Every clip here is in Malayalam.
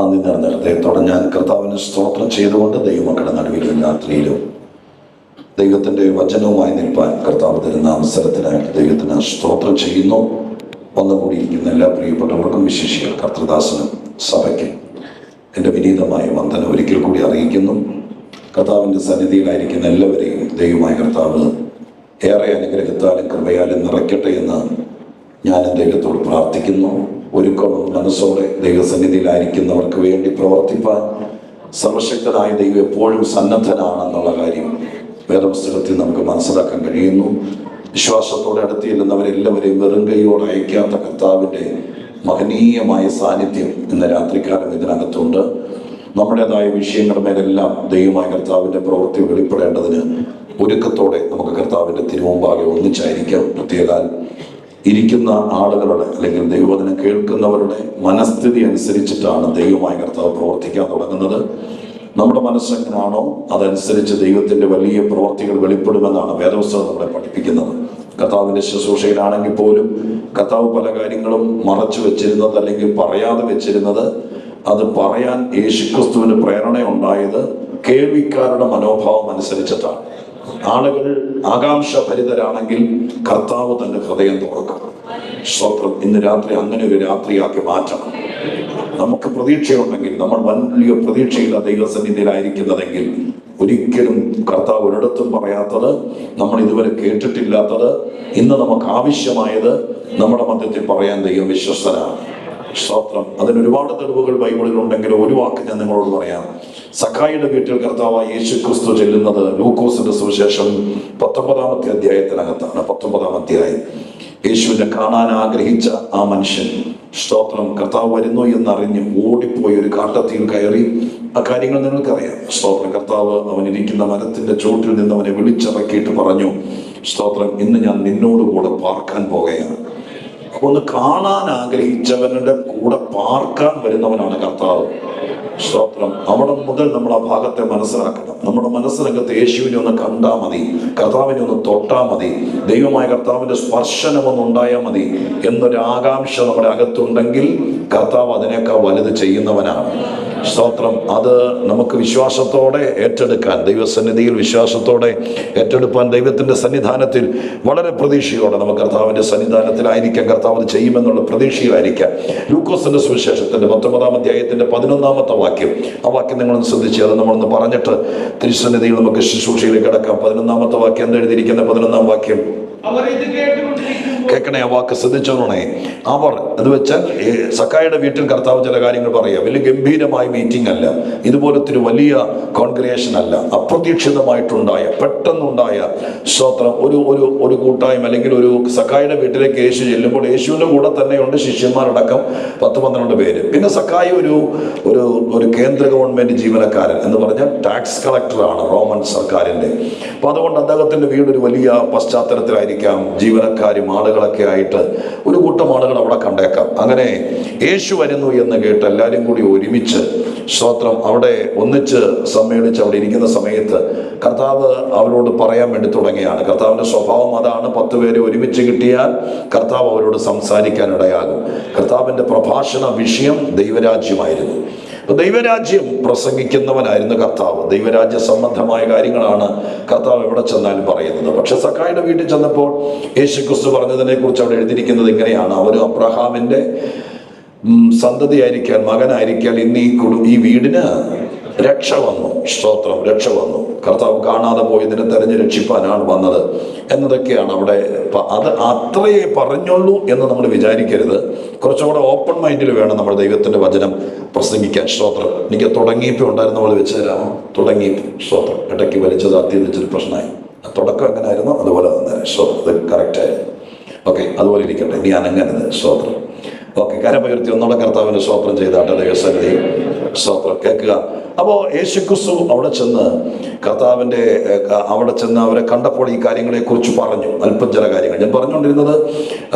നന്ദി നിറഞ്ഞ ഹൃദയത്തോടെ ഞാൻ കർത്താവിന് സ്തോത്രം ചെയ്തുകൊണ്ട് ദൈവമക്കളുടെ നടുവിലും രാത്രിയിലും ദൈവത്തിൻ്റെ വചനവുമായി നിൽപ്പാൻ കർത്താവ് തരുന്ന അവസരത്തിനായിട്ട് ദൈവത്തിന് സ്തോത്രം ചെയ്യുന്നു. വന്നുകൂടി ഇരിക്കുന്ന എല്ലാ പ്രിയപ്പെട്ടവർക്കും വിശേഷികൾ കർത്തൃദാസനും സഭയ്ക്കും എൻ്റെ വിനീതമായ വന്ദനം ഒരിക്കൽ കൂടി അറിയിക്കുന്നു. കർത്താവിൻ്റെ സന്നിധിയിലായിരിക്കുന്ന എല്ലാവരെയും ദൈവമായ കർത്താവ് ഏറെ അനുഗ്രഹത്താലും കൃപയാലും നിറയ്ക്കട്ടെ എന്ന് ഞാൻ ദൈവത്തോട് പ്രാർത്ഥിക്കുന്നു. ഒരുക്കം മനസ്സോടെ ദൈവസന്നിധിയിലായിരിക്കുന്നവർക്ക് വേണ്ടി പ്രവർത്തിപ്പാൻ സർവശക്തനായ ദൈവം എപ്പോഴും സന്നദ്ധനാണെന്നുള്ള കാര്യം വേദപുസ്തകത്തിൽ നമുക്ക് മനസ്സിലാക്കാൻ കഴിയുന്നു. വിശ്വാസത്തോടെ അടുത്ത് ചെല്ലുന്നവരെല്ലാവരെയും വെറും കൈയോടെ അയക്കാത്ത കർത്താവിൻ്റെ മഹനീയമായ സാന്നിധ്യം ഇന്ന് രാത്രികാലം ഇതിനകത്തുണ്ട്. നമ്മുടേതായ വിഷയങ്ങളുടെ മേലെല്ലാം ദൈവമായ കർത്താവിൻ്റെ പ്രവൃത്തി വെളിപ്പെടേണ്ടതിന് ഒരുക്കത്തോടെ നമുക്ക് കർത്താവിൻ്റെ തിരുമുമ്പാകെ ഒന്നിച്ചായിരിക്കാം. പ്രത്യേകാൽ ഇരിക്കുന്ന ആളുകളുടെ അല്ലെങ്കിൽ ദൈവവചനം കേൾക്കുന്നവരുടെ മനസ്ഥിതി അനുസരിച്ചിട്ടാണ് ദൈവമായ കർത്താവ് പ്രവർത്തിക്കാൻ തുടങ്ങുന്നത്. നമ്മുടെ മനസ്സെങ്ങനാണോ അതനുസരിച്ച് ദൈവത്തിൻ്റെ വലിയ പ്രവർത്തികൾ വെളിപ്പെടുമെന്നാണ് വേദപുസ്തകം നമ്മളെ പഠിപ്പിക്കുന്നത്. കർത്താവിൻ്റെ ശുശ്രൂഷയിലാണെങ്കിൽ പോലും കർത്താവ് പല കാര്യങ്ങളും മറച്ചു വെച്ചിരുന്നത് അല്ലെങ്കിൽ പറയാതെ വെച്ചിരുന്നത്, അത് പറയാൻ യേശുക്രിസ്തുവിന് പ്രേരണ ഉണ്ടായത് കേൾവിക്കാരുടെ മനോഭാവം അനുസരിച്ചിട്ടാണ്. ആളുകൾ ആകാംക്ഷഭരിതരാണെങ്കിൽ കർത്താവ് തന്റെ ഹൃദയം തുറക്കും. സ്തോത്രം. ഇന്ന് രാത്രി അങ്ങനെ ഒരു രാത്രിയാക്കി മാറ്റണം. നമുക്ക് പ്രതീക്ഷയുണ്ടെങ്കിൽ, നമ്മൾ വലിയ പ്രതീക്ഷയില്ല ദൈവസന്നിധിയിലായിരിക്കുന്നതെങ്കിൽ, ഒരിക്കലും കർത്താവ് ഒരിടത്തും പറയാത്തത്, നമ്മൾ ഇതുവരെ കേട്ടിട്ടില്ലാത്തത്, ഇന്ന് നമുക്ക് ആവശ്യമായത് നമ്മുടെ മധ്യത്തിൽ പറയാൻ ദൈവം വിശ്വസ്തനാണ്. സ്തോത്രം. അതിനൊരുപാട് തെളിവുകൾ ബൈബിളിൽ ഉണ്ടെങ്കിലും ഒരു വാക്ക് ഞാൻ നിങ്ങളോട് പറയാം. സഖായിയുടെ വീട്ടിൽ കർത്താവായ യേശു ക്രിസ്തു ചെല്ലുന്നത് ലൂക്കോസിന്റെ സുവിശേഷം 19-ാമത്തെ അധ്യായത്തിനകത്താണ്. 19-ാം അധ്യായം. യേശുവിനെ കാണാൻ ആഗ്രഹിച്ച ആ മനുഷ്യൻ, സ്തോത്രം, കർത്താവ് വരുന്നു എന്നറിഞ്ഞ് ഓടിപ്പോയി ഒരു കാട്ടത്തിയിൽ കയറി. ആ കാര്യങ്ങൾ നിങ്ങൾക്കറിയാം. സ്തോത്രം. കർത്താവ് അവനിരിക്കുന്ന മരത്തിന്റെ ചോട്ടിൽ നിന്ന് അവനെ വിളിച്ചിറക്കിയിട്ട് പറഞ്ഞു, സ്തോത്രം, ഇന്ന് ഞാൻ നിന്നോടുകൂടെ പാർക്കാൻ പോകുകയാണ്. അപ്പൊ ഒന്ന് കാണാൻ ആഗ്രഹിച്ചവനുടെ കൂടെ പാർക്കാൻ വരുന്നവനാണ് കർത്താവ്. സ്തോത്രം. അവിടെ മുതൽ നമ്മൾ ആ ഭാഗത്തെ മനസ്സിലാക്കണം. നമ്മുടെ മനസ്സിനകത്ത് യേശുവിനെ ഒന്ന് കണ്ടാൽ മതി, കർത്താവിനെ ഒന്ന് തൊട്ടാൽ മതി, ദൈവമായ കർത്താവിന്റെ സ്പർശനം ഒന്ന് ഉണ്ടായാൽ മതി എന്നൊരു ആകാംക്ഷ നമ്മുടെ അകത്തുണ്ടെങ്കിൽ കർത്താവ് അതിനേക്കാൾ വലുത് ചെയ്യുന്നവനാണ്. സ്തോത്രം. അത് നമുക്ക് വിശ്വാസത്തോടെ ഏറ്റെടുക്കാൻ, ദൈവസന്നിധിയിൽ വിശ്വാസത്തോടെ ഏറ്റെടുപ്പാൻ, ദൈവത്തിന്റെ സന്നിധാനത്തിൽ വളരെ പ്രതീക്ഷയോടെ നമുക്ക് കർത്താവിന്റെ സന്നിധാനത്തിലായിരിക്കാം. കർത്താവ് ചെയ്യുമെന്നുള്ള പ്രതീക്ഷയിലായിരിക്കാം. ലൂക്കോസിന്റെ സുവിശേഷത്തിന്റെ 19-ാം അധ്യായത്തിന്റെ 11-ാമത്തെ വാക്യം, ആ വാക്യം നിങ്ങളൊന്ന് ശ്രദ്ധിച്ച് അത് നമ്മളൊന്ന് പറഞ്ഞിട്ട് തിരുസന്നിധിയിൽ നമുക്ക് ശുശ്രൂഷയിലേക്ക് കിടക്കാം. 11-ാമത്തെ വാക്യം എന്താ എഴുതിയിരിക്കുന്ന? 11-ാം വാക്യം കേൾക്കണേ, ആ വാക്ക് ശ്രദ്ധിച്ചോണേ. അവർ എന്ന് വെച്ചാൽ സഖായിയുടെ വീട്ടിൽ കർത്താവ് ചില കാര്യങ്ങൾ പറയാം. വലിയ ഗംഭീരമായ മീറ്റിംഗ് അല്ല, ഇതുപോലത്തെ ഒരു വലിയ കോൺഗ്രിഗേഷൻ അല്ല, അപ്രതീക്ഷിതമായിട്ടുണ്ടായ, പെട്ടെന്നുണ്ടായ, സ്തോത്രം, ഒരു കൂട്ടായ്മ അല്ലെങ്കിൽ ഒരു സഖായിയുടെ വീട്ടിലേക്ക് യേശു ചെല്ലുമ്പോൾ യേശുവിൻ്റെ കൂടെ തന്നെയുണ്ട് ശിഷ്യന്മാരടക്കം 10-12 പേര്. പിന്നെ സഖായി ഒരു കേന്ദ്ര ഗവൺമെന്റ് ജീവനക്കാരൻ എന്ന് പറഞ്ഞാൽ ടാക്സ് കളക്ടറാണ് റോമൻ സർക്കാരിന്റെ. അപ്പൊ അതുകൊണ്ട് അദ്ദേഹത്തിന്റെ വീട് ഒരു വലിയ പശ്ചാത്തലത്തിലായിരിക്കാം. ജീവനക്കാരും ആളുകളൊക്കെ ആയിട്ട് ഒരു കൂട്ടം ആളുകൾ അവിടെ കണ്ടേക്കാം. അങ്ങനെ യേശു വരുന്നു എന്ന് കേട്ട് എല്ലാവരും കൂടി ഒരുമിച്ച്, സ്തോത്രം, അവിടെ ഒന്നിച്ച് സമ്മേളിച്ച് അവിടെ ഇരിക്കുന്ന സമയത്ത് കർത്താവ് അവരോട് പറയാൻ വേണ്ടി തുടങ്ങിയാണ്. കർത്താവിന്റെ സ്വഭാവം അതാണ്. 10 പേരെ ഒരുമിച്ച് കിട്ടിയാൽ കർത്താവ് അവരോട് സംസാരിക്കാനിടയാകും. കർത്താവിന്റെ പ്രഭാഷണ വിഷയം ദൈവരാജ്യമായിരുന്നു. ദൈവരാജ്യം പ്രസംഗിക്കുന്നവനായിരുന്നു കർത്താവ്. ദൈവരാജ്യ സംബന്ധമായ കാര്യങ്ങളാണ് കർത്താവ് എവിടെ ചെന്നാലും പറയുന്നത്. പക്ഷെ സഖായിയുടെ വീട്ടിൽ ചെന്നപ്പോൾ യേശുക്രിസ്തു പറഞ്ഞതിനെ കുറിച്ച് അവിടെ എഴുതിയിരിക്കുന്നത് ഇങ്ങനെയാണ്: അവർ അബ്രഹാമിന്റെ സന്തതിയായിരിക്കാൻ, മകനായിരിക്കാൻ ഇന്ന് ഈ വീടിന് രക്ഷ വന്നു. സ്തോത്രം. രക്ഷ വന്നു. കർത്താവ് കാണാതെ പോയതിനെ തെരഞ്ഞു രക്ഷിപ്പാനാണ് വന്നത് എന്നതൊക്കെയാണ് അവിടെ. അത് അത്രയേ പറഞ്ഞുള്ളൂ എന്ന് നമ്മൾ വിചാരിക്കരുത്. കുറച്ചുകൂടെ ഓപ്പൺ മൈൻഡിൽ വേണം നമ്മൾ ദൈവത്തിന്റെ വചനം പ്രസംഗിക്കാൻ. സ്തോത്രം. എനിക്ക് തുടങ്ങിയപ്പോൾ ഉണ്ടായിരുന്ന പോലെ വെച്ച് തരാമോ? തുടങ്ങിയപ്പോൾ സ്തോത്രം. ഇടയ്ക്ക് വലിച്ചത് അത്യം വെച്ചൊരു പ്രശ്നമായി. തുടക്കം എങ്ങനെയായിരുന്നു അതുപോലെ തന്നെ. സ്തോത്രം. അത് കറക്റ്റായിരുന്നു. ഓക്കെ, അതുപോലെ ഇരിക്കട്ടെ. ഇനി അനങ്ങരുത്. സ്തോത്രം. ഓക്കെ, കരപകർത്തി ഒന്നുകൂടെ കർത്താവിന്റെ സ്തോത്രം ചെയ്താട്ടെ. ദൈവസന്നിധി സ്തോത്രം. കേൾക്കുക. അപ്പോൾ യേശുക്രിസ്തു അവിടെ ചെന്ന് കർത്താവിൻ്റെ അവിടെ ചെന്ന് അവരെ കണ്ടപ്പോൾ ഈ കാര്യങ്ങളെ കുറിച്ച് പറഞ്ഞു. അല്പം ചില കാര്യങ്ങൾ ഞാൻ പറഞ്ഞുകൊണ്ടിരുന്നത്,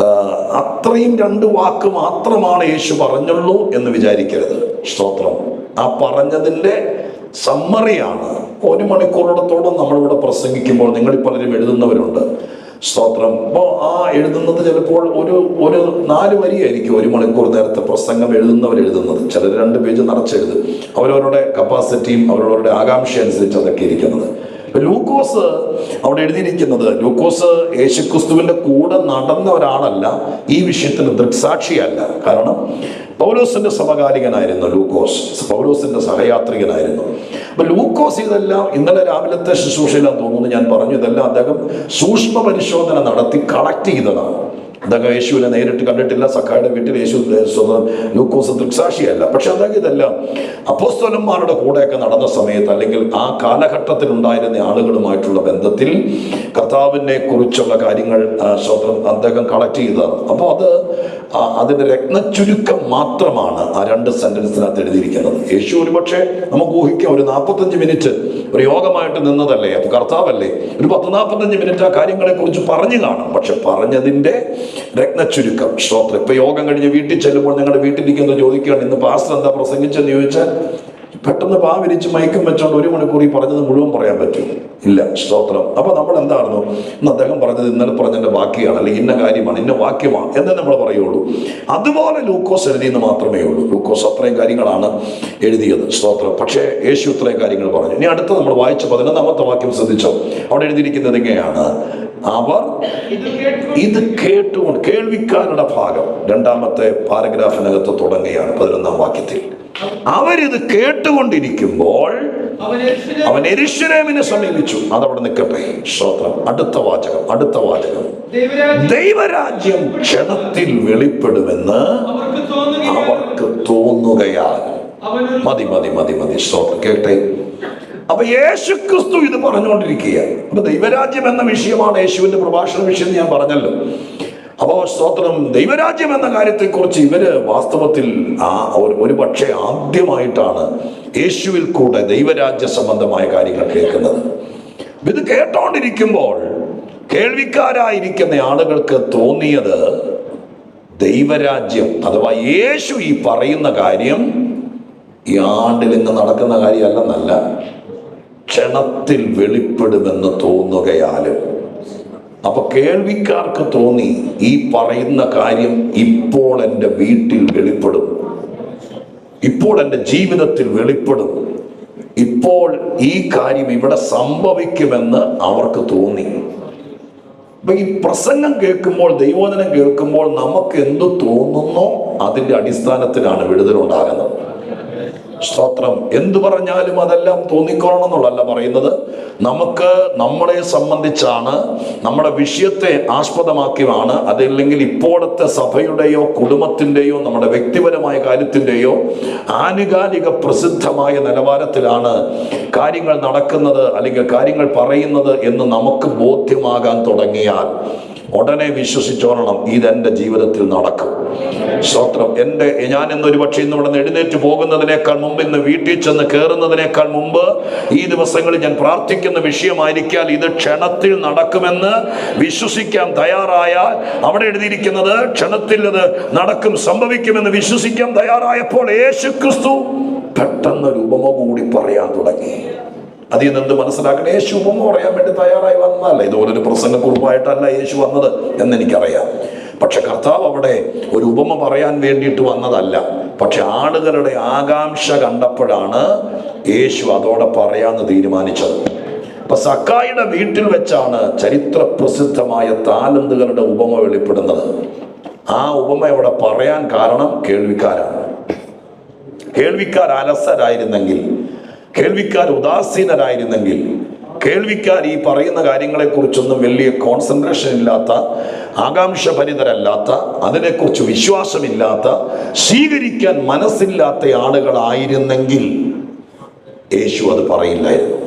അത്രയും 2 വാക്ക് മാത്രമാണ് യേശു പറഞ്ഞുള്ളൂ എന്ന് വിചാരിക്കരുത്. സ്തോത്രം. ആ പറഞ്ഞതിൻ്റെ സമ്മറിയാണ്. 1 മണിക്കൂറിടത്തോളം നമ്മളിവിടെ പ്രസംഗിക്കുമ്പോൾ നിങ്ങളിൽ പലരും എഴുതുന്നവരുണ്ട്. സ്തോത്രം. അപ്പോൾ ആ എഴുതുന്നത് ചിലപ്പോൾ ഒരു 4 വരിയായിരിക്കും 1 മണിക്കൂർ നേരത്തെ പ്രസംഗം എഴുതുന്നത്. ചിലർ 2 പേജ് നിറച്ചെഴുതും. അവരവരുടെ കപ്പാസിറ്റിയും അവരവരുടെ ആകാംക്ഷ അനുസരിച്ച് അതൊക്കെ ഇരിക്കുന്നത്. ലൂക്കോസ് അവിടെ എഴുതിയിരിക്കുന്നത്, ലൂക്കോസ് യേശുക്രിസ്തുവിന്റെ കൂടെ നടന്ന ഒരാളല്ല, ഈ വിഷയത്തിന് ദൃക്സാക്ഷിയല്ല. കാരണം പൗലോസിന്റെ സമകാലികനായിരുന്നു ലൂക്കോസ്, പൗലോസിന്റെ സഹയാത്രികനായിരുന്നു. അപ്പൊ ലൂക്കോസ് ഇതെല്ലാം ഇന്നലെ രാവിലത്തെ ശുശ്രൂഷയിലാന്ന് തോന്നുന്നു ഞാൻ പറഞ്ഞു, ഇതെല്ലാം അദ്ദേഹം സൂക്ഷ്മ പരിശോധന നടത്തി കളക്ട് ചെയ്തതാണ്. അദ്ദേഹം യേശുവിനെ നേരിട്ട് കണ്ടിട്ടില്ല. സഖായുടെ വീട്ടിൽ യേശു ലൂക്കോസ് ദൃക്സാക്ഷിയല്ല. പക്ഷെ അദ്ദേഹം ഇതെല്ലാം അപ്പോസ്തലന്മാരുടെ കൂടെയൊക്കെ നടന്ന സമയത്ത്, അല്ലെങ്കിൽ ആ കാലഘട്ടത്തിൽ ഉണ്ടായിരുന്ന ആളുകളുമായിട്ടുള്ള ബന്ധത്തിൽ കർത്താവിനെ കുറിച്ചുള്ള കാര്യങ്ങൾ അദ്ദേഹം കളക്ട് ചെയ്തതാണ്. അപ്പോൾ അതിന്റെ രത്നച്ചുരുക്കം മാത്രമാണ് ആ 2 സെന്റൻസിനകത്ത് എഴുതിയിരിക്കുന്നത്. യേശു ഒരുപക്ഷെ നമുക്ക് ഊഹിക്കാം ഒരു 45 മിനിറ്റ് ഒരു യോഗമായിട്ട് നിന്നതല്ലേ, അപ്പൊ കർത്താവല്ലേ, ഒരു 10-45 മിനിറ്റ് ആ കാര്യങ്ങളെ കുറിച്ച് പറഞ്ഞു കാണും. പക്ഷെ പറഞ്ഞതിന്റെ രത്നച്ചുരുക്കം. സ്തോത്രം. ഇപ്പൊ യോഗം കഴിഞ്ഞ് വീട്ടിൽ ചെല്ലുമ്പോൾ ഞങ്ങളുടെ വീട്ടിലിരിക്കുന്ന ചോദിക്കുകയാണ്, ഇന്ന് പാസ്റ്റർ എന്താ പ്രസംഗിച്ചെന്ന് ചോദിച്ചാൽ പെട്ടെന്ന് വിരിച്ച് മയക്കം വെച്ചോണ്ട് 1 മണിക്കൂർ ഈ പറഞ്ഞത് മുഴുവൻ പറയാൻ പറ്റും? ഇല്ല. സ്തോത്രം. അപ്പൊ നമ്മൾ എന്താണെന്നോ, ഇന്ന് അദ്ദേഹം പറഞ്ഞത് ഇന്നലെ പറഞ്ഞതിന്റെ ബാക്കിയാണ്, അല്ലെങ്കിൽ ഇന്ന കാര്യമാണ്, ഇന്ന വാക്യമാണ് എന്നേ നമ്മൾ പറയുള്ളൂ. അതുപോലെ ലൂക്കോസ് എഴുതിയെന്ന് മാത്രമേ ഉള്ളൂ. ലൂക്കോസ് അത്രയും കാര്യങ്ങളാണ് എഴുതിയത്. സ്തോത്രം. പക്ഷേ യേശു ഇത്രയും കാര്യങ്ങൾ പറഞ്ഞു. ഇനി അടുത്ത നമ്മൾ വായിച്ച 11-ാമത്തെ വാക്യം ശ്രദ്ധിച്ചോ. അവിടെ എഴുതിയിരിക്കുന്നത് ഇങ്ങനെയാണ്, അവർ ഇത് കേട്ടുകൊണ്ട്, കേൾവിക്കാരുടെ ഭാഗം 2-ാമത്തെ പാരഗ്രാഫിനകത്ത് തുടങ്ങുകയാണ് 11-ാം വാക്യത്തിൽ. അവരിത് കേട്ടുകൊണ്ടിരിക്കുമ്പോൾ അവൻ യെരൂശലേമിനെ സമീപിച്ചു. അതവിടെ നിൽക്കട്ടെ. സ്തോത്രം. അടുത്ത വാചകം ദൈവരാജ്യം ക്ഷണത്തിൽ വെളിപ്പെടുമെന്ന് അവർക്ക് തോന്നുകയാൽ. മതി. സ്തോത്രം. കേട്ടെ. അപ്പൊ യേശുക്രിസ്തു ഇത് പറഞ്ഞുകൊണ്ടിരിക്കുകയാണ്. അപ്പൊ ദൈവരാജ്യം എന്ന വിഷയമാണ് യേശുവിന്റെ പ്രഭാഷണ വിഷയം ഞാൻ പറഞ്ഞല്ലോ. അപ്പോൾ സ്തോത്രം, ദൈവരാജ്യം എന്ന കാര്യത്തെക്കുറിച്ച് ഇവര് വാസ്തവത്തിൽ ഒരു പക്ഷേ ആദ്യമായിട്ടാണ് യേശുവിൽ കൂടെ ദൈവരാജ്യ സംബന്ധമായ കാര്യങ്ങൾ കേൾക്കുന്നത്. ഇത് കേട്ടോണ്ടിരിക്കുമ്പോൾ കേൾവിക്കാരായിരിക്കുന്ന ആളുകൾക്ക് തോന്നിയത് ദൈവരാജ്യം അഥവാ യേശു ഈ പറയുന്ന കാര്യം ഈ ആണ്ടിലിങ്ങ് നടക്കുന്ന കാര്യമല്ലെന്നല്ല, ക്ഷണത്തിൽ വെളിപ്പെടുമെന്ന് തോന്നുകയാലും. അപ്പൊ കേൾവിക്കാർക്ക് തോന്നി, ഈ പറയുന്ന കാര്യം ഇപ്പോൾ എൻ്റെ വീട്ടിൽ വെളിപ്പെടും, ഇപ്പോൾ എൻ്റെ ജീവിതത്തിൽ വെളിപ്പെടും, ഇപ്പോൾ ഈ കാര്യം ഇവിടെ സംഭവിക്കുമെന്ന് അവർക്ക് തോന്നി. അപ്പൊ ഈ പ്രസംഗം കേൾക്കുമ്പോൾ, ദൈവവചനം കേൾക്കുമ്പോൾ നമുക്ക് എന്തു തോന്നുന്നോ അതിന്റെ അടിസ്ഥാനത്തിലാണ് വിടുതലുണ്ടാകുന്നത്. സ്തോത്രം. എന്തു പറഞ്ഞാലും അതെല്ലാം തോന്നിക്കൊള്ളണം എന്നുള്ളതല്ല പറയുന്നത്. നമുക്ക് നമ്മളെ സംബന്ധിച്ചാണ്, നമ്മുടെ വിഷയത്തെ ആസ്പദമാക്കിയാണ്, അതല്ലെങ്കിൽ ഇപ്പോഴത്തെ സഭയുടെയോ കുടുംബത്തിൻ്റെയോ നമ്മുടെ വ്യക്തിപരമായ കാര്യത്തിൻ്റെയോ ആനുകാലിക പ്രസിദ്ധമായ നിലവാരത്തിലാണ് കാര്യങ്ങൾ നടക്കുന്നത് അല്ലെങ്കിൽ കാര്യങ്ങൾ പറയുന്നത് എന്ന് നമുക്ക് ബോധ്യമാകാൻ തുടങ്ങിയാൽ ഉടനെ വിശ്വസിച്ചോളണം, ഇതെന്റെ ജീവിതത്തിൽ നടക്കും. സ്തോത്രം. ഞാൻ ഇന്നൊരു പക്ഷേ ഇന്ന് ഇവിടെ നിന്ന് എഴുന്നേറ്റ് പോകുന്നതിനേക്കാൾ മുമ്പ്, ഇന്ന് വീട്ടിൽ ചെന്ന് കയറുന്നതിനേക്കാൾ മുമ്പ് ഈ ദിവസങ്ങളിൽ ഞാൻ പ്രാർത്ഥിക്കുന്ന വിഷയമായിരിക്കാൽ ഇത് ക്ഷണത്തിൽ നടക്കുമെന്ന് വിശ്വസിക്കാൻ തയ്യാറായാൽ, അവിടെ എഴുതിയിരിക്കുന്നത് ക്ഷണത്തിൽ അത് നടക്കും, സംഭവിക്കുമെന്ന് വിശ്വസിക്കാൻ തയ്യാറായപ്പോൾ യേശുക്രിസ്തു പെട്ടെന്നൊരു ഉപമ കൂടി പറയാൻ തുടങ്ങി. അതിൽ നിന്ന് മനസ്സിലാക്കണം, യേശു ഉപമ പറയാൻ വേണ്ടി തയ്യാറായി വന്നതല്ല, ഇതുപോലൊരു പ്രസംഗക്കുറിപ്പായിട്ടല്ല യേശു വന്നത് എന്നെനിക്കറിയാം. പക്ഷെ കർത്താവ് അവിടെ ഒരു ഉപമ പറയാൻ വേണ്ടിയിട്ട് വന്നതല്ല. പക്ഷെ ആളുകളുടെ ആകാംക്ഷ കണ്ടപ്പോഴാണ് യേശു അതോടെ പറയാന്ന് തീരുമാനിച്ചത്. അപ്പൊ സക്കായിയുടെ വീട്ടിൽ വെച്ചാണ് ചരിത്ര പ്രസിദ്ധമായ താലന്തുകളുടെ ഉപമ വെളിപ്പെടുന്നത്. ആ ഉപമ അവിടെ പറയാൻ കാരണം കേൾവിക്കാരാണ്. കേൾവിക്കാർ അലസരായിരുന്നെങ്കിൽ, കേൾവിക്കാർ ഉദാസീനരായിരുന്നെങ്കിൽ, കേൾവിക്കാർ ഈ പറയുന്ന കാര്യങ്ങളെക്കുറിച്ചൊന്നും വലിയ കോൺസെൻട്രേഷൻ ഇല്ലാത്ത, ആകാംക്ഷഭരിതരല്ലാത്ത, അതിനെക്കുറിച്ച് വിശ്വാസമില്ലാത്ത, സ്വീകരിക്കാൻ മനസ്സില്ലാത്ത ആളുകളായിരുന്നെങ്കിൽ യേശു അത് പറയില്ലായിരുന്നു.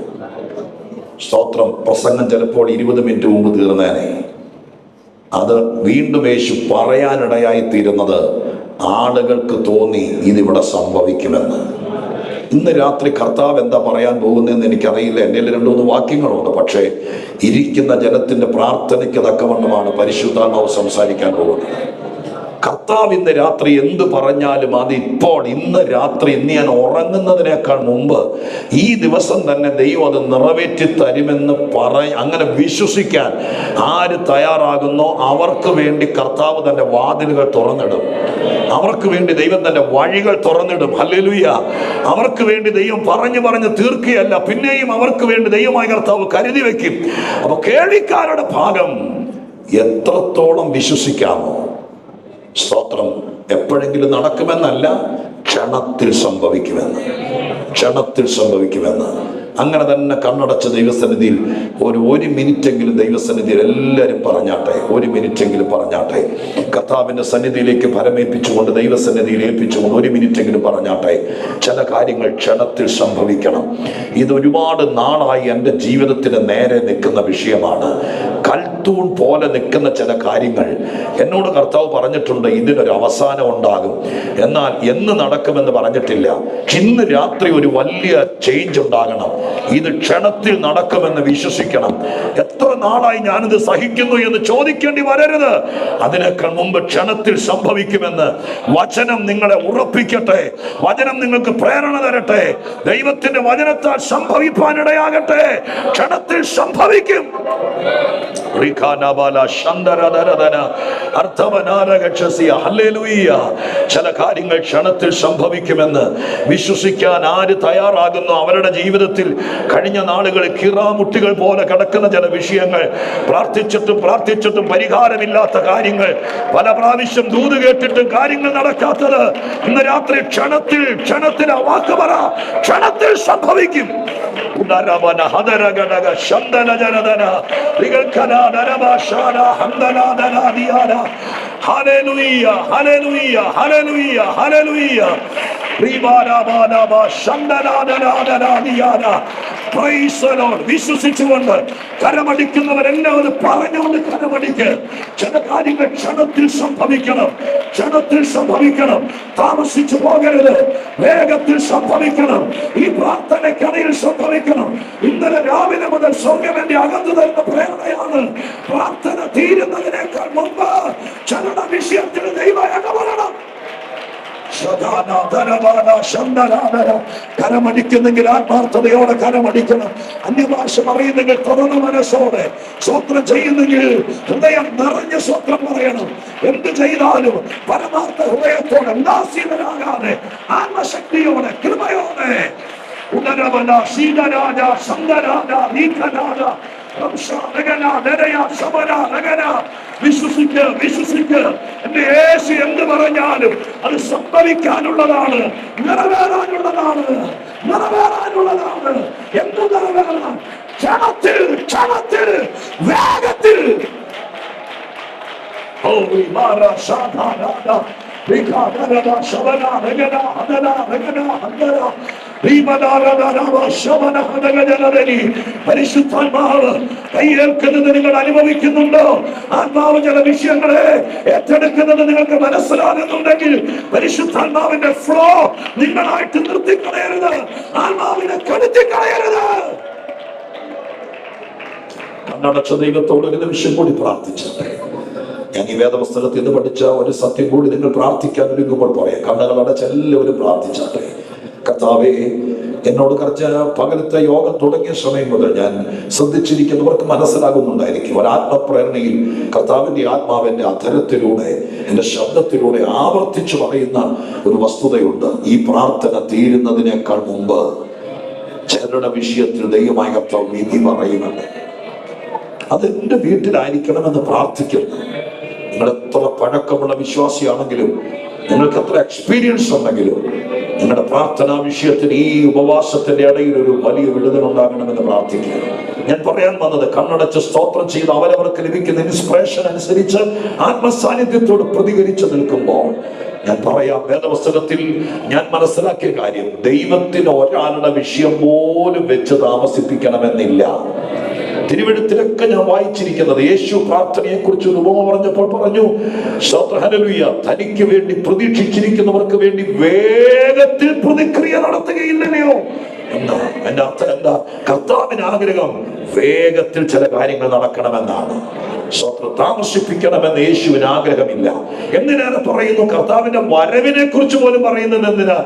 സ്തോത്രം. പ്രസംഗം ചിലപ്പോൾ 20 മിനിറ്റ് മുമ്പ് തീർന്നേനെ. അത് വീണ്ടും യേശു പറയാനിടയായി തീരുന്നത് ആളുകൾക്ക് തോന്നി ഇതിവിടെ സംഭവിക്കുമെന്ന്. ഇന്ന് രാത്രി കർത്താവ് എന്താ പറയാൻ പോകുന്നതെന്ന് എനിക്കറിയില്ല. എൻ്റെ 2-3 വാക്യങ്ങളുണ്ട്. പക്ഷേ ഇരിക്കുന്ന ജനത്തിന്റെ പ്രാർത്ഥനയ്ക്ക് തക്കവണ്ണമാണ് പരിശുദ്ധാത്മാവ് സംസാരിക്കാൻ പോകുന്നത്. കർത്താവ് ഇന്ന് രാത്രി എന്ത് പറഞ്ഞാലും അത് ഇപ്പോൾ ഇന്ന് രാത്രി ഇന്ന് ഞാൻ ഉറങ്ങുന്നതിനേക്കാൾ മുമ്പ് ഈ ദിവസം തന്നെ ദൈവം അത് നിറവേറ്റി തരുമെന്ന് അങ്ങനെ വിശ്വസിക്കാൻ ആര് തയ്യാറാകുന്നോ അവർക്ക് വേണ്ടി കർത്താവ് തന്റെ വാതിലുകൾ തുറന്നിടും. അവർക്ക് വേണ്ടി ദൈവം തന്റെ വഴികൾ തുറന്നിടും. ഹല്ലേലൂയ. അവർക്ക് വേണ്ടി ദൈവം പറഞ്ഞു തീർക്കുകയല്ല, പിന്നെയും അവർക്ക് വേണ്ടി ദൈവമായ കർത്താവ് കരുതി വെക്കും. അപ്പൊ കേൾവിക്കാരുടെ ഭാഗം എത്രത്തോളം വിശ്വസിക്കാമോ? സ്തോത്രം. എപ്പോഴെങ്കിലും നടക്കുമെന്നല്ല, ക്ഷണത്തിൽ സംഭവിക്കുമെന്ന്. അങ്ങനെ തന്നെ കണ്ണടച്ച ദൈവസന്നിധിയിൽ ഒരു മിനിറ്റെങ്കിലും ദൈവസന്നിധിയിൽ എല്ലാവരും പറഞ്ഞാട്ടെ. ഒരു മിനിറ്റെങ്കിലും പറഞ്ഞാട്ടെ. കർത്താവിന്റെ സന്നിധിയിലേക്ക് ഫലമേൽപ്പിച്ചുകൊണ്ട് ദൈവസന്നിധിയിൽ ഏൽപ്പിച്ചുകൊണ്ട് ഒരു മിനിറ്റെങ്കിലും പറഞ്ഞാട്ടെ. ചില കാര്യങ്ങൾ ക്ഷണത്തിൽ സംഭവിക്കണം. ഇതൊരുപാട് നാളായി എൻ്റെ ജീവിതത്തിന് നേരെ നിൽക്കുന്ന വിഷയമാണ്. കൽത്തൂൺ പോലെ നിൽക്കുന്ന ചില കാര്യങ്ങൾ എന്നോട് കർത്താവ് പറഞ്ഞിട്ടുണ്ട്, ഇതിനൊരു അവസാനം ഉണ്ടാകും. എന്നാൽ എന്ന് നടക്കുമെന്ന് പറഞ്ഞിട്ടില്ല. ഇന്ന് രാത്രി ഒരു വലിയ ചേഞ്ച് ഉണ്ടാകണം. ഇത് ക്ഷണത്തിൽ നടക്കുമെന്ന് വിശ്വസിക്കണം. എത്ര നാളായി ഞാനിത് സഹിക്കുന്നു എന്ന് ചോദിക്കേണ്ടി വരരുത്. അതിനേക്കാൾ മുമ്പ് ക്ഷണത്തിൽ സംഭവിക്കുമെന്ന് വചനം നിങ്ങളെ ഉറപ്പിക്കട്ടെ. വചനം നിങ്ങൾക്ക് പ്രേരണ തരട്ടെ. ദൈവത്തിന്റെ വചനത്താൽ സംഭവിപ്പാനിടയാകട്ടെ. ക്ഷണത്തിൽ സംഭവിക്കും. ചില കാര്യങ്ങൾ ക്ഷണത്തിൽ സംഭവിക്കുമെന്ന് വിശ്വസിക്കാൻ ആര് തയ്യാറാകുന്നു അവരുടെ ജീവിതത്തിൽ കഴിഞ്ഞ നാളുകളിൽ കിറാമുട്ടികൾ പോലെ കിടക്കുന്ന ചില വിഷയങ്ങൾ, പ്രാർത്ഥിച്ചിട്ടും പരിഹാരമില്ലാത്ത കാര്യങ്ങൾ, പല പ്രാവശ്യം ദൂത് കേട്ടിട്ടും കാര്യങ്ങൾ നടക്കാത്തത് ഇന്ന് രാത്രി ക്ഷണത്തിൽ ആ വാക്ക് പറ, ക്ഷണത്തിൽ സംഭവിക്കും. Hallelujah, hallelujah, hallelujah, hallelujah. വിശ്വസിച്ചുകൊണ്ട് കരമടിക്കുന്നവരെല്ലാവരും പറഞ്ഞുകൊണ്ട് കരമടിക്ക്. ചില കാര്യങ്ങൾ ക്ഷണത്തിൽ സംഭവിക്കണം. താമസിച്ചു പോകരുത്, വേഗത്തിൽ സംഭവിക്കണം. ഈ പ്രാർത്ഥനയ്ക്കിടയിൽ സംഭവിക്കണം. ഇന്നലെ രാവിലെ മുതൽ സ്വർഗ്ഗം എന്റെ അകത്ത് തരുന്ന പ്രേരണയാണ്. പ്രാർത്ഥന തീരുന്നതിനേക്കാൾ മുമ്പ് ചിലരുടെ വിഷയത്തിൽ ദൈവം ഇടപെടണം. കരമടിക്കുന്നെങ്കിൽ ആത്മാർത്ഥതയോടെ കരമടിക്കണം. അന്യഭാഷ പറയുന്നെങ്കിൽ തുറന്ന മനസ്സോടെ സ്വത്രം ചെയ്യുന്നെങ്കിൽ ഹൃദയം നിറഞ്ഞ സ്വത്രം പറയണം. എന്ത് ചെയ്താലും പരമാർത്ഥ ഹൃദയത്തോടെ ഉദാസീനരാകാതെ ആത്മശക്തിയോടെ കൃപയോടെ ഉദരവന ശീതരാജ സന്ദരാജ നീക്കരാജ വിശ്വസിക്ക്. എന്റെ യേശു എന്ത് പറഞ്ഞാലും അത് സംഭവിക്കാനുള്ളതാണ്, നിറവേറാനുള്ളതാണ്. എന്ത് നിറവേറാൻ? ക്ഷണത്തിൽ വേഗത്തിൽ. പരിശുദ്ധാത്മാവ് കയ്യേൽക്കുന്നത് നിങ്ങൾ അനുഭവിക്കുന്നുണ്ടോ? ആത്മാവ് ചില വിഷയങ്ങളെ ഏറ്റെടുക്കുന്നത് നിങ്ങൾക്ക് മനസ്സിലാകുന്നുണ്ടെങ്കിൽ പരിശുദ്ധാത്മാവിന്റെ ഫ്ലോ നിങ്ങളായിട്ട് നിർത്തിക്കളയരുത്, ആത്മാവിനെ കെടുത്തിക്കളയരുത്. കണ്ണടച്ച ദൈവത്തോട് ഒരു നിമിഷം കൂടി പ്രാർത്ഥിച്ചേ. ഞാൻ ഈ വേദപുസ്തകത്തിൽ നിന്ന് പഠിച്ച ഒരു സത്യം കൂടി നിങ്ങൾ പ്രാർത്ഥിക്കാൻ ഒരുങ്ങുമ്പോൾ പറയാം. കണ്ണുകളടച്ച് എല്ലാവരും പ്രാർത്ഥിച്ചാട്ടെ. കർത്താവേ, എന്നോട് കുറച്ച് പകലത്തെ യോഗം തുടങ്ങിയ സമയം മുതൽ ഞാൻ ശ്രദ്ധിച്ചിരിക്കുന്നവർക്ക് മനസ്സിലാകുന്നുണ്ടായിരിക്കും. ഒരാത്മപ്രേരണയിൽ കർത്താവിന്റെ ആത്മാവിന്റെ അധരത്തിലൂടെ എന്റെ ശബ്ദത്തിലൂടെ ആവർത്തിച്ചു പറയുന്ന ഒരു വസ്തുതയുണ്ട്. ഈ പ്രാർത്ഥന തീരുന്നതിനേക്കാൾ മുമ്പ് ചിലരുടെ വിഷയത്തിൽ ദൈവമായ കർത്താവ് വിധി പറയുമെന്ന്. അതെന്റെ വീട്ടിലായിരിക്കണമെന്ന് പ്രാർത്ഥിക്കുന്നു. നിങ്ങൾ എത്ര പഴക്കമുള്ള വിശ്വാസിയാണെങ്കിലും, നിങ്ങൾക്ക് എത്ര എക്സ്പീരിയൻസ് ഉണ്ടെങ്കിലും, നിങ്ങളുടെ പ്രാർത്ഥനാ വിഷയത്തിൽ ഈ ഉപവാസത്തിന്റെ ഇടയിൽ ഒരു വലിയ വിടുതലുണ്ടാകണമെന്ന് പ്രാർത്ഥിക്കുക. ഞാൻ പറയാൻ വന്നത്, കണ്ണടച്ച് സ്തോത്രം ചെയ്ത് അവരവർക്ക് ലഭിക്കുന്ന ഇൻസ്പിറേഷൻ അനുസരിച്ച് ആത്മസാന്നിധ്യത്തോട് പ്രതികരിച്ചു നിൽക്കുമ്പോൾ ഞാൻ പറയാം, വേദപുസ്തകത്തിൽ ഞാൻ മനസ്സിലാക്കിയ കാര്യം, ദൈവത്തിന് ഒരാളുടെ വിഷയം പോലും വെച്ച് താമസിപ്പിക്കണമെന്നില്ല. തിരുവെഴുത്തിലൊക്കെ ഞാൻ വായിച്ചിരിക്കുന്നത് യേശു പ്രാർത്ഥനയെ കുറിച്ച് ഒരു ഉപമ പറഞ്ഞപ്പോൾ പറഞ്ഞു, ഹല്ലേലൂയ, തനിക്ക് വേണ്ടി പ്രതീക്ഷിച്ചിരിക്കുന്നവർക്ക് വേണ്ടി വേഗത്തിൽ പ്രതിക്രിയ നടത്തുകയില്ലയോ. എന്താ എന്റെ അർത്ഥം? എന്താ? കർത്താവിന് ആഗ്രഹം വേഗത്തിൽ ചില കാര്യങ്ങൾ നടക്കണമെന്നാണ്. സ്വത്രം താമസിപ്പിക്കണമെന്ന് യേശുവിന് ആഗ്രഹമില്ല. എന്തിനാണ് പറയുന്നു? കർത്താവിന്റെ വരവിനെ കുറിച്ച് പോലും പറയുന്നത് എന്തിനാ?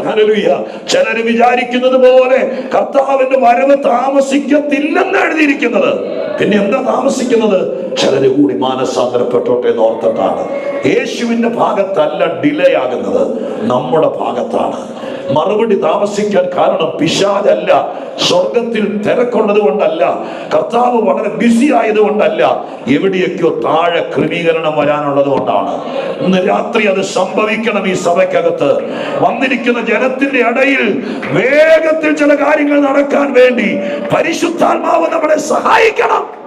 ഹല്ലേലൂയ. ചിലര് വിചാരിക്കുന്നത് പോലെ കർത്താവിന്റെ വരവ് താമസിക്കത്തില്ലെന്ന് എഴുതിയിരിക്കുന്നത്. പിന്നെ എന്താ താമസിക്കുന്നത്? ചിലര് കൂടി മാനസാന്തരപ്പെട്ടോട്ടെ എന്ന് ഓർത്തിട്ടാണ്. യേശുവിന്റെ ഭാഗത്തല്ല ഡിലേ ആകുന്നത്, നമ്മുടെ ഭാഗത്താണ്. മറുപടി താമസിക്കാൻ കാരണം പിശാചല്ല, സ്വർഗത്തിൽ തിരക്കുള്ളത് കൊണ്ടല്ല, കർത്താവ് വളരെ ബിസി ആയതുകൊണ്ടല്ല, എവിടെയൊക്കെയോ താഴെ ക്രമീകരണം വരാനുള്ളത് കൊണ്ടാണ്. ഇന്ന് രാത്രി അത് സംഭവിക്കണം. ഈ സഭയ്ക്കകത്ത് വന്നിരിക്കുന്ന ജനത്തിന്റെ ഇടയിൽ വേഗത്തിൽ ചില കാര്യങ്ങൾ നടക്കാൻ വേണ്ടി പരിശുദ്ധാത്മാവ് നമ്മളെ സഹായിക്കണം.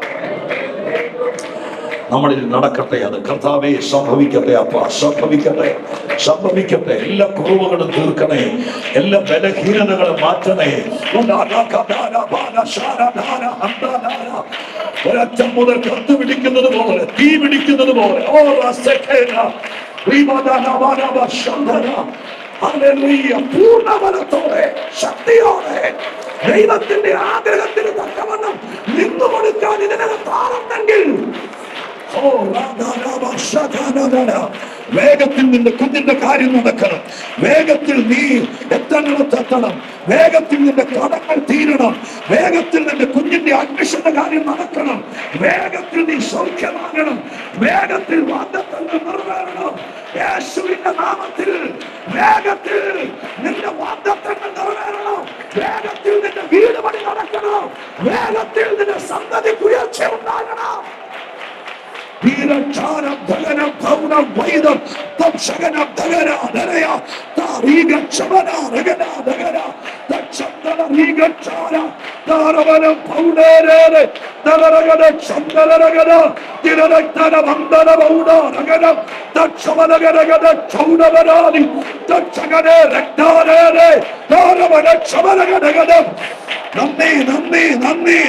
നമ്മളിൽ നടക്കട്ടെ അത്. കർത്താവേ സംഭവിക്കട്ടെ അപ്പ, സംഭവിക്കട്ടെ, സംഭവിക്കട്ടെ. എല്ലാ കുറവുകളും തീർക്കണേ, എല്ലാ ബലഹീനതകളും മാറ്റണേ. ഒരറ്റം മുതൽ കത്ത് പിടിക്കുന്നത് പോലെ, തീ പിടിക്കുന്നത് പോലെ പൂർണ്ണബലത്തോടെ, ശക്തിയോടെ ദൈവത്തിന്റെ ആഗ്രഹത്തിന് തക്കവണ്ണം നിന്നുകൊടുക്കാൻ ഇതിനകത്താറുണ്ടെങ്കിൽ വേഗത്തിൽ നിന്റെ കുഞ്ഞിന്റെ കാര്യം നടക്കണം. വേഗത്തിൽ നീ എത്തണം. വേഗത്തിൽ നിന്റെ കടങ്ങൾ തീരണം. വേഗത്തിൽ നിന്റെ കുഞ്ഞിന്റെ അഡ്മിഷന്റെ കാര്യം നടക്കണം. വേഗത്തിൽ നീ സൗഖ്യമാകണം. വേഗത്തിൽ വാഗ്ദത്തങ്ങൾ നിറവേറണം. യേശുവിന്റെ നാമത്തിൽ വേഗത്തിൽ നിന്റെ വാഗ്ദത്തങ്ങൾ നിറവേറണം. വേഗത്തിൽ നിന്റെ വീട് പണി നടക്കണം. വേഗത്തിൽ നിന്റെ സന്തതിക്ക് ഉയർച്ച ഉണ്ടാകണം.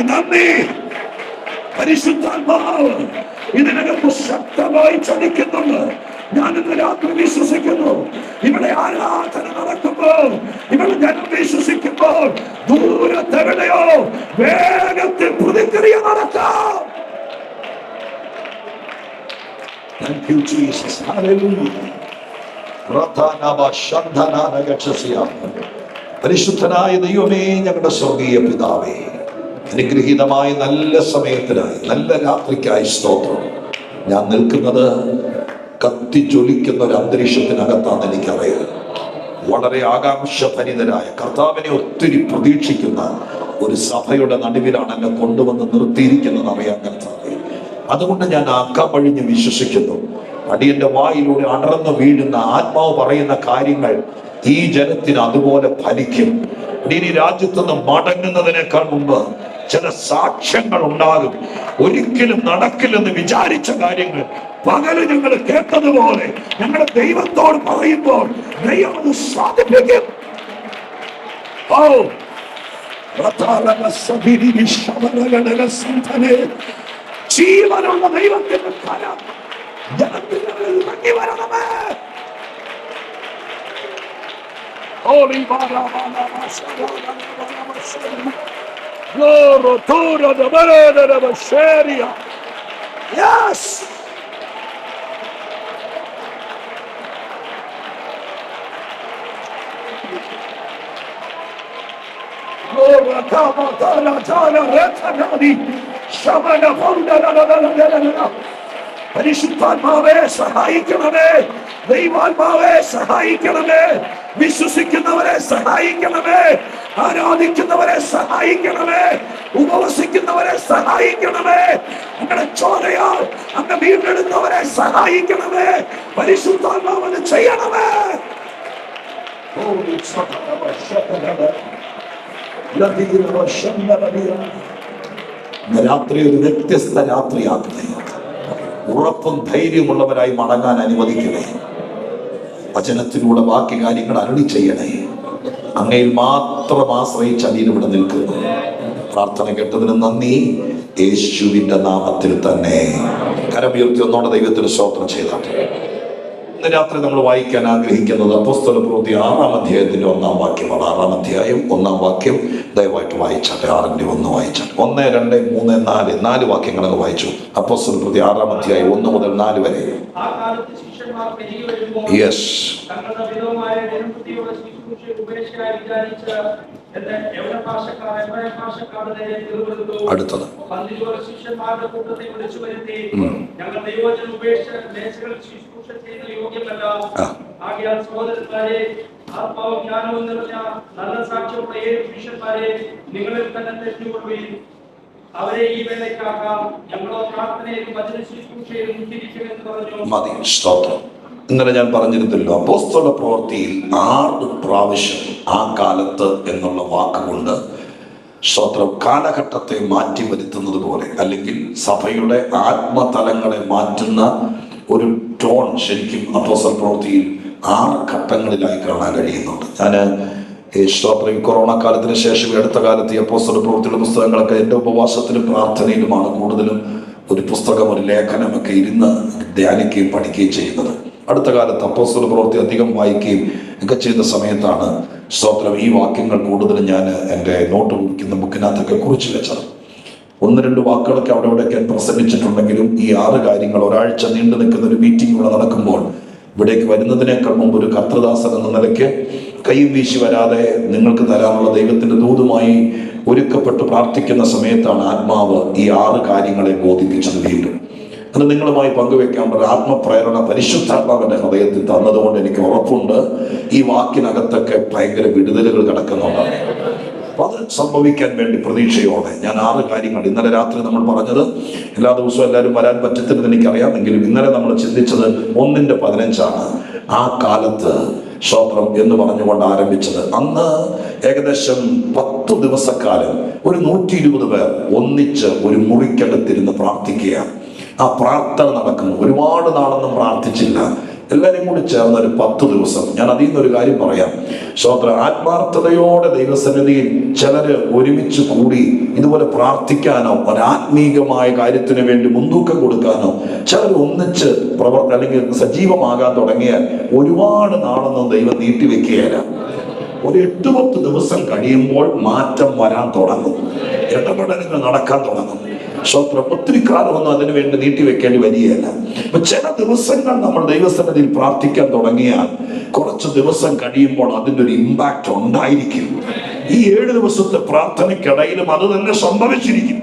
നന്ദി. പരിശുദ്ധാത്മാവ് ഇതിനകത്ത് ശക്തമായി ചലിക്കുന്നുണ്ട്. ഞാൻ ഇന്ന് രാത്രി വിശ്വസിക്കുന്നു, ഇവിടെ ആരാധന നടക്കുമ്പോൾ, ഇവിടെ ജനം വിശ്വസിക്കുമ്പോൾ ദൂരത്തെവിടെയോ വേഗത്തിൽ പ്രതിക്രിയ നടക്കാം. Thank you, Jesus. Hallelujah. പരിശുദ്ധനായ ദൈവമേ, ഞങ്ങളുടെ സ്വർഗീയ പിതാവേ, അനുഗ്രഹീതമായ നല്ല സമയത്തിനായി, നല്ല രാത്രിക്കായി സ്തോത്രം. ഞാൻ നിൽക്കുന്നത് കത്തിജ്വലിക്കുന്ന ഒരു അന്തരീക്ഷത്തിനകത്താന്ന് എനിക്കറിയാം. വളരെ ആകാംക്ഷഭരിതരായ, കർത്താവിനെ ഒത്തിരി പ്രതീക്ഷിക്കുന്ന ഒരു സഭയുടെ നടുവിലാണ് എന്നെ കൊണ്ടുവന്ന് നിർത്തിയിരിക്കുന്നത് അറിയാൻ കർത്താവേ. അതുകൊണ്ട് ഞാൻ അക്കമഴിഞ്ഞ് വിശ്വസിക്കുന്നു, അടിയന്റെ വായിലൂടെ അടർന്നു വീഴുന്ന ആത്മാവ് പറയുന്ന കാര്യങ്ങൾ ഈ ജനത്തിന് അതുപോലെ ഫലിക്കും. ഇനി രാജ്യത്തുനിന്ന് മടങ്ങുന്നതിനേക്കാൾ മുമ്പ് ചില സാക്ഷ്യങ്ങൾ ഉണ്ടാകും. ഒരിക്കലും നടക്കില്ലെന്ന് വിചാരിച്ച കാര്യങ്ങൾ പകല് ഞങ്ങൾ കേട്ടതുപോലെ ഞങ്ങളുടെ ദൈവത്തോട് പറയുമ്പോൾ ദൈവം അത് സാധിപ്പിക്കും. ജീവനുള്ള ദൈവത്തിന്റെ കരം ജനത്തിന്റെ മേൽ ഇറങ്ങി വരണമേ. Yes. പരിശുദ്ധാത്മാവേ സഹായിക്കണമേ, ദൈവാത്മാവേ സഹായിക്കണമേ, വിശ്വസിക്കുന്നവരെ സഹായിക്കണമേ, ആരാധിക്കുന്നവരെ സഹായിക്കണമേ, ഉപവസിക്കുന്നവരെ സഹായിക്കണമേ, അങ്ങനെ ചോരയാൽ അങ്ങ് വീണ്ടെടുത്തവരെ സഹായിക്കണമേ. പരിശുദ്ധാത്മാവത് ചെയ്യണമേ. രാത്രി ഒരു വ്യത്യസ്ത രാത്രിയാക്കണേ. ഉറപ്പും ധൈര്യമുള്ളവരായി മടങ്ങാൻ അനുവദിക്കണേ. വചനത്തിലൂടെ ബാക്കി കാര്യങ്ങൾ അരുളി ചെയ്യണേ. അങ്ങയിൽ മാത്രം ആശ്രയിച്ച് അടിയിലൂടെ നിൽക്കുന്നു. പ്രാർത്ഥന കേട്ടതിന് നന്ദി, യേശുവിന്റെ നാമത്തിൽ തന്നെ. കരമുയർത്തി ഒന്നോടെ ദൈവത്തിന് സ്തോത്രം ചെയ്താട്ടെ. ഇന്ന് രാത്രി നമ്മൾ വായിക്കാൻ ആഗ്രഹിക്കുന്നത് അപ്പോസ്തലപ്രവൃത്തി 6-ാം അധ്യായത്തിന്റെ 1-ാം വാക്യമാണ്. 6-ാം അധ്യായം 1-ാം വാക്യം ദയവായിട്ട് വായിച്ചാട്ടെ. 6-ന്റെ 1 വായിച്ചാട്ടെ. 1, 2, 3, 4 വാക്യങ്ങൾ അങ്ങ് വായിച്ചു. അപ്പോസ്തലപ്രവൃത്തി 6-ാം അധ്യായം 1 മുതൽ 4 വരെ. യെസ്. അടുത്തത് അവരെ ഈ വേലയ്ക്കാക്കാം, ഞങ്ങളോ പ്രാർത്ഥനയിലും വചന ശുശ്രൂഷയിലും മുന്നിരിക്കുമെന്ന് പറഞ്ഞു. മതി. സ്തോത്രം. ഇന്നലെ ഞാൻ പറഞ്ഞിരുന്നല്ലോ, അപ്പോസ്തല പ്രവൃത്തിയിൽ 6 പ്രാവശ്യം ആ കാലത്ത് എന്നുള്ള വാക്കുകൊണ്ട് സ്തോത്രം കാലഘട്ടത്തെ മാറ്റി വരുത്തുന്നത് പോലെ, അല്ലെങ്കിൽ സഭയുടെ ആത്മതലങ്ങളെ മാറ്റുന്ന ഒരു ടോൺ ശരിക്കും അപ്പോസ്തല പ്രവൃത്തിയിൽ 6 ഘട്ടങ്ങളിലായി കാണാൻ കഴിയുന്നുണ്ട്. ഞാൻ സ്തോത്രം കൊറോണ കാലത്തിന് ശേഷം അടുത്ത കാലത്ത് ഈ അപ്പോസ്തല പ്രവൃത്തിയുടെ പുസ്തകങ്ങളൊക്കെ എൻ്റെ ഉപവാസത്തിലും പ്രാർത്ഥനയിലുമാണ് കൂടുതലും ഒരു പുസ്തകം, ഒരു ലേഖനമൊക്കെ ഇരുന്ന് ധ്യാനിക്കുകയും പഠിക്കുകയും ചെയ്യുന്നത്. അടുത്ത കാലത്ത് അപ്പോസ്തല പ്രവൃത്തി അധികം വായിക്കുകയും ഒക്കെ ചെയ്ത സമയത്താണ് സ്തോത്രം ഈ വാക്യങ്ങൾ കൂടുതലും ഞാൻ എൻ്റെ നോട്ട് കുറിക്കുന്ന ബുക്കിനകത്തൊക്കെ കുറിച്ച് വെച്ചത്. 1-2 വാക്കുകളൊക്കെ അവിടെ ഇവിടെയൊക്കെ പ്രസംഗിച്ചിട്ടുണ്ടെങ്കിലും ഈ 6 കാര്യങ്ങൾ ഒരാഴ്ച നീണ്ടു നിൽക്കുന്ന ഒരു മീറ്റിംഗ് ഇവിടെ നടക്കുമ്പോൾ ഇവിടേക്ക് വരുന്നതിനേക്കാൾ മുമ്പ് ഒരു കർത്തൃദാസൻ എന്ന നിലയ്ക്ക് കൈയും വീശി വരാതെ നിങ്ങൾക്ക് തരാനുള്ള ദൈവത്തിന്റെ ദൂതുമായി ഒരുക്കപ്പെട്ട് പ്രാർത്ഥിക്കുന്ന സമയത്താണ് ആത്മാവ് ഈ 6 കാര്യങ്ങളെ ബോധിപ്പിച്ചത്. വീണ്ടും അത് നിങ്ങളുമായി പങ്കുവെക്കാൻ ഒരു ആത്മപ്രേരണ പരിശുദ്ധാത്മാവിന്റെ ഹൃദയത്തിൽ തന്നതുകൊണ്ട് എനിക്ക് ഉറപ്പുണ്ട് ഈ വാക്കിനകത്തൊക്കെ ഭയങ്കര വിടുതലുകൾ കിടക്കുന്നുണ്ട്. അപ്പൊ അത് സംഭവിക്കാൻ വേണ്ടി പ്രതീക്ഷയോടെ ഞാൻ 6 കാര്യങ്ങൾ ഇന്നലെ രാത്രി നമ്മൾ പറഞ്ഞത്. എല്ലാ ദിവസവും എല്ലാവരും വരാൻ പറ്റത്തില്ലെന്ന് എനിക്കറിയാമെങ്കിലും ഇന്നലെ നമ്മൾ ചിന്തിച്ചത് 1:15 ആ കാലത്ത് സ്തോത്രം എന്ന് പറഞ്ഞുകൊണ്ട് ആരംഭിച്ചത്. അന്ന് ഏകദേശം 10 ദിവസക്കാലം ഒരു 120 പേർ ഒന്നിച്ച് ഒരു മുറിക്കകത്തിരുന്ന് പ്രാർത്ഥിക്കുകയാണ്. ആ പ്രാർത്ഥന നടക്കുന്നു. ഒരുപാട് നാളൊന്നും പ്രാർത്ഥിച്ചില്ല. എല്ലാവരും കൂടി ചേർന്ന് ഒരു 10 ദിവസം. ഞാൻ അതിൽ നിന്നൊരു കാര്യം പറയാം. സ്തോത്രം, ആത്മാർത്ഥതയോടെ ദൈവസന്നിധിയിൽ ചിലര് ഒരുമിച്ച് കൂടി ഇതുപോലെ പ്രാർത്ഥിക്കാനോ ഒരാത്മീകമായ കാര്യത്തിന് വേണ്ടി മുൻതൂക്കം കൊടുക്കാനോ ചിലർ ഒന്നിച്ച് അല്ലെങ്കിൽ സജീവമാകാൻ തുടങ്ങിയാൽ ഒരുപാട് നാളൊന്നും ദൈവം നീട്ടിവെക്കുകയല്ല. ഒരു 8-10 ദിവസം കഴിയുമ്പോൾ മാറ്റം വരാൻ തുടങ്ങും, ഇടപെടലുകൾ നടക്കാൻ തുടങ്ങും. സ്തോത്രം, ഒത്തിരി കാലമൊന്നും അതിനു വേണ്ടി നീട്ടിവെക്കേണ്ടി വരികയല്ല. അപ്പൊ ചില ദിവസങ്ങൾ നമ്മൾ ദൈവസന്നിധിയിൽ പ്രാർത്ഥിക്കാൻ തുടങ്ങിയാൽ കുറച്ച് ദിവസം കഴിയുമ്പോൾ അതിൻ്റെ ഒരു ഇമ്പാക്റ്റ് ഉണ്ടായിരിക്കും. ഈ 7 ദിവസത്തെ പ്രാർത്ഥനയ്ക്കിടയിലും അത് തന്നെ സംഭവിച്ചിരിക്കും.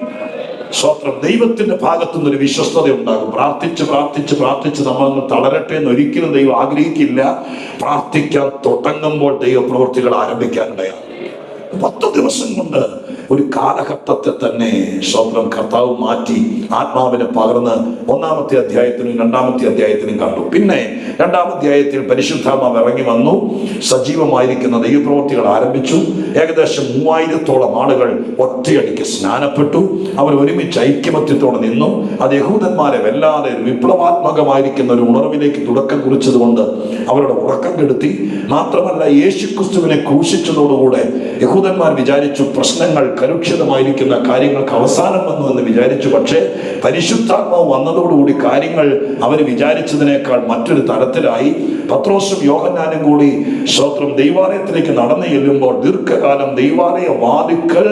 സ്തോത്രം, ദൈവത്തിന്റെ ഭാഗത്തു നിന്നൊരു വിശ്വസ്തത ഉണ്ടാകും. പ്രാർത്ഥിച്ച് പ്രാർത്ഥിച്ച് പ്രാർത്ഥിച്ച് നമ്മൾ തളരട്ടെ എന്ന് ഒരിക്കലും ദൈവം ആഗ്രഹിക്കില്ല. പ്രാർത്ഥിക്കാൻ തുടങ്ങുമ്പോൾ ദൈവപ്രവൃത്തികൾ ആരംഭിക്കാനിടയാണ്. 10 ദിവസം കൊണ്ട് ഒരു കാലഘട്ടത്തെ തന്നെ സ്തോത്രം കർത്താവ് മാറ്റി ആത്മാവിനെ പകർന്ന് 1-ാമത്തെ അധ്യായത്തിനും 2-ാമത്തെ അധ്യായത്തിനും കണ്ടു. പിന്നെ 2-ാം അധ്യായത്തിൽ പരിശുദ്ധാത്മാവ് ഇറങ്ങി വന്നു. സജീവമായിരിക്കുന്ന ദൈവപ്രവൃത്തികൾ ആരംഭിച്ചു. ഏകദേശം 3000-ഓളം ആളുകൾ ഒറ്റയടിക്ക് സ്നാനപ്പെട്ടു. അവർ ഒരുമിച്ച് ഐക്യമത്യത്തോടെ നിന്നു. അത് യഹൂദന്മാരെ വല്ലാതെ വിപ്ലവാത്മകമായിരിക്കുന്ന ഒരു ഉണർവിലേക്ക് തുടക്കം കുറിച്ചതുകൊണ്ട് അവരുടെ ഉറക്കം കെടുത്തി. മാത്രമല്ല, യേശുക്രിസ്തുവിനെ ക്രൂശിച്ചതോടുകൂടെ യഹൂദന്മാർ വിചാരിച്ചു പ്രശ്നങ്ങൾ കലുഷിതമായിരിക്കുന്ന കാര്യങ്ങൾക്ക് അവസാനം വന്നു എന്ന് വിചാരിച്ചു. പക്ഷേ പരിശുദ്ധാത്മാവ് വന്നതോടുകൂടി കാര്യങ്ങൾ അവർ വിചാരിച്ചതിനേക്കാൾ മറ്റൊരു തരത്തിലായി. പത്രോസും യോഹന്നാനും കൂടി സ്തോത്രം ദൈവാലയത്തിലേക്ക് നടന്നു ചെല്ലുമ്പോൾ ദീർഘകാലം ദൈവാലയ വാതിൽക്കൽ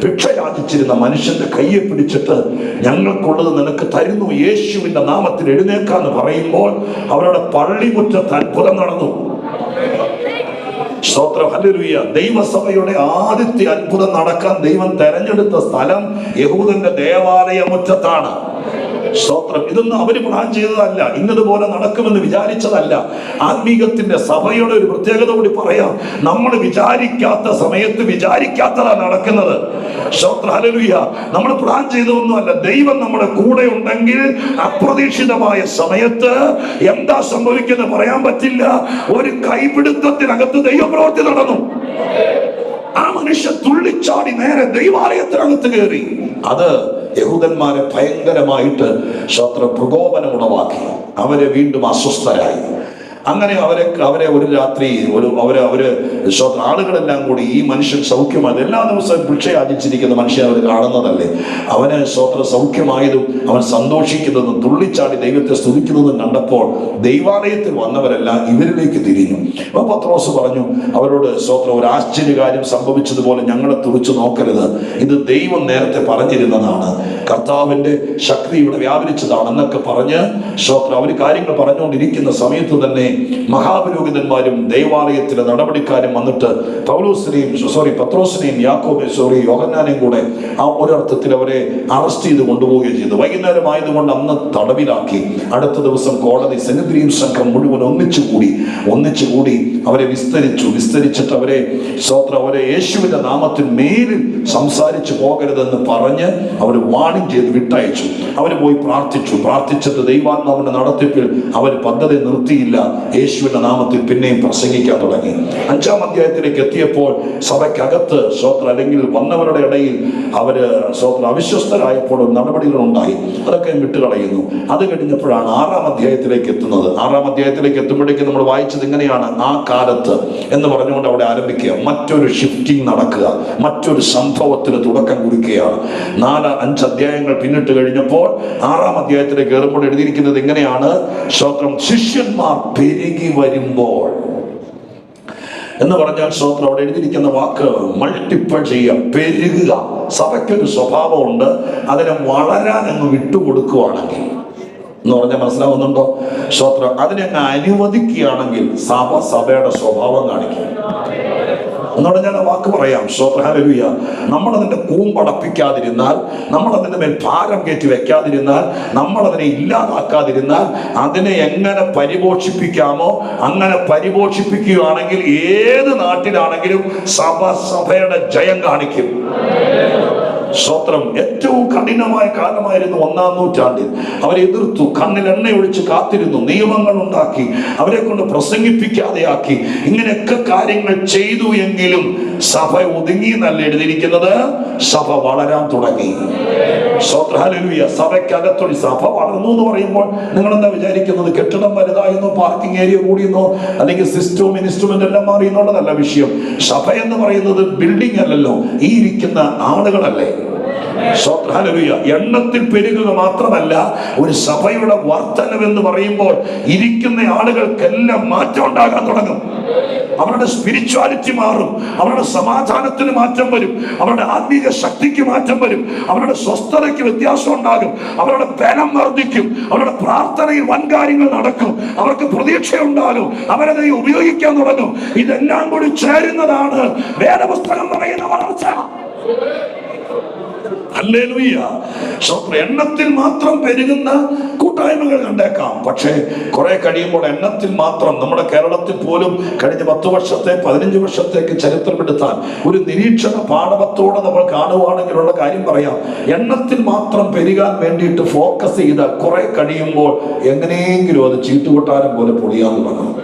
ഭിക്ഷ യാചിച്ചിരുന്ന മനുഷ്യന്റെ കയ്യെ പിടിച്ചിട്ട് ഞങ്ങൾക്കുള്ളത് നിനക്ക് തരുന്നു, യേശുവിന്റെ നാമത്തിൽ എഴുന്നേൽക്കാന്ന് പറയുമ്പോൾ അവരുടെ പള്ളിമുറ്റത്ത് അത്ഭുതം നടന്നു. സ്തോത്രം, ഹല്ലേലൂയ. ദൈവസഭയുടെ ആദ്യത്തെ അത്ഭുതം നടക്കാൻ ദൈവം തെരഞ്ഞെടുത്ത സ്ഥലം യഹൂദന്റെ ദേവാലയ മുറ്റത്താണ്. സ്തോത്രം, ഇതൊന്നും അവര് പ്ലാൻ ചെയ്തതല്ല, ഇന്നതുപോലെ നടക്കുമെന്ന് വിചാരിച്ചതല്ല. ആത്മീകത്തിന്റെ സഭയുടെ ഒരു പ്രത്യേകത കൂടി പറയാം. നമ്മൾ വിചാരിക്കാത്ത സമയത്ത് വിചാരിക്കാത്തതാണ് നടക്കുന്നത്. സ്തോത്രം, ഹല്ലേലൂയ. നമ്മൾ പ്ലാൻ ചെയ്തതൊന്നുമല്ല. ദൈവം നമ്മുടെ കൂടെ ഉണ്ടെങ്കിൽ അപ്രതീക്ഷിതമായ സമയത്ത് എന്താ സംഭവിക്കുന്നത് പറയാൻ പറ്റില്ല. ഒരു കൈപിടുത്തത്തിനകത്ത് ദൈവപ്രവൃത്തി നടന്നു. ആ മനുഷ്യൻ തുള്ളിച്ചാടി നേരെ ദൈവാലയത്തിനകത്ത് കയറി. അത് യഹൂദന്മാരെ ഭയങ്കരമായിട്ട് പ്രകോപനം ഉളവാക്കി. അവരെ വീണ്ടും അസ്വസ്ഥരായി. അങ്ങനെ അവരെ ഒരു രാത്രി അവര് ആളുകളെല്ലാം കൂടി ഈ മനുഷ്യൻ സൗഖ്യമായത്, എല്ലാ ദിവസവും ഭിക്ഷ യാചിച്ചിരിക്കുന്ന മനുഷ്യൻ അവർ കാണുന്നതല്ലേ, അവന് സൗഖ്യമായതും അവൻ സന്തോഷിക്കുന്നതും തുള്ളിച്ചാടി ദൈവത്തെ സ്തുതിക്കുന്നതും കണ്ടപ്പോൾ ദൈവാലയത്തിൽ വന്നവരെല്ലാം ഇവരിലേക്ക് തിരിഞ്ഞു. അപ്പൊ പത്രോസ് പറഞ്ഞു അവരോട്, ഒരു ആശ്ചര്യകാര്യം സംഭവിച്ചതുപോലെ ഞങ്ങളെ തുറിച്ചു നോക്കരുത്, ഇത് ദൈവം നേരത്തെ പറഞ്ഞിരുന്നതാണ്, കർത്താവിന്റെ ശക്തി ഇവിടെ വ്യാപരിച്ചതാണെന്നൊക്കെ പറഞ്ഞ് അവര് കാര്യങ്ങൾ പറഞ്ഞുകൊണ്ടിരിക്കുന്ന സമയത്ത് തന്നെ മഹാപുരോഹിതന്മാരും ദൈവാലയത്തിലെ നടപടിക്കാരും വന്നിട്ട് പത്രോസിനെയും യോഹന്നാനെയും കൂടെ ആ ഒരർത്ഥത്തിൽ അവരെ അറസ്റ്റ് ചെയ്ത് കൊണ്ടുപോവുകയും ചെയ്തു. വൈകുന്നേരം ആയതുകൊണ്ട് അന്ന് തടവിലാക്കി. അടുത്ത ദിവസം കോടതി സെനദ്രീം സംഘം മുഴുവൻ ഒന്നിച്ചുകൂടി അവരെ വിസ്തരിച്ചിട്ട് അവരെ യേശുവിന്റെ നാമത്തിൽ മേലിൽ സംസാരിച്ചു പോകരുതെന്ന് പറഞ്ഞ് അവർ വാണിംഗ് ചെയ്ത് വിട്ടയച്ചു. അവർ പോയി പ്രാർത്ഥിച്ചിട്ട് ദൈവാത്മാവിന്റെ നടത്തിപ്പിൽ അവർ പദ്ധതി നിർത്തിയില്ല. യേശുവിന്റെ നാമത്തിൽ പിന്നെയും പ്രസംഗിക്കാൻ തുടങ്ങി. 5-ാം അധ്യായത്തിലേക്ക് എത്തിയപ്പോൾ സഭയ്ക്കകത്ത് അല്ലെങ്കിൽ വന്നവരുടെ ഇടയിൽ അവര് അവിശ്വസ്തരായപ്പോൾ നടപടികൾ ഉണ്ടായി. അതൊക്കെ വിട്ടുകളയുന്നു. അത് കഴിഞ്ഞപ്പോഴാണ് 6-ാം അധ്യായത്തിലേക്ക് എത്തുന്നത്. 6-ാം അധ്യായത്തിലേക്ക് എത്തുമ്പോഴേക്കും നമ്മൾ വായിച്ചത് ഇങ്ങനെയാണ്: ആ കാലത്ത് എന്ന് പറഞ്ഞുകൊണ്ട് അവിടെ ആരംഭിക്കുക, മറ്റൊരു ഷിഫ്റ്റിംഗ് നടക്കുക, മറ്റൊരു സംഭവത്തിന് തുടക്കം കുറിക്കുകയാണ്. 4-5 അധ്യായങ്ങൾ പിന്നിട്ട് കഴിഞ്ഞപ്പോൾ 6-ാം അധ്യായത്തിലേക്ക് കയറുമ്പോൾ എഴുതിയിരിക്കുന്നത് ഇങ്ങനെയാണ്: ശിഷ്യന്മാർ പെരുകി വരുമ്പോൾ എന്ന് പറഞ്ഞാൽ അവിടെ എഴുതിയിരിക്കുന്ന വാക്ക് മൾട്ടിപ്പിൾ ചെയ്യുക, പെരുകുക. സഭയ്ക്കൊരു സ്വഭാവമുണ്ട്, അതിനെ വളരാൻ അങ്ങ് വിട്ടുകൊടുക്കുകയാണെങ്കിൽ എന്ന് പറഞ്ഞാൽ മനസ്സിലാവുന്നുണ്ടോ? അതിനെ അങ്ങ് അനുവദിക്കുകയാണെങ്കിൽ സഭയുടെ സ്വഭാവം കാണിക്കും. എന്നോട് ഞാൻ ആ വാക്ക് പറയാം. ഹല്ലേലൂയ. നമ്മളതിന്റെ കൂമ്പടപ്പിക്കാതിരുന്നാൽ, നമ്മളതിന്റെ മേൽ ഭാരം കയറ്റി വെക്കാതിരുന്നാൽ, നമ്മളതിനെ ഇല്ലാതാക്കാതിരുന്നാൽ, അതിനെ എങ്ങനെ പരിപോഷിപ്പിക്കാമോ അങ്ങനെ പരിപോഷിപ്പിക്കുകയാണെങ്കിൽ ഏത് നാട്ടിലാണെങ്കിലും സഭയുടെ ജയം കാണിക്കും. ഏറ്റവും കഠിനമായ കാലമായിരുന്നു 1-ാം നൂറ്റാണ്ടിൽ. അവരെ എതിർത്തു, കണ്ണിൽ എണ്ണയൊഴിച്ച് കാത്തിരുന്നു, നിയമങ്ങൾ ഉണ്ടാക്കി, അവരെ കൊണ്ട് പ്രസംഗിപ്പിക്കാതെയാക്കി, ഇങ്ങനെയൊക്കെ കാര്യങ്ങൾ ചെയ്തു. എങ്കിലും സഭ ഒതുങ്ങി എന്നല്ല എഴുതിയിരിക്കുന്നത്, സഭ വളരാൻ തുടങ്ങി. ഹല്ലേലൂയ. സഭയ്ക്കകത്തൊരു സഭ വളർന്നു എന്ന് പറയുമ്പോൾ നിങ്ങൾ എന്താ വിചാരിക്കുന്നത്? കെട്ടിടം വലുതായെന്നോ, പാർക്കിംഗ് ഏരിയ കൂടിയെന്നോ, അല്ലെങ്കിൽ സിസ്റ്റവും ഇൻസ്ട്രുമെന്റ് എല്ലാം മാറി എന്നുള്ളതല്ല വിഷയം. സഭ എന്ന് പറയുന്നത് ബിൽഡിംഗ് അല്ലല്ലോ, ഈ ഇരിക്കുന്ന ആളുകളല്ലേ. ഹല്ലേലൂയ. എണ്ണത്തിൽ പെരുകുക മാത്രമല്ല, ഒരു സഭയുടെ വർധനവെന്ന് പറയുമ്പോൾ ഇരിക്കുന്ന ആളുകൾക്കെല്ലാം മാറ്റം ഉണ്ടാകാൻ തുടങ്ങും. അവരുടെ സ്പിരിച്വാലിറ്റി മാറും, അവരുടെ സമാധാനത്തിന് മാറ്റം വരും, അവരുടെ ആത്മീയ ശക്തിക്ക് മാറ്റം വരും, അവരുടെ സ്വസ്ഥതയ്ക്ക് വ്യത്യാസം ഉണ്ടാകും, അവരുടെ ബലം വർദ്ധിക്കും, അവരുടെ പ്രാർത്ഥനയിൽ വൻ കാര്യങ്ങൾ നടക്കും, അവർക്ക് പ്രതീക്ഷയുണ്ടാകും, അവരത് ഉപയോഗിക്കാൻ തുടങ്ങും. ഇതെല്ലാം കൂടി ചേരുന്നതാണ് വേദപുസ്തകം പറയുന്ന വളർച്ച. ഹല്ലേലൂയ. എണ്ണത്തിൽ മാത്രം പെരുകുന്ന കൂട്ടായ്മകൾ കണ്ടേക്കാം. പക്ഷേ കുറെ കഴിയുമ്പോൾ എണ്ണത്തിൽ മാത്രം, നമ്മുടെ കേരളത്തിൽ പോലും കഴിഞ്ഞ 10 വർഷത്തെ 15 വർഷത്തേക്ക് ചരിത്രമെടുത്താൽ ഒരു നിരീക്ഷണ പാഠവത്തോടെ നമ്മൾ കാണുവാണെങ്കിലുള്ള കാര്യം പറയാം. എണ്ണത്തിൽ മാത്രം പെരുകാൻ വേണ്ടിയിട്ട് ഫോക്കസ് ചെയ്താൽ കുറെ കഴിയുമ്പോൾ എങ്ങനെയെങ്കിലും അത് ചീട്ടുകൊട്ടാരം പോലെ പൊളിയാൻ തുടങ്ങും.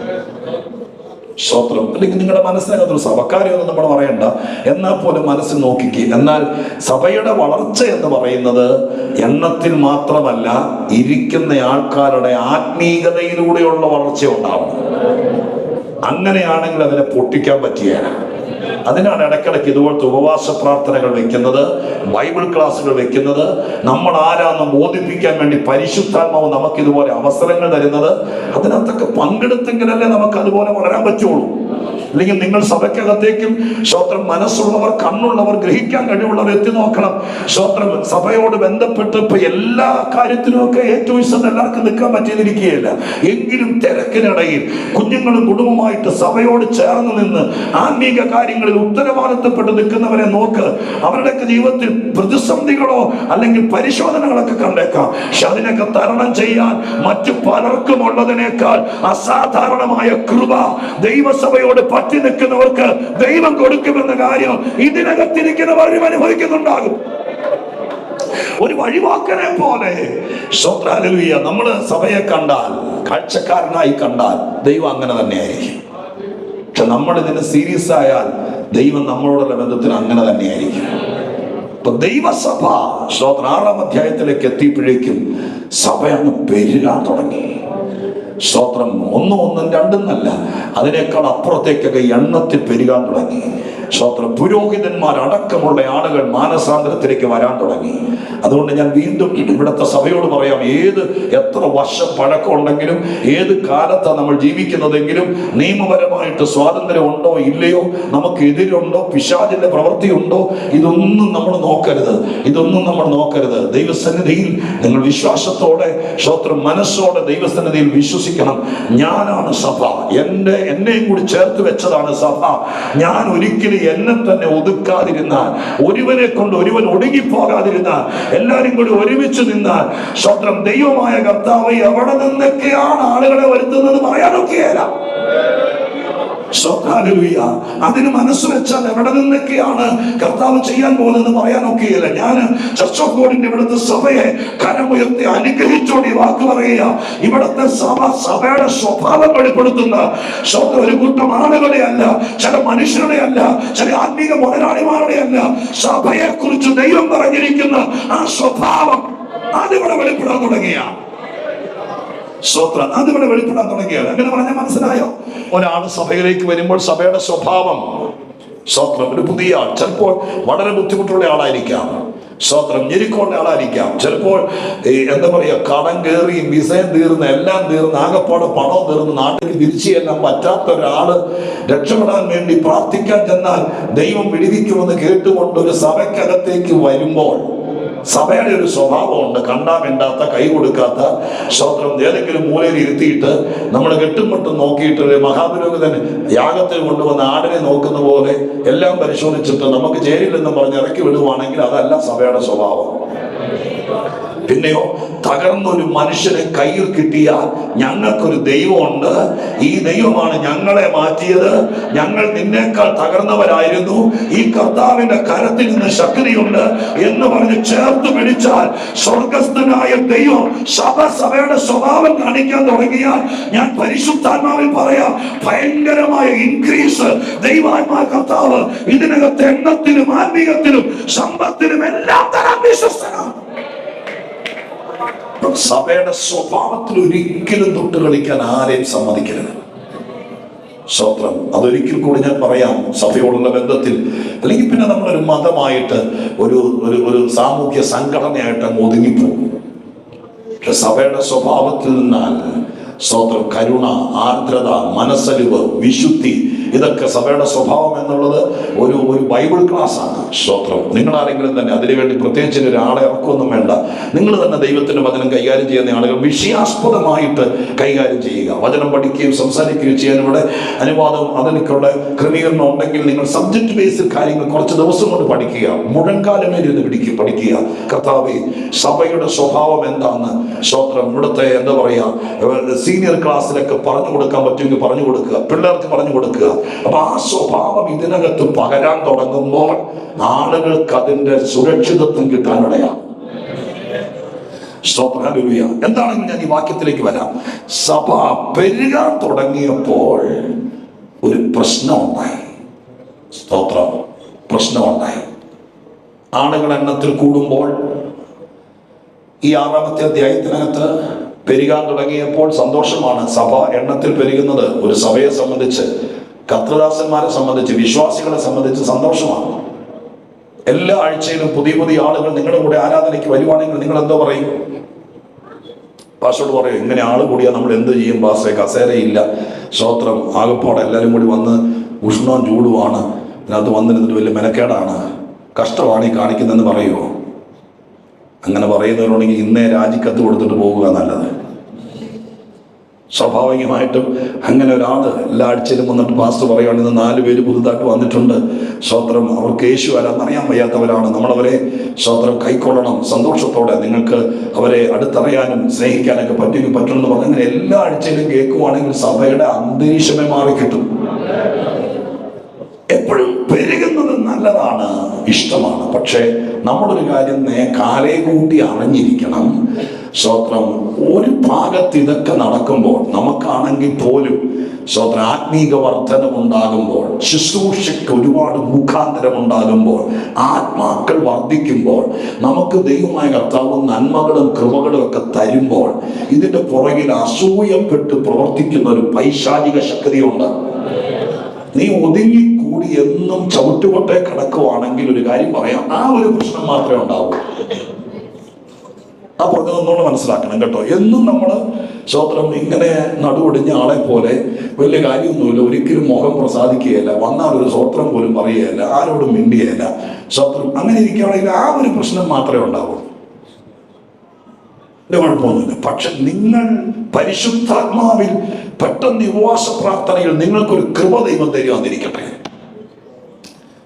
അല്ലെങ്കിൽ നിങ്ങളുടെ മനസ്സിനകത്തൊരു സഭക്കാരെയൊന്നും നമ്മൾ പറയണ്ട, എന്നാൽ പോലും മനസ്സിൽ നോക്കിക്കുക. എന്നാൽ സഭയുടെ വളർച്ച എന്ന് പറയുന്നത് എണ്ണത്തിൽ മാത്രമല്ല, ഇരിക്കുന്ന ആൾക്കാരുടെ ആത്മീയതയിലൂടെയുള്ള വളർച്ച ഉണ്ടാവണം. അങ്ങനെയാണെങ്കിൽ അതിനെ പൊട്ടിക്കാൻ പറ്റിയാണ്. അതിനാണ് ഇടയ്ക്കിടയ്ക്ക് ഇതുപോലത്തെ ഉപവാസ പ്രാർത്ഥനകൾ വെക്കുന്നത്, ബൈബിൾ ക്ലാസ്സുകൾ വെക്കുന്നത്, നമ്മൾ ആരാന്ന് ബോധിപ്പിക്കാൻ വേണ്ടി പരിശുദ്ധാത്മാവ് നമുക്ക് ഇതുപോലെ അവസരങ്ങൾ തരുന്നത്. അതിനകത്തൊക്കെ പങ്കെടുത്തെങ്കിലല്ലേ നമുക്ക് അതുപോലെ വളരാൻ പറ്റുള്ളൂ. അല്ലെങ്കിൽ നിങ്ങൾ സഭയ്ക്കകത്തേക്കും മനസ്സുള്ളവർ, കണ്ണുള്ളവർ, ഗ്രഹിക്കാൻ കഴിവുള്ളവർ എത്തി നോക്കണം. സഭയോട് ബന്ധപ്പെട്ട് ഇപ്പൊ എല്ലാ കാര്യത്തിലുമൊക്കെ ഏറ്റവും എല്ലാവർക്കും നിൽക്കാൻ പറ്റിയിരിക്കുകയില്ല. എങ്കിലും തിരക്കിനിടയിൽ കുഞ്ഞുങ്ങളും കുടുംബമായിട്ട് സഭയോട് ചേർന്ന് നിന്ന് ആത്മീക കാര്യങ്ങളിൽ ഉത്തരവാദിത്തപ്പെട്ട് നിൽക്കുന്നവരെ നോക്ക്. അവരുടെയൊക്കെ ജീവിതത്തിൽ പ്രതിസന്ധികളോ അല്ലെങ്കിൽ പരിശോധനകളൊക്കെ കണ്ടേക്കാം. പക്ഷെ അതിനൊക്കെ തരണം ചെയ്യാൻ മറ്റു പലർക്കും ഉള്ളതിനേക്കാൾ അസാധാരണമായ കൃപ ദൈവസഭയോട് പറ്റി നിൽക്കുന്നവർക്ക് ദൈവം കൊടുക്കുമെന്ന കാര്യം ഇതിനകത്തിരിക്കുന്നവരും അനുഭവിക്കുന്നുണ്ടാകും. ഒരു വഴിവാക്കനെ പോലെ നമ്മള് സഭയെ കണ്ടാൽ, കാഴ്ചക്കാരനായി കണ്ടാൽ ദൈവം അങ്ങനെ തന്നെയായിരിക്കും. പക്ഷെ നമ്മൾ ഇതിന് സീരിയസ് ആയാൽ ദൈവം നമ്മളോടുള്ള ബന്ധത്തിൽ അങ്ങനെ തന്നെയായിരിക്കും. ഇപ്പൊ ദൈവസഭ 6-ാം അധ്യായത്തിലേക്ക് എത്തിയപ്പോഴേക്കും സഭ അങ്ങ് പെരുകാൻ തുടങ്ങി. സ്തോത്രം. ഒന്നും രണ്ടെന്നല്ല, അതിനേക്കാൾ അപ്പുറത്തേക്കൊക്കെ എണ്ണത്തിൽ പെരുകാൻ തുടങ്ങി. സ്തോത്രം. പുരോഹിതന്മാരടക്കമുള്ള ആളുകൾ മാനസാന്തരത്തിലേക്ക് വരാൻ തുടങ്ങി. അതുകൊണ്ട് ഞാൻ വീണ്ടും ഇവിടുത്തെ സഭയോട് പറയാം, എത്ര വർഷം പഴക്കം ഉണ്ടെങ്കിലും, ഏത് കാലത്താണ് നമ്മൾ ജീവിക്കുന്നതെങ്കിലും, നിയമപരമായിട്ട് സ്വാതന്ത്ര്യം ഉണ്ടോ ഇല്ലയോ, നമുക്ക് എതിരുണ്ടോ, പിശാചിന്റെ പ്രവൃത്തിയുണ്ടോ, ഇതൊന്നും നമ്മൾ നോക്കരുത്. ദൈവസന്നിധിയിൽ നിങ്ങൾ വിശ്വാസത്തോടെ, സ്തോത്രം, മനസ്സോടെ ദൈവസന്നിധിയിൽ വിശ്വസിക്കണം. ഞാനാണ് സഭ, എന്നെയും കൂടി ചേർത്ത് വെച്ചതാണ് സഭ. ഞാൻ ഒരിക്കലും എന്നെ തന്നെ ഒതുക്കാതിരുന്നാൽ, ഒരുവനെ കൊണ്ട് ഒരുവൻ ഒടുങ്ങിപ്പോകാതിരുന്നാൽ, എല്ലാരും കൂടി ഒരുമിച്ച് നിന്നാൽ, സ്വന്തം ദൈവമായ കർത്താവ് എവിടെ നിന്നൊക്കെയാണ് ആളുകളെ വരുത്തുന്നത് പറയാനൊക്കെയല്ല. അതിന് മനസ്സ് വെച്ചാൽ എവിടെ നിന്നൊക്കെയാണ് കർത്താവ് ചെയ്യാൻ പോകുന്നതെന്ന് പറയാനൊക്കെയില്ല. ഞാൻ ചർച്ച് ഓഫ് ഗോഡിന്റെ ഇവിടുത്തെ സഭയെ കരമുയർത്തി അനുഗ്രഹിച്ചോടി വാക്ക് പറയുക. ഇവിടുത്തെ സഭയുടെ സ്വഭാവം വെളിപ്പെടുത്തുന്ന ഒരു കൂട്ടം ആളുകളെ അല്ല, ചില മനുഷ്യരുടെ അല്ല, ചില ആത്മീക മുതലാളിമാരുടെ അല്ല, സഭയെ കുറിച്ച് ദൈവം പറഞ്ഞിരിക്കുന്ന ആ സ്വഭാവം അതിവിടെ വെളിപ്പെടാൻ തുടങ്ങിയ അതിവിടെ വെളിപ്പെടാൻ തുടങ്ങിയാണ്. അങ്ങനെ പറഞ്ഞാൽ മനസ്സിലായോ? ഒരാൾ സഭയിലേക്ക് വരുമ്പോൾ സഭയുടെ സ്വഭാവം, സ്തോത്രം, ഒരു പുതിയ ആൾ, ചിലപ്പോൾ വളരെ ബുദ്ധിമുട്ടുള്ള ആളായിരിക്കാം, സ്തോത്രം, ഞെരുക്കമുള്ള ആളായിരിക്കാം, ചിലപ്പോൾ എന്താ പറയാ, കടം കയറി വിസയം തീർന്ന് എല്ലാം തീർന്ന് ആകപ്പാടെ പണവും തീർന്ന് നാട്ടിൽ തിരിച്ചു ചെല്ലാൻ പറ്റാത്ത ഒരാള് രക്ഷപ്പെടാൻ വേണ്ടി പ്രാർത്ഥിക്കാൻ ചെന്നാൽ ദൈവം വിടുവിക്കുമെന്ന് കേട്ടുകൊണ്ട് ഒരു സഭയ്ക്കകത്തേക്ക് വരുമ്പോൾ സഭയുടെ ഒരു സ്വഭാവമുണ്ട്. കണ്ടാ വേണ്ടാത്ത, കൈ കൊടുക്കാത്ത, സ്തോത്രം, ഏതെങ്കിലും മൂലയിൽ ഇരുത്തിയിട്ട് നമ്മൾ കെട്ടുമുട്ടും നോക്കിയിട്ട് മഹാപുരോഹിതൻ യാഗത്തിൽ കൊണ്ടുവന്ന ആടിനെ നോക്കുന്ന പോലെ എല്ലാം പരിശോധിച്ചിട്ട് നമുക്ക് ചേരില്ലെന്നും പറഞ്ഞ് ഇറക്കി വിടുവാണെങ്കിൽ അതല്ല സഭയുടെ സ്വഭാവം. പിന്നെയോ, തകർന്നൊരു മനുഷ്യനെ കയ്യിൽ കിട്ടിയാൽ ഞങ്ങൾക്കൊരു ദൈവമുണ്ട്, ഈ ദൈവമാണ് ഞങ്ങളെ മാറ്റിയത്, ഞങ്ങൾ നിന്നേക്കാൾ തകർന്നവരായിരുന്നു, ഈ കർത്താവിന്റെ കരത്തിൽ നിന്ന് ശക്തിയുണ്ട് എന്ന് പറഞ്ഞ് ചേർത്ത് പിടിച്ചാൽ സ്വർഗസ്ഥനായ ദൈവം സഭയുടെ സ്വഭാവം കാണിക്കാൻ തുടങ്ങിയാൽ, ഞാൻ പരിശുദ്ധാത്മാവിൽ പറയാം, ഭയങ്കരമായ ഇൻക്രീസ് ദൈവാത്മാ കർത്താവ് ഇതിനകത്ത് എണ്ണത്തിലും ആത്മീയത്തിലും സമ്പത്തിലും എല്ലാം തരാൻ വിശ്വസ്തനാണ്. സഭയുടെ സ്വഭാവത്തിൽ ഒരിക്കലും തൊട്ട് കളിക്കാൻ ആരെയും സമ്മതിക്കരുത്. സ്തോത്രം. അതൊരിക്കൽ കൂടി ഞാൻ പറയാം, സഭയോടുള്ള ബന്ധത്തിൽ, അല്ലെങ്കിൽ പിന്നെ നമ്മളൊരു മതമായിട്ട് ഒരു സാമൂഹ്യ സംഘടനയായിട്ട് അങ്ങ് ഒതുങ്ങിപ്പോകും. പക്ഷെ സഭയുടെ സ്വഭാവത്തിൽ നിന്നാൽ, സ്തോത്രം, കരുണ, ആർദ്രത, മനസ്സലിവ്, വിശുദ്ധി, ഇതൊക്കെ സഭയുടെ സ്വഭാവം എന്നുള്ളത് ഒരു ബൈബിൾ ക്ലാസ് ആണ്. സ്തോത്രം. നിങ്ങളാരെങ്കിലും തന്നെ അതിനുവേണ്ടി പ്രത്യേകിച്ച് ഒരാളെ ഇറക്കൊന്നും വേണ്ട, നിങ്ങൾ തന്നെ ദൈവത്തിന്റെ വചനം കൈകാര്യം ചെയ്യുന്ന ആളുകൾ വിഷയാസ്പദമായിട്ട് കൈകാര്യം ചെയ്യുക. വചനം പഠിക്കുകയും സംസാരിക്കുകയും ചെയ്യാൻ ഇവിടെ അനുവാദം, അതിനൊക്കെയുള്ള ക്രമീകരണം ഉണ്ടെങ്കിൽ നിങ്ങൾ സബ്ജക്ട് ബേസിൽ കാര്യങ്ങൾ കുറച്ച് ദിവസം കൊണ്ട് പഠിക്കുക, മുഴങ്കാലമേലിരുന്ന് പഠിക്കുക. കർത്താവേ, സഭയുടെ സ്വഭാവം എന്താന്ന്, സ്തോത്രം, ഇവിടുത്തെ എന്താ പറയാ, സീനിയർ ക്ലാസ്സിലൊക്കെ പറഞ്ഞു കൊടുക്കാൻ പറ്റുമെങ്കിൽ പറഞ്ഞു കൊടുക്കുക, പിള്ളേർക്ക് പറഞ്ഞു കൊടുക്കുക. അപ്പൊ ആ സ്വഭാവം ഇതിനകത്ത് പകരാൻ തുടങ്ങുമ്പോൾ ആളുകൾക്ക് അതിന്റെ സുരക്ഷിതത്വം കിട്ടാനിടയാണ്. എന്താണെങ്കിലും ഞാൻ ഈ വാക്യത്തിലേക്ക് വരാം. സഭ പെരുകാൻ തുടങ്ങിയപ്പോൾ ഒരു പ്രശ്നമുണ്ടായി. സ്തോത്രം. പ്രശ്നമുണ്ടായി. ആളുകൾ എണ്ണത്തിൽ കൂടുമ്പോൾ ഈ 6-ാമത്തെ അധ്യായത്തിനകത്ത് പെരുകാൻ തുടങ്ങിയപ്പോൾ സന്തോഷമാണ്. സഭ എണ്ണത്തിൽ പെരുകുന്നത് ഒരു സഭയെ സംബന്ധിച്ച്, കർത്തൃദാസന്മാരെ സംബന്ധിച്ച്, വിശ്വാസികളെ സംബന്ധിച്ച് സന്തോഷമാണ്. എല്ലാ ആഴ്ചയിലും പുതിയ ആളുകൾ നിങ്ങളുടെ കൂടെ ആരാധനയ്ക്ക് വരുവാണെങ്കിൽ നിങ്ങൾ എന്തോ പറയും? പാസ്റ്ററോട് പറയും, ഇങ്ങനെ ആൾ കൂടിയാൽ നമ്മൾ എന്ത് ചെയ്യും പാസ്റ്ററെ? കസേരയില്ല, സ്തോത്രം, ആകപ്പാടെ എല്ലാവരും കൂടി വന്ന് ഉഷ്ണവും ചൂടുമാണ്, അതിനകത്ത് വന്നിരുന്നിട്ട് വലിയ മെനക്കേടാണ്, കഷ്ടമാണ് ഈ കാണിക്കുന്നതെന്ന് പറയുമോ? അങ്ങനെ പറയുന്നവരുണ്ടെങ്കിൽ ഇന്നേ രാജിക്കത്ത് കൊടുത്തിട്ട് പോകുക നല്ലത്. സ്വാഭാവികമായിട്ടും അങ്ങനെ ഒരാൾ എല്ലാ ആഴ്ചയിലും വന്നിട്ട് പാസ്റ്റർ പറയുകയാണ്, ഇന്ന് 4 പേര് പുതുതായിട്ട് വന്നിട്ടുണ്ട്, സ്തോത്രം, അവർക്ക് യേശു ആരാന്നറിയാൻ വയ്യാത്തവരാണ്, നമ്മളവരെ സ്തോത്രം കൈക്കൊള്ളണം, സന്തോഷത്തോടെ നിങ്ങൾക്ക് അവരെ അടുത്തറിയാനും സ്നേഹിക്കാനൊക്കെ പറ്റുമെന്ന് പറഞ്ഞ് അങ്ങനെ എല്ലാ ആഴ്ചയിലും കേൾക്കുവാണെങ്കിൽ സഭയുടെ അന്തരീക്ഷമേ മാറിക്കിട്ടും. എപ്പോഴും പെരുകുന്നത് നല്ലതാണ്, ഇഷ്ടമാണ്. പക്ഷേ നമ്മളൊരു കാര്യം കാലേ കൂട്ടി അറിഞ്ഞിരിക്കണം. സ്തോത്രം. ഒരു ഭാഗത്ത് ഇതൊക്കെ നടക്കുമ്പോൾ നമുക്കാണെങ്കിൽ പോലും സ്വന്തം ആത്മീക വർധനം ഉണ്ടാകുമ്പോൾ, ശുശ്രൂഷയ്ക്ക് ഒരുപാട് മുഖാന്തരം ഉണ്ടാകുമ്പോൾ, ആത്മാക്കൾ വർദ്ധിക്കുമ്പോൾ, നമുക്ക് ദൈവമായ കർത്താവ് നന്മകളും കൃപകളും ഒക്കെ തരുമ്പോൾ, ഇതിന്റെ പുറകിൽ അസൂയപ്പെട്ട് പ്രവർത്തിക്കുന്ന ഒരു പൈശാചിക ശക്തിയുണ്ട്. നീ ഒതുങ്ങിക്കൂടി എന്നും ചവിട്ടുകൊട്ടേ കിടക്കുവാണെങ്കിൽ ഒരു കാര്യം പറയാം, ആ ഒരു പ്രശ്നം മാത്രമേ ഉണ്ടാവൂ. ആ പറഞ്ഞത് ഒന്നുകൂടെ മനസ്സിലാക്കണം കേട്ടോ. എന്നും നമ്മൾ സ്വത്രം ഇങ്ങനെ നടുവൊടിഞ്ഞ ആളെ പോലെ വലിയ കാര്യമൊന്നുമില്ല, ഒരിക്കലും മുഖം പ്രസാദിക്കുകയല്ല, വന്നാൽ ഒരു സ്വത്രം പോലും പറയുകയല്ല, ആരോടും മിണ്ടിയല്ല, സ്വത്രം അങ്ങനെ ഇരിക്കുകയാണെങ്കിൽ ആ ഒരു പ്രശ്നം മാത്രമേ ഉണ്ടാവൂ. കുഴപ്പമൊന്നുമില്ല. പക്ഷെ നിങ്ങൾ പരിശുദ്ധാത്മാവിൽ പെട്ടെന്ന് ഉപവാസ പ്രാർത്ഥനയിൽ നിങ്ങൾക്കൊരു കൃപ ദൈവം തരുവാന്നിരിക്കട്ടെ.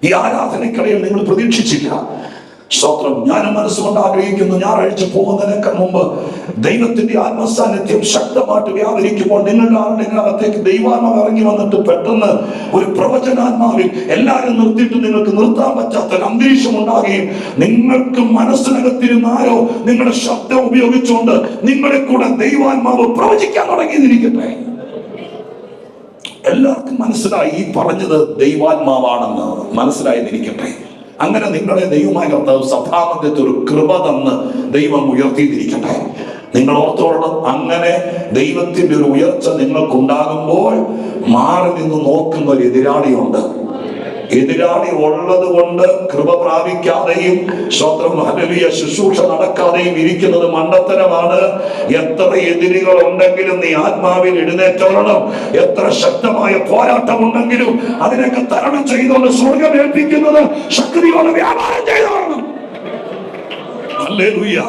ഈ ആരാധനക്കടയിൽ നിങ്ങൾ പ്രതീക്ഷിച്ചില്ല. സ്തോത്രം. ഞാൻ മനസ്സുകൊണ്ട് ആഗ്രഹിക്കുന്നു, ഞായറാഴ്ച പോകുന്നതിനൊക്കെ മുമ്പ് ദൈവത്തിന്റെ ആത്മസാന്നിധ്യം ശക്തമായിട്ട് വ്യാപരിക്കുമ്പോൾ നിങ്ങളുടെ അകത്തേക്ക് ദൈവാത്മാവ് ഇറങ്ങി വന്നിട്ട് പെട്ടെന്ന് ഒരു പ്രവചനാത്മാവിൽ എല്ലാവരും നിർത്തിയിട്ട് നിങ്ങൾക്ക് നിർത്താൻ പറ്റാത്ത ഒരു അന്തരീക്ഷം ഉണ്ടാകുകയും നിങ്ങൾക്ക് മനസ്സിനകത്തിരുന്ന ആരോ നിങ്ങളുടെ ശബ്ദം ഉപയോഗിച്ചുകൊണ്ട് നിങ്ങളെ കൂടെ ദൈവാത്മാവ് പ്രവചിക്കാൻ തുടങ്ങിയിരിക്കട്ടെ. എല്ലാവർക്കും മനസ്സിലായി ഈ പറഞ്ഞത് ദൈവാത്മാവാണെന്ന് മനസ്സിലായിരിക്കട്ടെ. അങ്ങനെ നിങ്ങളെ ദൈവമായ കർത്താവ് സഭാമധ്യത്തിൽ ഒരു കൃപ തന്ന് ദൈവം ഉയർത്തിയിരിക്കട്ടെ. നിങ്ങൾ ഓർത്തോളം, അങ്ങനെ ദൈവത്തിന്റെ ഒരു ഉയർച്ച നിങ്ങൾക്കുണ്ടാകുമ്പോൾ മാറി നിന്ന് നോക്കുന്ന ഒരു എതിരാളിയുണ്ട്. എതിരാളി ഉള്ളത് കൊണ്ട് കൃപ പ്രാപിക്കാതെയും സ്വത്രം ഹല്ലേലൂയ ശുശ്രൂഷ നടക്കാതെയും ഇരിക്കുന്നത് മണ്ടത്തരമാണ്. എത്ര എതിരികൾ ഉണ്ടെങ്കിലും നീ ആത്മാവിൽ എഴുന്നേറ്റോളണം. എത്ര ശക്തമായ പോരാട്ടം ഉണ്ടെങ്കിലും അതിനൊക്കെ തരണം ചെയ്തുകൊണ്ട് സ്വർഗം ഏൽപ്പിക്കുന്നത് ശക്തിയോടെ വ്യാപാരം ചെയ്തോളണം. ഹല്ലേലൂയ.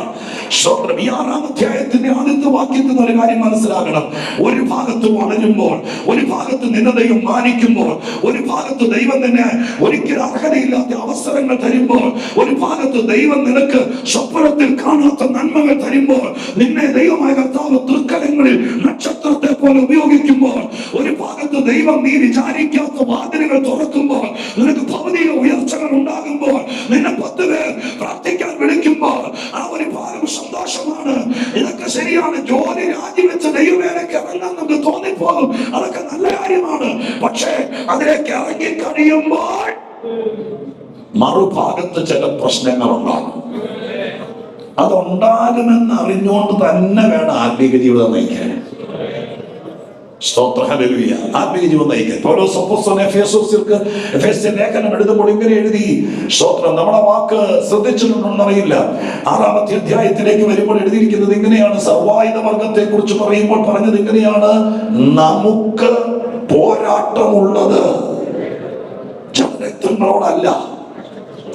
സ്തോത്രം. ഈ 6-ാം അധ്യായത്തിന്റെ ആദ്യത്തെ വാക്യത്തിൽ ഒരു കാര്യം മനസ്സിലാക്കണം. ഒരു ഭാഗത്ത് വളരുമ്പോൾ, ഒരു ഭാഗത്ത് നിന്നെ ദൈവം മാനിക്കുമ്പോൾ, ഒരു ഭാഗത്ത് ദൈവം നിന്നെ ഒരിക്കലും അർഹതയില്ലാത്ത അവസരങ്ങൾ തരുമ്പോൾ, ഒരു ഭാഗത്ത് ദൈവം നിനക്ക് സ്വപ്നത്തിൽ കാണാത്ത നന്മകൾ തരുമ്പോൾ, നിന്നെ ദൈവമായ കർത്താവ് തൃക്കലങ്ങളിൽ നക്ഷത്രത്തെ പോലെ ഉപയോഗിക്കുമ്പോൾ, ഒരു ഭാഗത്ത് ദൈവം നീ വിചാരിക്കാത്ത വാതിലുകൾ തുറക്കുമ്പോൾ, നിനക്ക് ഭൗതിക ഉയർച്ചകൾ ഉണ്ടാകുമ്പോൾ, നിന്നെ 10 പേർ പ്രാർത്ഥിക്കാൻ വിളിക്കുമ്പോൾ, ആ ഒരു ഭാഗം സന്തോഷമാണ്. ഇതൊക്കെ ശരിയാണ്. ജോലി രാജിവെച്ച് ദൈവവേലയ്ക്ക് ഇറങ്ങാൻ നമുക്ക് തോന്നിപ്പോകും, അതൊക്കെ നല്ല കാര്യമാണ്. പക്ഷേ അതിലേക്ക് ഇറങ്ങി കഴിയുമ്പോൾ മറുഭാഗത്ത് ചില പ്രശ്നങ്ങൾ ഉണ്ടാകും. അതുണ്ടാകുമെന്ന് അറിഞ്ഞുകൊണ്ട് തന്നെ വേണം ആത്മീക ജീവിതം നയിക്കാൻ. സ്തോത്രം. ഹല്ലേലൂയ. ആത്മീയ ജീവിതം നയിക്കാൻ പൗലോസ് അപ്പോസ്തലൻ എഫേസ്യ ലേഖനം എഴുതുമ്പോൾ ഇങ്ങനെ എഴുതി. സ്തോത്രം. നമ്മളെ വാക്ക് ശ്രദ്ധിച്ചിട്ടുണ്ടെന്നറിയില്ല. 6-ാമത്തെ അധ്യായത്തിലേക്ക് വരുമ്പോൾ എഴുതിയിരിക്കുന്നത് ഇങ്ങനെയാണ്. സർവായുധ വർഗത്തെ കുറിച്ച് പറയുമ്പോൾ പറഞ്ഞത് ഇങ്ങനെയാണ്: നമുക്ക് പോരാട്ടമുള്ളത് ജനരക്തങ്ങളോടല്ല.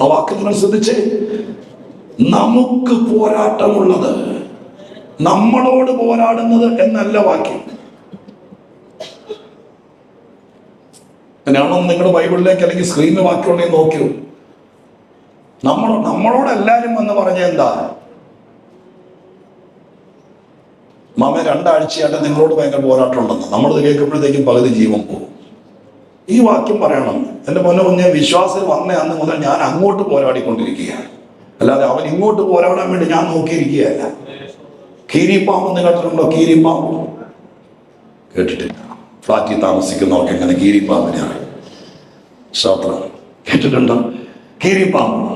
ആ വാക്ക് നിങ്ങൾ ശ്രദ്ധിച്ചേ. നമുക്ക് പോരാട്ടമുള്ളത്, നമ്മളോട് പോരാടുന്നത് എന്നല്ല വാക്യം. അങ്ങനെയാണോ നിങ്ങൾ ബൈബിളിലേക്ക് അല്ലെങ്കിൽ സ്ക്രീനിൽ വാക്യമുണ്ടെങ്കിൽ നോക്കൂ. നമ്മളോട് എല്ലാവരും വന്ന് പറഞ്ഞ എന്താ? മാമ 2 ആഴ്ചയായിട്ട് നിങ്ങളോട് ഭയങ്കര പോരാട്ടം ഉണ്ടെന്ന്. നമ്മളത് കേൾക്കുമ്പോഴത്തേക്കും പകുതി ജീവൻ പോകും. ഈ വാക്യം പറയണം. എൻ്റെ പൊന്നു കുഞ്ഞെ, വിശ്വാസം വന്ന അന്ന് മുതൽ ഞാൻ അങ്ങോട്ട് പോരാടിക്കൊണ്ടിരിക്കുകയാണ്, അല്ലാതെ അവൻ ഇങ്ങോട്ട് പോരാടാൻ വേണ്ടി ഞാൻ നോക്കിയിരിക്കുകയല്ല. കീരിപ്പാമ്പെന്ന് കേട്ടിട്ടുണ്ടോ? കീരിപ്പാമ്പ് കേട്ടിട്ടില്ല. ഫ്ലാറ്റിൽ താമസിക്കുന്നവർക്ക് എങ്ങനെ കീരിപ്പാമ്പിനെ അറിയാം? സ്തോത്രം. കേട്ടിട്ടുണ്ടോ? കീരിപ്പാമ്പ്.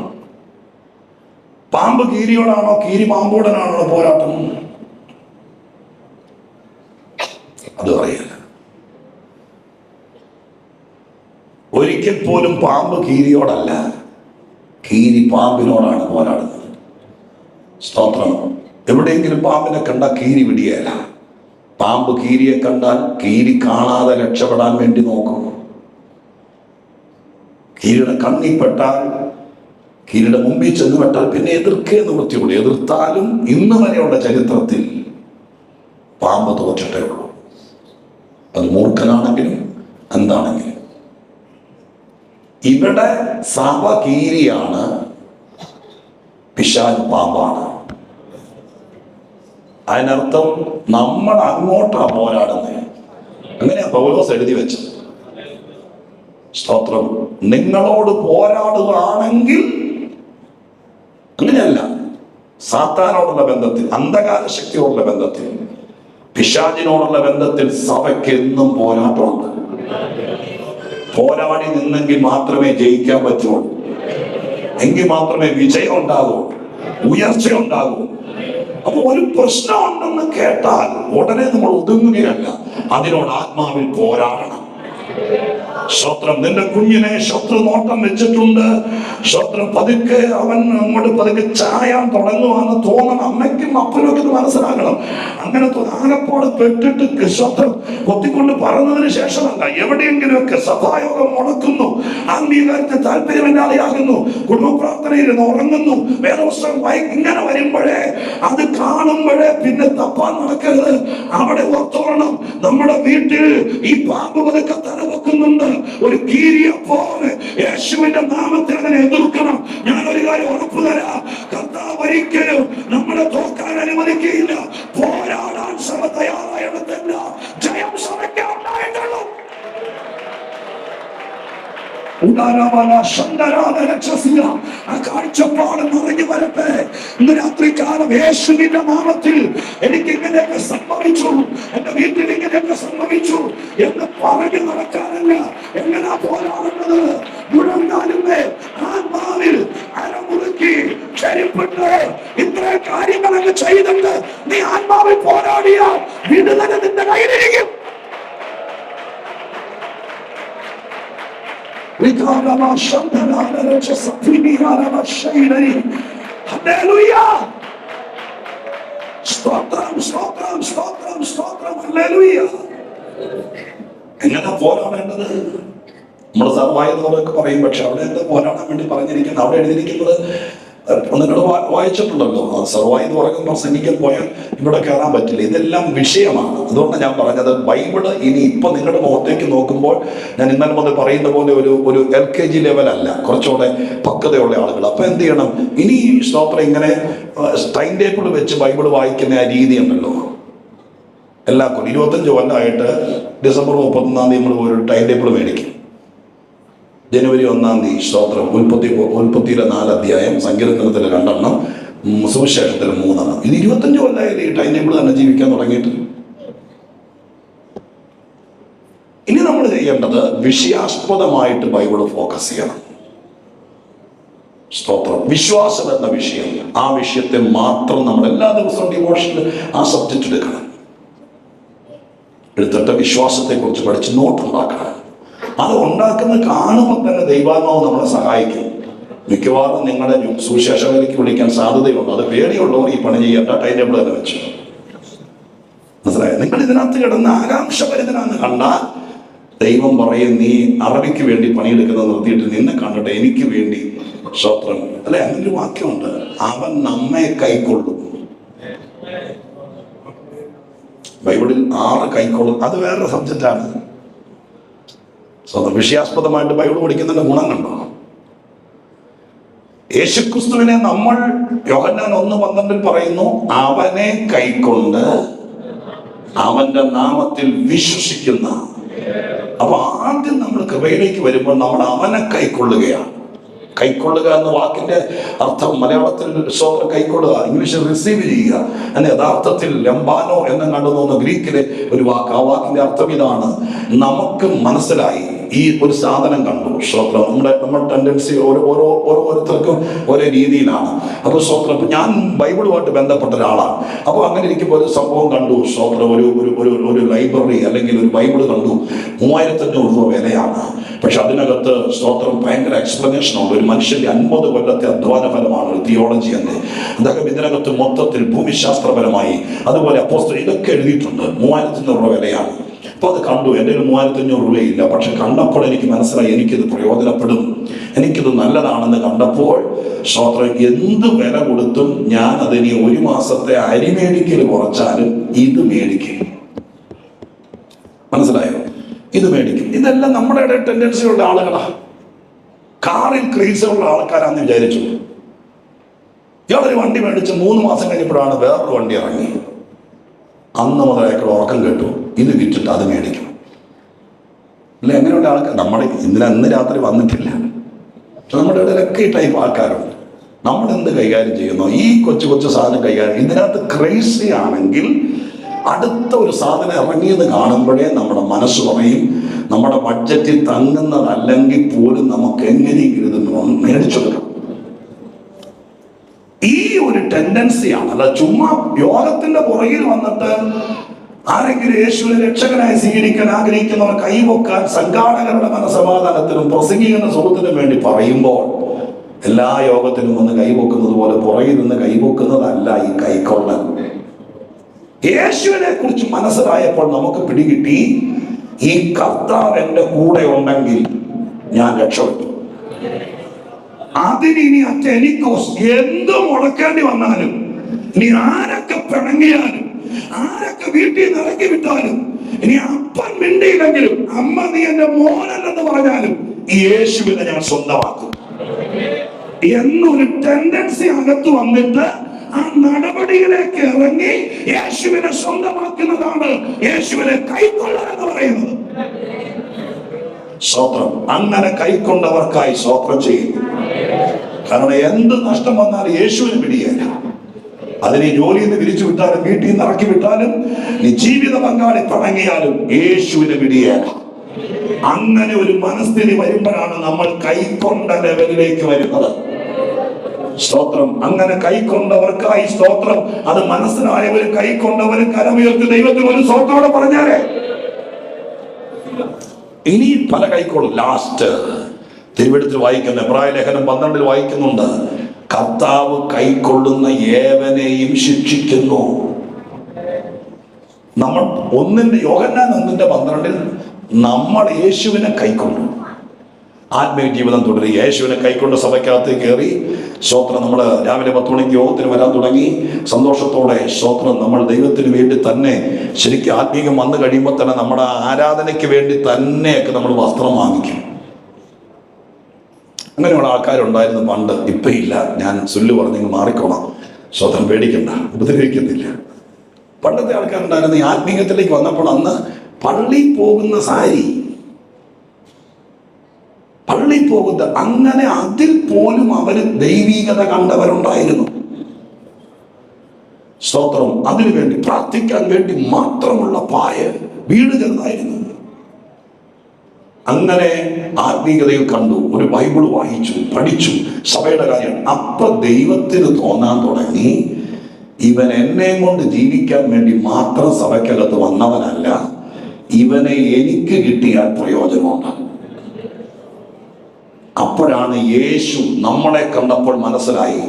പാമ്പ് കീരിയോടാണോ കീരി പാമ്പോടനാണോ പോരാട്ടം? അത് അറിയില്ല. ഒരിക്കൽ പോലും പാമ്പ് കീരിയോടല്ല, കീരി പാമ്പിനോടാണ് പോരാടുന്നത്. സ്തോത്രം. എവിടെയെങ്കിലും പാമ്പിനെ കണ്ട കീരി വിടിയല്ല. പാമ്പ് കീരിയെ കണ്ടാൽ കീരി കാണാതെ രക്ഷപ്പെടാൻ വേണ്ടി നോക്കും. കീരിയുടെ കണ്ണിപ്പെട്ടാൽ, കീരിയുടെ മുമ്പിൽ ചെന്ന് പെട്ടാൽ പിന്നെ എതിർക്കേ നിവൃത്തിയുള്ളൂ. എതിർത്താലും ഇന്ന് വരെയുള്ള ചരിത്രത്തിൽ പാമ്പ് തോറ്റിട്ടേ ഉള്ളൂ. അത് മൂർഖനാണെങ്കിലും എന്താണെങ്കിലും. ഇവിടെ സഭ കീരിയാണ്, പിശാച് പാമ്പാണ്. അതിനർത്ഥം നമ്മൾ അങ്ങോട്ടാ പോരാടുന്നത്. അങ്ങനെയാ പൗലോസ് എഴുതി വെച്ചത്. സ്തോത്രം. നിങ്ങളോട് പോരാടുകയാണെങ്കിൽ, അങ്ങനെയല്ല, സാത്താനോടുള്ള ബന്ധത്തിൽ, അന്ധകാര ശക്തിയോടുള്ള ബന്ധത്തിൽ പിശാചിനോടുള്ള ബന്ധത്തിൽ സഭയ്ക്ക് എന്നും പോരാട്ടമുണ്ട്. പോരാടി നിന്നെങ്കിൽ മാത്രമേ ജയിക്കാൻ പറ്റുള്ളൂ. എങ്കിൽ മാത്രമേ വിജയം ഉണ്ടാകൂ, ഉയർച്ച ഉണ്ടാകൂ. അപ്പൊ ഒരു പ്രശ്നമുണ്ടെന്ന് കേട്ടാൽ ഉടനെ നമ്മൾ ഒതുങ്ങുകയല്ല, അതിനോട് ആത്മാവിൽ പോരാടണം. സ്തോത്രം. നിന്റെ കുഞ്ഞിനെ ശത്രു നോട്ടം വെച്ചിട്ടുണ്ട്. സ്തോത്രം. പതുക്കെ അവൻ അങ്ങോട്ട് പതുക്കെ ചായാൻ തുടങ്ങുവാന്ന് തോന്നണം. അമ്മയ്ക്കും അപ്പനും ഒക്കെ ഇത് മനസ്സിലാക്കണം. അങ്ങനെ ആകപ്പോടെ പെട്ടിട്ട് സ്വത്രം കൊത്തിക്കൊണ്ട് പറഞ്ഞതിന് ശേഷമല്ല, എവിടെയെങ്കിലും ഒക്കെ സഭായോഗം മുടക്കുന്നു, അംഗീകാരത്തെ താല്പര്യമില്ലാതെയാകുന്നു, കുടുംബ പ്രാർത്ഥനയിൽ ഉറങ്ങുന്നു, വേദപുസ്തകം ഇങ്ങനെ വരുമ്പോഴേ, അത് കാണുമ്പോഴേ പിന്നെ തപ്പാൻ നടക്കരുത്. അവിടെ ഓർത്തോണം, നമ്മുടെ വീട്ടിൽ ഈ പാമ്പ് പതുക്കെ തലവെക്കുന്നുണ്ട്. ഒരു കീരിയെ പോലെ യേശുവിന്റെ നാമത്തിൽ അതിനെ എതിർക്കണം. ഞാൻ ഒരു കാര്യം ഉറപ്പു തരാം, കർത്താവ് ഒരിക്കലും നമ്മളെ തോക്കാൻ അനുവദിക്കുകയില്ല. പോരാടാൻ സഭ തയ്യാറായിടത്തല്ല, ജയം സഭയ്ക്ക് ഉണ്ടായിട്ടുള്ളൂ. ആ കാഴ്ചപ്പാട് നിറഞ്ഞു വരട്ടെ. ഇന്ന് രാത്രികാലം യേശുവിന്റെ നാമത്തിൽ എനിക്ക് ഇങ്ങനെയൊക്കെ സംഭവിച്ചു, എന്റെ വീട്ടിൽ ഇങ്ങനെയൊക്കെ സംഭവിച്ചു എന്ന് പറഞ്ഞു നടക്കാനല്ല. എങ്ങനാ പോരാടുന്നത്? മുഴങ്ങാലുമേ ആത്മാവിൽ അരമുറുക്കി ചെരുപ്പിട്ട് ഇത്ര കാര്യങ്ങളൊക്കെ ചെയ്തിട്ട് നീ ആത്മാവിൽ പോരാടിയാൽ വിടുതല നിന്റെ കയ്യിലിരിക്കും. എങ്ങനെ പോരാടേണ്ടത്? നമ്മൾ സർവായുധങ്ങളൊക്കെ പറയും, പക്ഷെ അവിടെ എന്താ പോരാടാൻ വേണ്ടി പറഞ്ഞിരിക്കുന്നത്? അവിടെ എഴുതിയിരിക്കുന്നത് നിങ്ങൾ വായിച്ചിട്ടുണ്ടല്ലോ, സർവായുധ വർഗം പ്രസംഗിക്കാൻ പോയാൽ ഇവിടെ കയറാൻ പറ്റില്ല. ഇതെല്ലാം വിഷയമാണ്. അതുകൊണ്ട് ഞാൻ പറഞ്ഞത്, ബൈബിള് ഇനി ഇപ്പൊ നിങ്ങളുടെ മുഖത്തേക്ക് നോക്കുമ്പോൾ ഞാൻ ഇന്നലെ മുതൽ പറയുന്ന പോലെ ഒരു LKG ലെവലല്ല, കുറച്ചുകൂടെ പക്വതയുള്ള ആളുകൾ. അപ്പൊ എന്ത് ചെയ്യണം? ഇനി സ്തോത്രം ഇങ്ങനെ ടൈം ടേബിൾ വെച്ച് ബൈബിൾ വായിക്കുന്ന ആ രീതി ഉണ്ടല്ലോ, എല്ലാ കൊല്ലം 25 കൊല്ലമായിട്ട് ഡിസംബർ 31 നമ്മൾ ഒരു ടൈം ടേബിൾ മേടിക്കും. ജനുവരി 1 സ്തോത്രം ഉൽപ്പത്തിയിലെ 4 അധ്യായം, സങ്കീർത്തനത്തിലെ 2 സുവിശേഷത്തിലെ 3. ഇത് 25 കൊല്ലമായാലും ഈ ടൈം ടേബിൾ തന്നെ ജീവിക്കാൻ തുടങ്ങിയിട്ട്. ഇനി നമ്മൾ ചെയ്യേണ്ടത് വിഷയാസ്പദമായിട്ട് ബൈബിള് ഫോക്കസ് ചെയ്യണം. സ്തോത്രം. വിശ്വാസം എന്ന വിഷയം, ആ വിഷയത്തെ മാത്രം നമ്മൾ എല്ലാ ദിവസവും ഡിവോഷനിൽ ആ സബ്ജക്റ്റ് എടുക്കണം. എടുത്തിട്ട് വിശ്വാസത്തെ കുറിച്ച് പഠിച്ച് നോട്ടുണ്ടാക്കണം. അത് ഉണ്ടാക്കുന്ന കാണുമ്പോൾ തന്നെ ദൈവാത്മാവ് നമ്മളെ സഹായിക്കും. മിക്കവാറും നിങ്ങളുടെ സുവിശേഷകർക്ക് വിളിക്കാൻ സാധ്യതയുണ്ട്. അത് പേടിയുള്ളവർ ഈ പണി ചെയ്യേണ്ട ടൈം ടേബിൾ തന്നെ വെച്ചു. മനസ്സിലായോ? നിങ്ങൾ ഇതിനകത്ത് കിടന്ന് ആകാംക്ഷഭരിതനാന്ന് കണ്ടാൽ ദൈവം പറയും, നീ അറബിക്ക് വേണ്ടി പണിയെടുക്കുന്നത് നിർത്തിയിട്ട് നിന്നെ കണ്ടിട്ട് എനിക്ക് വേണ്ടി സ്തോത്രം. അല്ലെ, അങ്ങനൊരു വാക്യമുണ്ട്, അവൻ നമ്മെ കൈക്കൊള്ളും. ബൈബിളിൽ 6 കൈക്കൊള്ളും. അത് വേറൊരു സബ്ജക്റ്റാണ്. സ്വന്തം വിഷയാസ്പദമായിട്ട് ബൈബിൾ പഠിക്കുന്നതിന്റെ ഗുണം കണ്ടോ? യേശുക്രിസ്തുവിനെ നമ്മൾ യോഹന്നാൻ 1:12 പറയുന്നു, അവനെ കൈക്കൊണ്ട് അവന്റെ നാമത്തിൽ വിശ്വസിക്കുന്ന. അപ്പൊ ആദ്യം നമ്മൾ കൃപയിലേക്ക് വരുമ്പോൾ നമ്മൾ അവനെ കൈക്കൊള്ളുകയാണ്. കൈക്കൊള്ളുക എന്ന വാക്കിന്റെ അർത്ഥം മലയാളത്തിൽ സ്വന്തം കൈക്കൊള്ളുക, ഇംഗ്ലീഷിൽ റിസീവ് ചെയ്യുക. എന്ന യഥാർത്ഥത്തിൽ ലംബാനോ എന്ന് കണ്ടുതോന്നുന്ന ഗ്രീക്കിലെ ഒരു വാക്ക്. ആ വാക്കിന്റെ അർത്ഥം ഇതാണ്, നമുക്ക് മനസ്സിലായി ഈ ഒരു സാധനം കണ്ടു. സ്തോത്രം. നമ്മുടെ ടെൻഡൻസി ഓരോരുത്തർക്കും ഓരോ രീതിയിലാണ്. അപ്പോൾ സ്തോത്രം, ഞാൻ ബൈബിളുമായിട്ട് ബന്ധപ്പെട്ട ഒരാളാണ്. അപ്പോൾ അങ്ങനെ ഇരിക്കുമ്പോൾ ഒരു സംഭവം കണ്ടു. സ്തോത്രം. ഒരു ലൈബ്രറി അല്ലെങ്കിൽ ഒരു ബൈബിൾ കണ്ടു. 3500 രൂപ വിലയാണ്. പക്ഷെ അതിനകത്ത് സ്തോത്രം ഭയങ്കര എക്സ്പ്ലനേഷൻ ഉണ്ട്. ഒരു മനുഷ്യന്റെ 50 കൊല്ലത്തെ അധ്വാന ഫലമാണ് ഒരു തിയോളജി എന്ന്. അദ്ദേഹം ഇതിനകത്ത് മൊത്തത്തിൽ ഭൂമിശാസ്ത്രപരമായി അതുപോലെ അപ്പോസ്തലൻ ഇതൊക്കെ എഴുതിയിട്ടുണ്ട്. 3500 രൂപ വിലയാണ്. അപ്പോൾ അത് കണ്ടു. എൻ്റെ ഒരു 3500 രൂപയില്ല. പക്ഷെ കണ്ടപ്പോൾ എനിക്ക് മനസ്സിലായി, എനിക്കിത് പ്രയോജനപ്പെടും, എനിക്കിത് നല്ലതാണെന്ന് കണ്ടപ്പോൾ സ്തോത്രം, എന്ത് വില കൊടുത്തും ഞാൻ അതിന് 1 മാസത്തെ അരി മേടിക്കൽ കുറച്ചാലും ഇത് മേടിക്കും. മനസ്സിലായോ? ഇത് മേടിക്കും. ഇതെല്ലാം നമ്മുടെ ഇടയിൽ ടെൻഡൻസി ഉള്ള ആളുകളാ. കാറിൽ ക്രേസ് ഉള്ള ആൾക്കാരാന്ന് വിചാരിച്ചു. ഇയാളൊരു വണ്ടി മേടിച്ച് 3 മാസം കഴിഞ്ഞപ്പോഴാണ് വേറൊരു വണ്ടി ഇറങ്ങി. അന്ന് മുതൽ അയാൾ ഉറക്കം കേട്ടു, ഇത് വിറ്റിട്ട് അത് മേടിക്കും. അല്ല, എങ്ങനെയുള്ള ആൾക്കാർ നമ്മുടെ ഇന്ന് രാത്രി വന്നിട്ടില്ല. പക്ഷെ നമ്മുടെ ഇടയിലൊക്കെ ഈ ടൈപ്പ് ആൾക്കാരുണ്ട്. നമ്മളെന്ത് കൈകാര്യം ചെയ്യുന്നു? ഈ കൊച്ചു സാധനം കൈകാര്യം. ഇതിനകത്ത് ക്രേസി ആണെങ്കിൽ അടുത്ത ഒരു സാധനം ഇറങ്ങിയത് കാണുമ്പോഴേ നമ്മുടെ മനസ്സ് പറയും നമ്മുടെ ബഡ്ജറ്റിൽ തങ്ങുന്നതല്ലെങ്കിൽ പോലും നമുക്ക് എങ്ങനെയെങ്കിലും ഇത് മേടിച്ചെടുക്കണം. ഈ ഒരു ടെൻഡൻസിയാണ്. അല്ല ചുമ്മാ യോഗത്തിന്റെ പുറകിൽ വന്നിട്ട് ആരെങ്കിലും യേശുവിനെ രക്ഷകനായി സ്വീകരിക്കാൻ ആഗ്രഹിക്കുന്നവർ കൈവക്കാൻ സംഘാടകരുടെ മനസമാധാനത്തിനും പ്രസംഗിക്കുന്ന സുഹൃത്തിനും വേണ്ടി പറയുമ്പോൾ എല്ലാ യോഗത്തിനും വന്ന് കൈവക്കുന്നത് പോലെ പുറകിൽ നിന്ന് കൈവക്കുന്നതല്ല ഈ കൈക്കൊള്ളൽ. യേശുവിനെ കുറിച്ച് മനസ്സിലായപ്പോൾ നമുക്ക് പിടികിട്ടി, ഈ കർത്താവ് എൻ്റെ കൂടെ ഉണ്ടെങ്കിൽ ഞാൻ രക്ഷപ്പെട്ടു. അതിന് ഇനി അറ്റെനിക്കോസ് എന്ത് മുടക്കേണ്ടി വന്നാലും, ഇനി ആരൊക്കെ പിണങ്ങിയാലും, ആരൊക്കെ വീട്ടിൽ നിന്ന് ഇറക്കി വിട്ടാലും, ഇനി അപ്പൻ മിണ്ടിയില്ലെങ്കിലും അമ്മ നീ എന്റെ മോനല്ലെന്ന് പറഞ്ഞാലും ഈ യേശുവിനെ ഞാൻ സ്വന്തമാക്കും എന്നൊരു ടെൻഡൻസി അകത്ത് വന്നിട്ട് ആ നടപടിയിലേക്ക് ഇറങ്ങി യേശുവിനെ സ്വന്തമാക്കുന്നതാണ് യേശുവിനെ കൈക്കൊള്ളൽ എന്ന് പറയുന്നത്. സ്തോത്രം. അങ്ങനെ കൈക്കൊണ്ടവർക്കായി സ്തോത്രം ചെയ്യുന്നു. കാരണം എന്ത് നഷ്ടം വന്നാലും യേശുവിന് പിടിയല്ല. അതിന് ജോലിയിൽ നിന്ന് പിരിച്ചു വിട്ടാലും വീട്ടിൽ നിന്ന് ഇറക്കി വിട്ടാലും നീ ജീവിത പങ്കാളി പണങ്ങിയാലും യേശുവിന് പിടിയല്ല. അങ്ങനെ ഒരു മനസ്ഥിതി വരുമ്പോഴാണ് നമ്മൾ കൈക്കൊണ്ട ലെവലിലേക്ക് വരുന്നത്. സ്തോത്രം. അങ്ങനെ കൈക്കൊണ്ടവർക്കായി സ്തോത്രം. അത് മനസ്സിലായവരും കൈക്കൊണ്ടവരും കരമുയർത്തി ദൈവത്തിന് ഒരു സ്തോത്രത്തോടെ പറഞ്ഞാലേ ഇനി പല കൈക്കൊള്ളും. ലാസ്റ്റ് തിരുവെടുത്തിൽ വായിക്കുന്ന എബ്രായ ലേഖനം 12 വായിക്കുന്നുണ്ട്, കർത്താവ് കൈക്കൊള്ളുന്ന ഏവനെയും ശിക്ഷിക്കുന്നു. നമ്മൾ യോഹന്നാൻ 1:12 നമ്മൾ യേശുവിനെ കൈക്കൊണ്ടു ആത്മീയ ജീവിതം തുടരി. യേശുവിനെ കൈക്കൊണ്ട് സഭയ്ക്കകത്ത് കയറി സ്തോത്രം. നമ്മൾ രാവിലെ 10 മണിക്ക് യോഗത്തിന് വരാൻ തുടങ്ങി. സന്തോഷത്തോടെ സ്തോത്രം നമ്മൾ ദൈവത്തിന് വേണ്ടി തന്നെ ശരിക്കും ആത്മീയം വന്നു കഴിയുമ്പോൾ തന്നെ നമ്മുടെ ആരാധനയ്ക്ക് വേണ്ടി തന്നെയൊക്കെ നമ്മൾ വസ്ത്രം വാങ്ങിക്കും. അങ്ങനെയുള്ള ആൾക്കാരുണ്ടായിരുന്നു പണ്ട്. ഇപ്പം ഇല്ല. ഞാൻ സുല്ലു പറഞ്ഞു മാറിക്കോണം, സ്തോത്രം, പേടിക്കണ്ട, ഉപദ്രവിക്കുന്നില്ല. പണ്ടത്തെ ആൾക്കാരുണ്ടായിരുന്നു. ഈ ആത്മീയത്തിലേക്ക് വന്നപ്പോൾ അന്ന് പള്ളി പോകുന്ന സാരി, പള്ളി പോകുന്ന, അങ്ങനെ അതിൽ പോലും അവർ ദൈവീകത കണ്ടവരുണ്ടായിരുന്നു. സ്തോത്രം. അതിനു വേണ്ടി പ്രാർത്ഥിക്കാൻ വേണ്ടി മാത്രമുള്ള പായ, വീട് ചെറുതായിരുന്നു. അങ്ങനെ ആത്മീയതയിൽ കണ്ടു, ഒരു ബൈബിൾ വായിച്ചു, പഠിച്ചു, സഭയുടെ കാര്യം. അപ്പൊ ദൈവത്തിന് തോന്നാൻ തുടങ്ങി, ഇവൻ എന്നെ കൊണ്ട് ജീവിക്കാൻ വേണ്ടി മാത്രം സഭയ്ക്കകത്ത് വന്നവനല്ല, ഇവനെ എനിക്ക് കിട്ടിയാൽ പ്രയോജനമുണ്ട്. അപ്പോഴാണ് യേശു നമ്മളെ കണ്ടപ്പോൾ മനസ്സിലായി,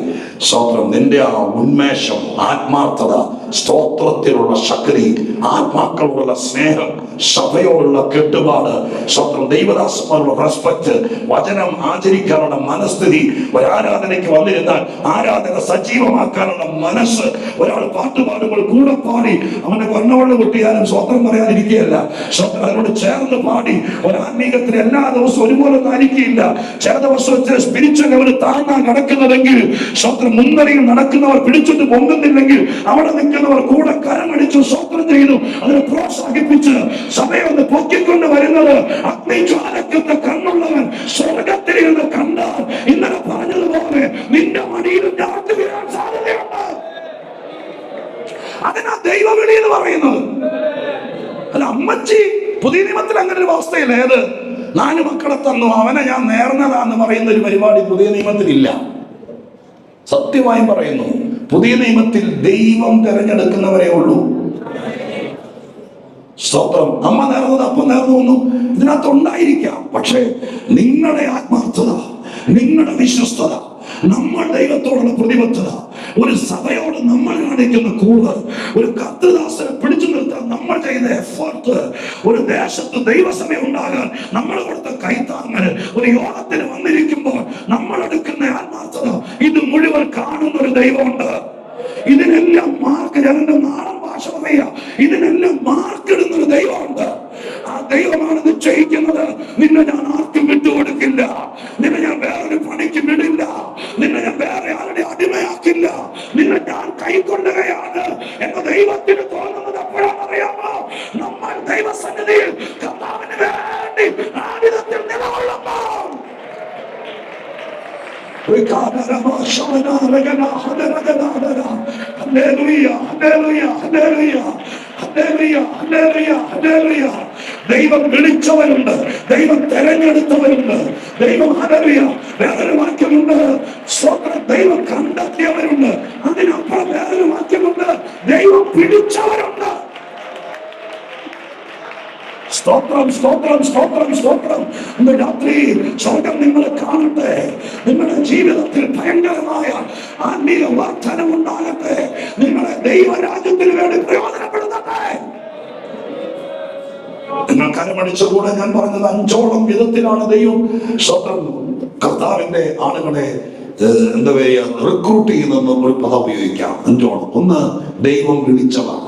സ്തോത്രം, നിന്റെ ആ ഉന്മേഷം, ആത്മാർത്ഥത, സ്തോത്രത്തിലുള്ള ശക്തി, ആത്മാക്കളോടുള്ള സ്നേഹം, സഭയോടുള്ള കെട്ടുപാട്, സ്തോത്രം, ദൈവദാസന്മാരുടെ റെസ്പെക്ട്, വചനം ആചരിക്കാനുള്ള മനസ്ഥിതി, ഒരാരാധനയ്ക്ക് വന്നിരുന്നാൽ ആരാധന സജീവമാക്കാനുള്ള മനസ്സ്, ഒരാൾ പാട്ട് പാടുമ്പോൾ കൂടെ പാടി അവന്റെ കൊന്നവള്ളം പൊട്ടിയാലും സ്വത്രം പറയാതിരിക്കുകയല്ല, സ്വത്രം അതിനോട് ചേർന്ന് പാടി. ഒരാത്മീകത്തിന് എല്ലാ ദിവസവും ഒരുപോലെ ഒന്നും ആയിരിക്കില്ല. ചില ദിവസം സ്പിരിച്വൽ ലെവൽ താഴ്ന്നാ നടക്കുന്നതെങ്കിൽ, സ്വത്രം മുൻനിരയിൽ നടക്കുന്നവർ പിടിച്ചിട്ട് പൊങ്ങുന്നില്ലെങ്കിൽ അവിടെ നിൽക്കുന്നവർ കൂടെ കരമടിച്ചു സ്വത്രം ചെയ്തു അതിനെ പ്രോത്സാഹിപ്പിച്ച് സഭയെ ഒന്ന് പൊക്കിക്കൊണ്ട് വരുന്നത് അഗ്നിജ്വാലക്കത്തെ കണ്ണുള്ളവൻ സ്വർഗത്തിൽ നിന്ന് കണ്ടാൽ ഇന്നലെ പറഞ്ഞതുപോലെ നിന്റെ മടിയിൽ ചാർത്തി വീഴാൻ സാധ്യതയുണ്ട്. അതിനാ ദൈവവിളി എന്ന് പറയുന്നത്. അല്ല, അമ്മച്ചി പുതിയ നിയമത്തിൽ അങ്ങനെ ഒരു അവസ്ഥയില്ല. ഏത് 4 മക്കളെ തന്നു, അവനെ ഞാൻ നേർന്നതാന്ന് പറയുന്ന ഒരു പരിപാടി പുതിയ നിയമത്തിലില്ല. സത്യമായും പറയുന്നു, പുതിയ നിയമത്തിൽ ദൈവം തിരഞ്ഞെടുക്കുന്നവരേ ഉള്ളൂ. സ്തോത്രം. അമ്മ നേർന്നത് അപ്പം നേർന്നു ഒന്നും ഇതിനകത്ത് ഉണ്ടായിരിക്കാം. പക്ഷേ നിങ്ങളുടെ ആത്മാർത്ഥത, നിങ്ങളുടെ വിശ്വസ്തത, നമ്മൾ ദൈവത്തോടുള്ള പ്രതിബദ്ധത, ഒരു സഭയോട് നമ്മൾ കാണിക്കുന്ന കൂടുതൽ, ഒരു കർത്തൃദാസനെ പിടിച്ചു നിർത്താൻ നമ്മൾ ചെയ്ത എഫേർട്ട്, ഒരു ദേശത്ത് ദൈവസഭ ഉണ്ടാകാൻ നമ്മൾ കൊടുത്ത കൈത്താങ്ങൽ, ഒരു യോഗത്തിന് വന്നിരിക്കുമ്പോൾ നമ്മൾ എടുക്കുന്ന ആത്മാർത്ഥത, ഇത് മുഴുവൻ കാണുന്ന ഒരു ദൈവമുണ്ട്. ഇതിനെല്ലാം മാർക്ക്, ഞങ്ങളുടെ നാടൻ ഭാഷ പറയാ, ഇതിനെല്ലാം മാർക്കിടുന്ന ഒരു ദൈവമുണ്ട്. ആ ദൈവമാണ് ഇത് ചെയ്യിക്കുന്നത്. നിന്നെ ഞാൻ ആർക്കും വിട്ടുകൊടുക്കില്ല, നിന്നെ ഞാൻ വേറൊരു പണിക്ക് വിടില്ല, നിന്നെ ഞാൻ വേറെ ആരുടെ അടിമയാക്കില്ല, നിന്നെ ഞാൻ കൈക്കൊള്ളുകയാണ് എന്ന ദൈവത്തിന് തോന്നുന്നത് എപ്പോഴാണ് അറിയാമോ? നമ്മൾ ദൈവസന്നിധിയിൽ കർത്താവിന് വേണ്ടി ആ വിധത്തിൽ നിലകൊള്ളുമ്പോൾ. Hallelujah, hallelujah. ദൈവം വിളിച്ചവരുണ്ട്, ദൈവം തെരഞ്ഞെടുത്തവരുണ്ട്, ദൈവം ഹല്ലേലൂയ വേറൊരു വാക്യമുണ്ട്. സ്വന്തം ദൈവം കണ്ടെത്തിയവരുണ്ട്. അതിനപ്പുറം വേറൊരു വാക്യമുണ്ട്, ദൈവം പിടിച്ചവരുണ്ട്. സ്തോത്രം, സ്തോത്രം, സ്തോത്രം, സ്തോത്രം. ഇന്ന് രാത്രി സ്വർഗം നിങ്ങളെ കാണട്ടെ. നിങ്ങളുടെ ജീവിതത്തിൽ ഭയങ്കരമായ ആത്മീയ വർധനമുണ്ടാകട്ടെ. നിങ്ങളെ ദൈവരാജ്യത്തിന് വേണ്ടി പ്രയോജനപ്പെടുത്തട്ടെ. നിങ്ങൾ കരമടിച്ചുകൂടെ ഞാൻ പറഞ്ഞത് 5ഓളം വിധത്തിലാണ് ദൈവം സ്തോത്രം കർത്താവിന്റെ ആളുകളെ എന്താ പറയുക റിക്രൂട്ട് ചെയ്യുന്ന ഒരു പദം ഉപയോഗിക്കാം. 5ഓളം. 1, ദൈവം വിളിച്ചവർ.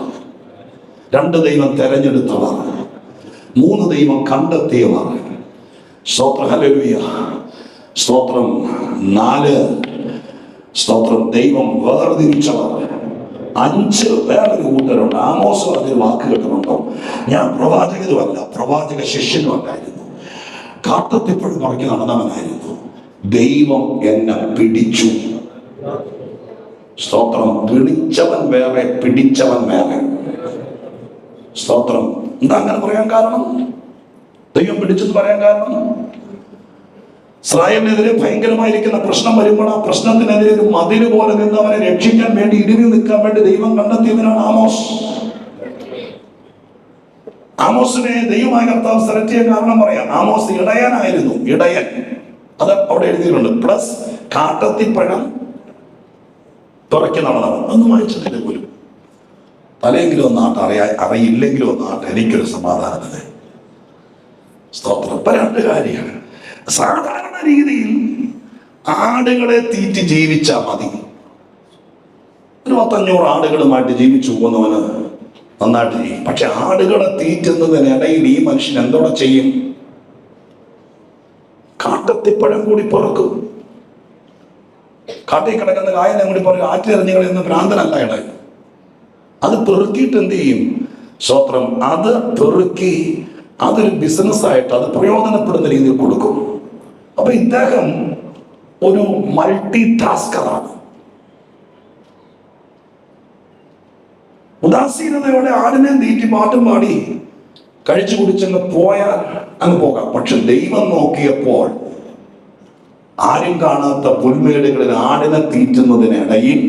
2, ദൈവം തെരഞ്ഞെടുത്തവർ. 3, ദൈവം കണ്ടെത്തിയവർ. സ്തോത്രം, ഹല്ലേലൂയ, സ്തോത്രം. 4, സ്തോത്രം ദൈവം വേർതിരിച്ചവർ. 5 വേറൊരു കൂട്ടരുണ്ട്. ആമോസ് പറഞ്ഞൊരു വാക്ക് കേട്ടിട്ടുണ്ടോ? ഞാൻ പ്രവാചകനുമല്ല, പ്രവാചക ശിഷ്യനുമല്ലായിരുന്നു, കാട്ടത്തിപ്പഴും പറക്കി നടന്നവനായിരുന്നു. ദൈവം എന്നെ പിടിച്ചു. സ്തോത്രം. വിളിച്ചവൻ വേറെ, പിടിച്ചവൻ വേറെ. സ്തോത്രം. എന്താ അങ്ങനെ പറയാൻ കാരണം? ദൈവം പിടിച്ചെന്ന് പറയാൻ കാരണം, ഇസ്രായേലിനെതിരെ ഭയങ്കരമായിരിക്കുന്ന പ്രശ്നം വരുമ്പോൾ ആ പ്രശ്നത്തിനെതിരെ ഒരു മതില് പോലെ നിന്ന് അവനെ രക്ഷിക്കാൻ വേണ്ടി, ഇടിഞ്ഞു നിൽക്കാൻ വേണ്ടി ദൈവം കണ്ടെത്തിയവനാണ് ആമോസ്. ആമോസിനെ ദൈവമായ കർത്താവ് സെലക്ട് ചെയ്യാൻ കാരണം പറയാം. ആമോസ് ഇടയനായിരുന്നു, ഇടയൻ. അത് അവിടെ എഴുതിയിട്ടുണ്ട്. പ്ലസ് കാട്ടത്തിപ്പഴം തുറക്കി നടന്നവൻ. ഒന്നും വായിച്ചിട്ടില്ല പോലും. തലയെങ്കിലും ഒന്നാട്ട് അറിയില്ലെങ്കിലും ഒന്നാട്ട് എനിക്കൊരു സമാധാനത്തിന്. സ്തോത്രം. ഇപ്പൊ 2 കാര്യമാണ്. സാധാരണ രീതിയിൽ ആടുകളെ തീറ്റി ജീവിച്ചാൽ മതി. ഒരു 500 ആടുകളുമായിട്ട് ജീവിച്ചു പോകുന്നവന് നന്നായിട്ട് ചെയ്യും. പക്ഷെ ആടുകളെ തീറ്റുന്നതിനിടയിൽ ഈ മനുഷ്യൻ എന്തോടെ ചെയ്യും? കാട്ടത്തിപ്പഴം കൂടി പിറക്കും. കാട്ടിൽ കിടക്കുന്ന കായനെ കൂടി പറയും ആറ്റിലെറിഞ്ഞുകളെന്ന് ഭ്രാന്തനല്ല ഇടയിൽ. അത് പെറുക്കിയിട്ട് എന്ത് ചെയ്യും? സ്തോത്രം. അത് പെറുക്കി അതൊരു ബിസിനസ്സായിട്ട് അത് പ്രയോജനപ്പെടുന്ന രീതിയിൽ കൊടുക്കും. അപ്പൊ ഇദ്ദേഹം ഒരു മൾട്ടി ടാസ്കറാണ്. ഉദാസീനതയോടെ ആടിനെ തീറ്റി പാട്ടും പാടി കഴിച്ചു കുടിച്ചങ്ങ് പോയാൽ അങ്ങ് പോകാം. പക്ഷെ ദൈവം നോക്കിയപ്പോൾ ആരും കാണാത്ത പുൽമേടുകളിൽ ആടിനെ തീറ്റുന്നതിനിടയിൽ